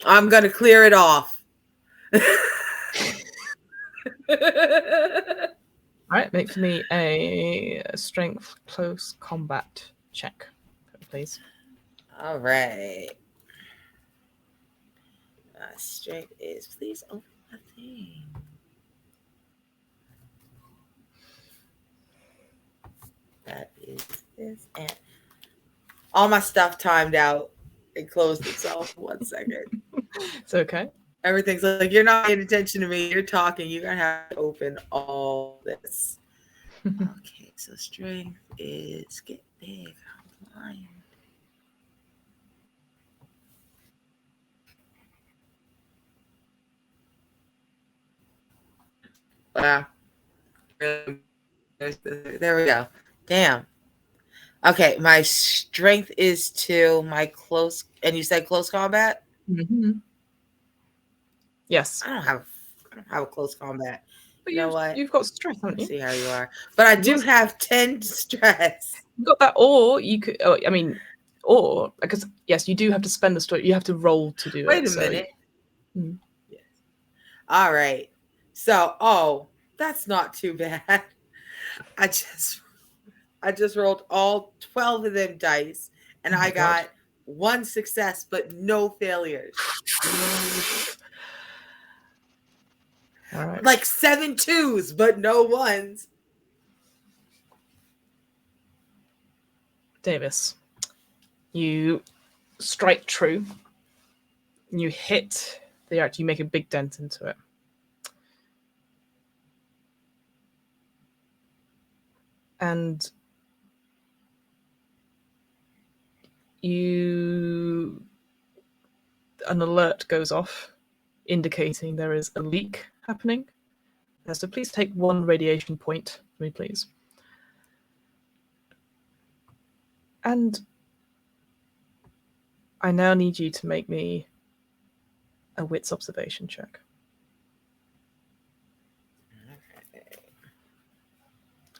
I'm going to clear it off. All right, make for me a strength close combat check, please. All right. My strength is, please open my thing. That is this, and all my stuff timed out. It closed itself. 1 second. It's okay. Everything's like, you're not paying attention to me. You're talking. You're going to have to open all this. Okay, so strength is get big. I'm blind. Wow. There we go. Damn. Okay, my strength is 2. My close, and you said close combat? Mm-hmm. Yes. I don't have a close combat. But you know what? You've got stress, haven't you? See how you are. But I do have 10 stress. You've got that, or you could. Oh, I mean, or because yes, you do have to spend the story. You have to roll to do it. Wait a minute. Mm. Yes. All right. So, that's not too bad. I just rolled all 12 of them dice, and I got 1 success, but no failures. All right. Like 7 2s, but no 1s. Davis, you strike true. You hit the arch. You make a big dent into it. And an alert goes off indicating there is a leak happening. So please take 1 radiation point for me, please. And I now need you to make me a wits observation check.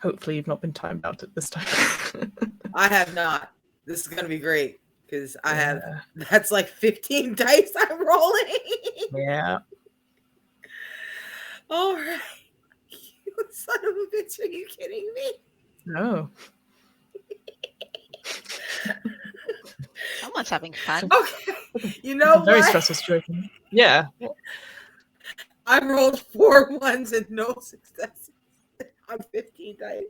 Hopefully you've not been timed out at this time. I have not. This is gonna be great because I have. That's like 15 dice I'm rolling. Yeah. All right. You son of a bitch! Are you kidding me? No. Someone's having fun. Okay. You know Very what? stressful situation. Yeah. I rolled 4 1s and no successes on 15 dice.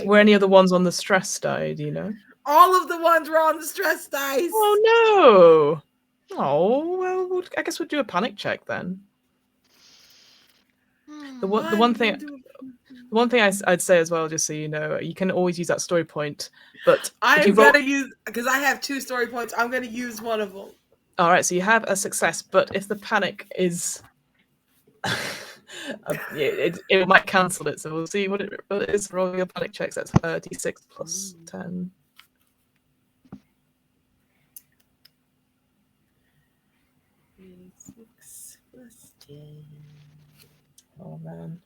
Were any of the ones on the stress die? Do you know? All of the ones were on the stress dice. Oh no! Oh well, I guess we'll do a panic check then. The one thing I'd say as well, just so you know, you can always use that story point, but I'm gonna use, because I have 2 story points. I'm gonna use one of them. All right, so you have a success, but if the panic is, it might cancel it. So we'll see what it is. Rolling your panic checks. That's d6 plus 10. D6 plus 10. Oh man.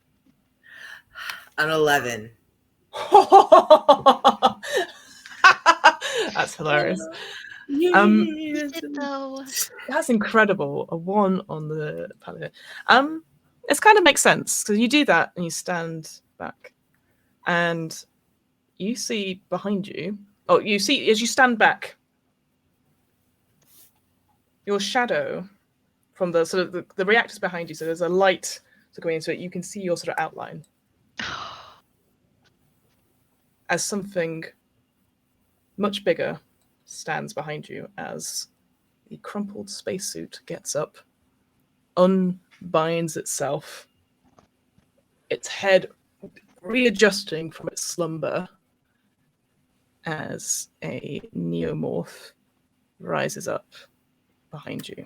An 11. That's hilarious. Is it though? That's incredible. A 1 on the palette. It kind of makes sense because you do that and you stand back, and you see behind you. Oh, you see as you stand back, your shadow from the sort of the reactors behind you. So there's a light going into it. You can see your sort of outline as something much bigger stands behind you as the crumpled spacesuit gets up, unbinds itself, its head readjusting from its slumber as a neomorph rises up behind you.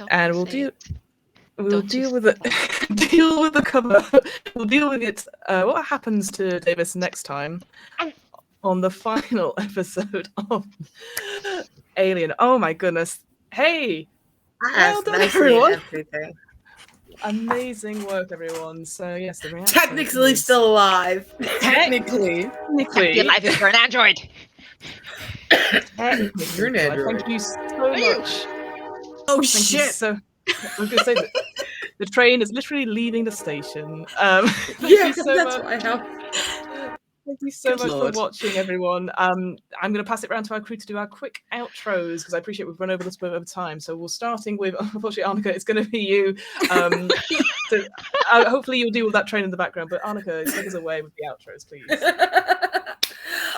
And we'll deal with it. Deal with the cover. We'll deal with it. What happens to Davis next time on the final episode of Alien? Oh my goodness! Hey, well done, everyone. Amazing work, everyone. So yes, the reaction Technically still alive. Technically. Be alive if you're an android. You're an android. Thank you so much. Oh Thank you shit! so. I was going to say that the train is literally leaving the station. Thank you so much. Thank you so much for watching, everyone. I'm going to pass it around to our crew to do our quick outros because I appreciate we've run over this bit of time. So we're starting with, unfortunately, Arnica, it's going to be you. So, hopefully you'll deal with that train in the background. But Arnica, take us away with the outros, please.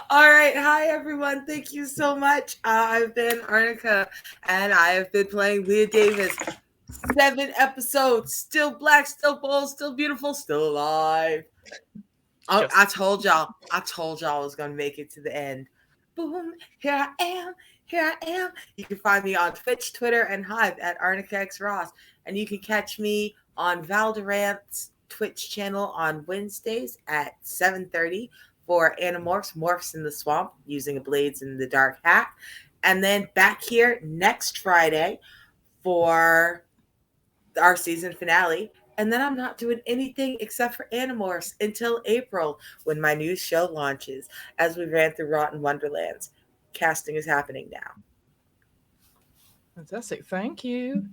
All right. Hi, everyone. Thank you so much. I've been Arnica, and I have been playing Leah Davis. 7 episodes. Still black, still bold, still beautiful, still alive. I told y'all I was gonna make it to the end. Boom, here I am. You can find me on Twitch, Twitter, and Hive at ArnicaXRoss. And you can catch me on Valdorant's Twitch channel on Wednesdays at 7:30 for Animorphs, Morphs in the Swamp, using a Blades in the Dark hat. And then back here next Friday for our season finale. And then I'm not doing anything except for Animorphs until April when my new show launches, as we ran through Rotten Wonderlands. Casting is happening now. Fantastic. Thank you.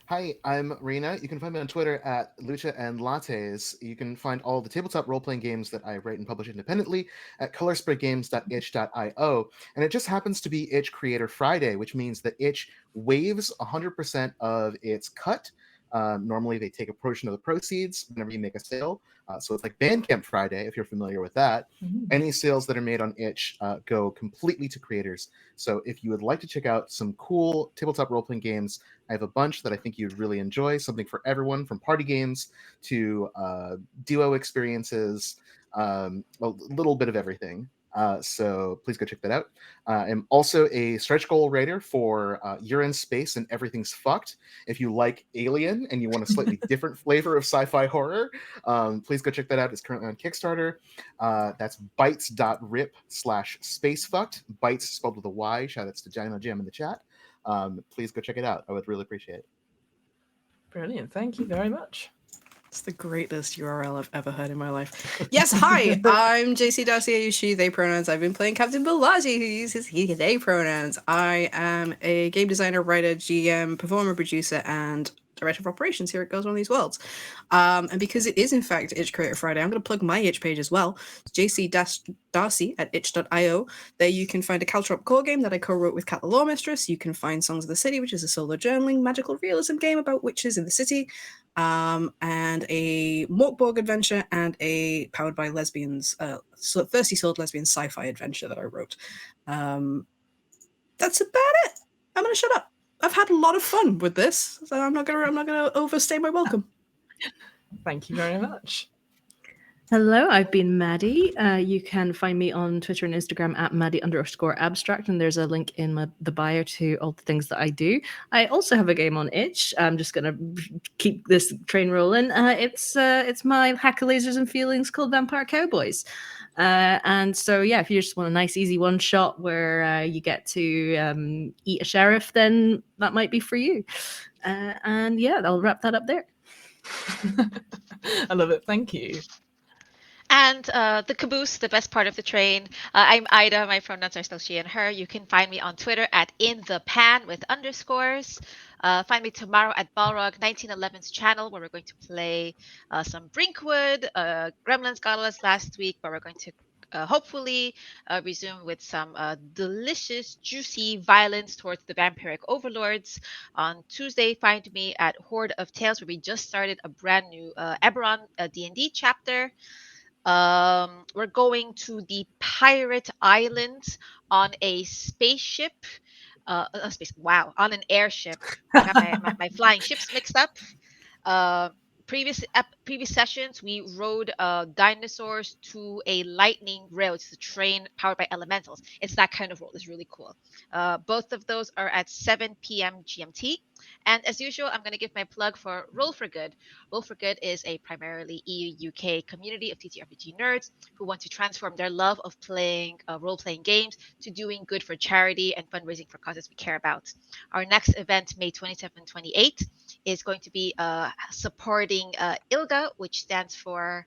Hi, I'm Rena. You can find me on Twitter at Lucha and Lattes. You can find all the tabletop role-playing games that I write and publish independently at colorspraygames.itch.io. And it just happens to be Itch Creator Friday, which means that Itch waives 100% of its cut. Normally, they take a portion of the proceeds whenever you make a sale. So it's like Bandcamp Friday, if you're familiar with that. Any sales that are made on Itch go completely to creators. So if you would like to check out some cool tabletop role-playing games, I have a bunch that I think you'd really enjoy. Something for everyone, from party games to duo experiences, a little bit of everything. So please go check that out. I'm also a stretch goal writer for You're in Space and Everything's Fucked. If you like Alien and you want a slightly different flavor of sci-fi horror, please go check that out. It's currently on Kickstarter. That's bytes.rip/spacefucked. Bytes spelled with a Y. Shout outs to Dino Jam in the chat. Please go check it out. I would really appreciate it. Brilliant. Thank you very much. It's the greatest URL I've ever heard in my life. Yes, hi, I'm JC Darcy, she, they pronouns. I've been playing Captain Balaji, who uses he, they pronouns. I am a game designer, writer, GM, performer, producer, and director of operations here at Girls on These Worlds. And because it is, in fact, Itch Creator Friday, I'm going to plug my Itch page as well. It's JC-Darcy at itch.io. There you can find a Caltrop core game that I co-wrote with Kat the Law Mistress. You can find Songs of the City, which is a solo journaling magical realism game about witches in the city. And a Morkborg adventure and a powered by lesbians, thirsty souled lesbian sci-fi adventure that I wrote. That's about it. I'm gonna shut up. I've had a lot of fun with this, so I'm not gonna overstay my welcome. Thank you very much. Hello, I've been Maddie. You can find me on Twitter and Instagram at Maddie_abstract, and there's a link in the bio to all the things that I do. I also have a game on Itch. I'm just gonna keep this train rolling. It's my hack of lasers and feelings called Vampire Cowboys. And so, yeah, if you just want a nice, easy one shot where you get to eat a sheriff, then that might be for you. And yeah, I'll wrap that up there. I love it. Thank you. And the caboose, the best part of the train. I'm Ida. My pronouns are still she and her. You can find me on Twitter at @inthepan with underscores. Find me tomorrow at Balrog 1911's channel, where we're going to play some Brinkwood. Gremlins got us last week, but we're going to hopefully resume with some delicious, juicy violence towards the vampiric overlords. On Tuesday, find me at Horde of Tales, where we just started a brand new Eberron D&D chapter. We're going to the pirate island on a spaceship. On an airship. I got my flying ships mixed up. Previous sessions, we rode dinosaurs to a lightning rail. It's a train powered by elementals. It's that kind of world. It's really cool. Both of those are at 7 p.m. GMT. And as usual, I'm going to give my plug for Roll for Good. Roll for Good is a primarily EU UK community of TTRPG nerds who want to transform their love of playing role-playing games to doing good for charity and fundraising for causes we care about. Our next event, May 27-28, is going to be supporting ILGA, which stands for,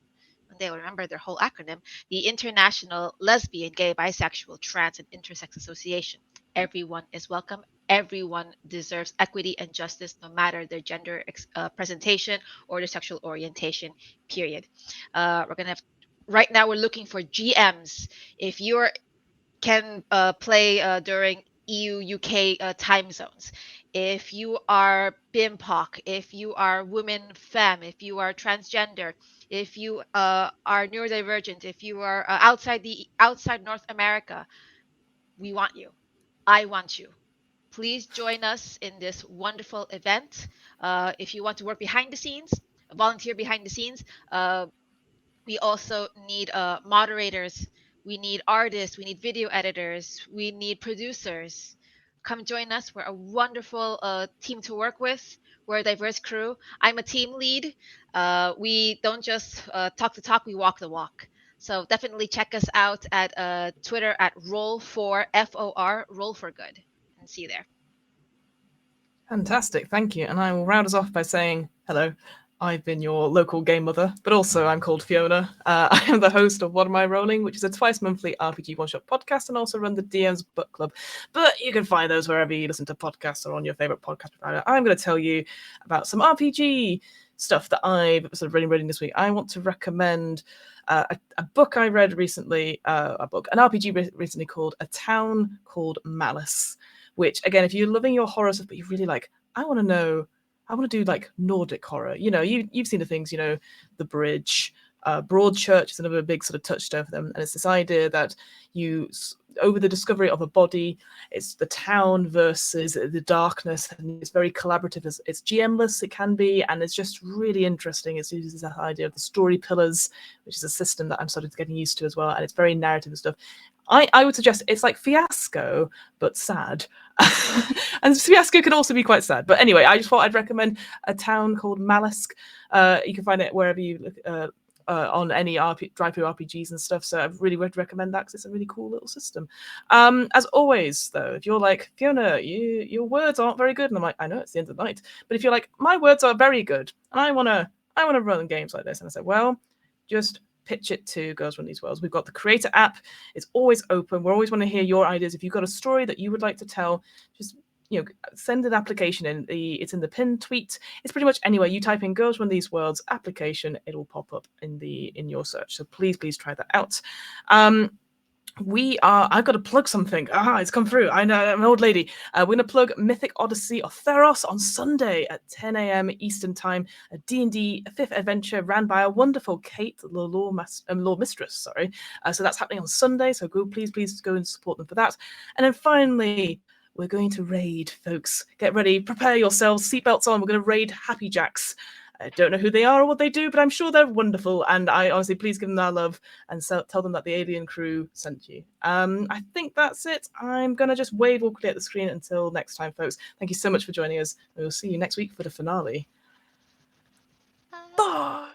they will remember their whole acronym, the International Lesbian, Gay, Bisexual, Trans, and Intersex Association. Everyone is welcome. Everyone deserves equity and justice, no matter their gender presentation or their sexual orientation, period. We're going to have, right now, we're looking for GMs. If you can play during EU, UK time zones, if you are BIMPOC, if you are women, femme, if you are transgender, if you are neurodivergent, if you are outside North America, we want you. I want you. Please join us in this wonderful event. If you want to work behind the scenes, volunteer behind the scenes, we also need moderators. We need artists. We need video editors. We need producers. Come join us. We're a wonderful team to work with. We're a diverse crew. I'm a team lead. We don't just talk the talk, we walk the walk. So definitely check us out at Twitter at Roll4FOR, Roll for Good, and see you there. Fantastic. Thank you. And I will round us off by saying hello. I've been your local game mother, but also I'm called Fiona. I am the host of What Am I Rolling, which is a twice-monthly RPG one-shot podcast, and also run the DM's Book Club. But you can find those wherever you listen to podcasts or on your favorite podcast provider. I'm going to tell you about some RPG stuff that I've sort of reading this week. I want to recommend a book I read recently, an RPG recently called A Town Called Malice, which, again, if you're loving your horror stuff, but you're really like, I want to do like Nordic horror. You know, you've seen the things, you know, The Bridge, Broadchurch is another big sort of touchstone for them. And it's this idea that over the discovery of a body, it's the town versus the darkness, and it's very collaborative. It's GM-less, it can be, and it's just really interesting. It uses that idea of the story pillars, which is a system that I'm sort of getting used to as well, and it's very narrative and stuff. I would suggest it's like Fiasco, but sad. And Fiasco can also be quite sad. But anyway, I just thought I'd recommend A Town Called Malice. You can find it wherever you look, on any drive-through RPGs and stuff. So I really would recommend that because it's a really cool little system. As always, though, if you're like, Fiona, your words aren't very good, and I'm like, I know it's the end of the night, but if you're like, my words are very good, and I wanna run games like this, and I said, well, just pitch it to Girls Run These Worlds. We've got the Creator app. It's always open. We always want to hear your ideas. If you've got a story that you would like to tell, just send an application in. It's in the pinned tweet. It's pretty much anywhere. You type in Girls Run These Worlds application, it'll pop up in your search. So please try that out. I've got to plug something. It's come through. I know, I'm an old lady. We're going to plug Mythic Odyssey of Theros on Sunday at 10 a.m. Eastern Time, a D&D 5th adventure ran by a wonderful Kate, the lore mistress, sorry. So that's happening on Sunday, so please go and support them for that. And then finally, we're going to raid, folks. Get ready, prepare yourselves, seatbelts on. We're going to raid Happy Jacks. I don't know who they are or what they do, but I'm sure they're wonderful. And I honestly, please give them our love and tell them that the alien crew sent you. I think that's it. I'm going to just wave awkwardly at the screen until next time, folks. Thank you so much for joining us. We'll see you next week for the finale. Bye.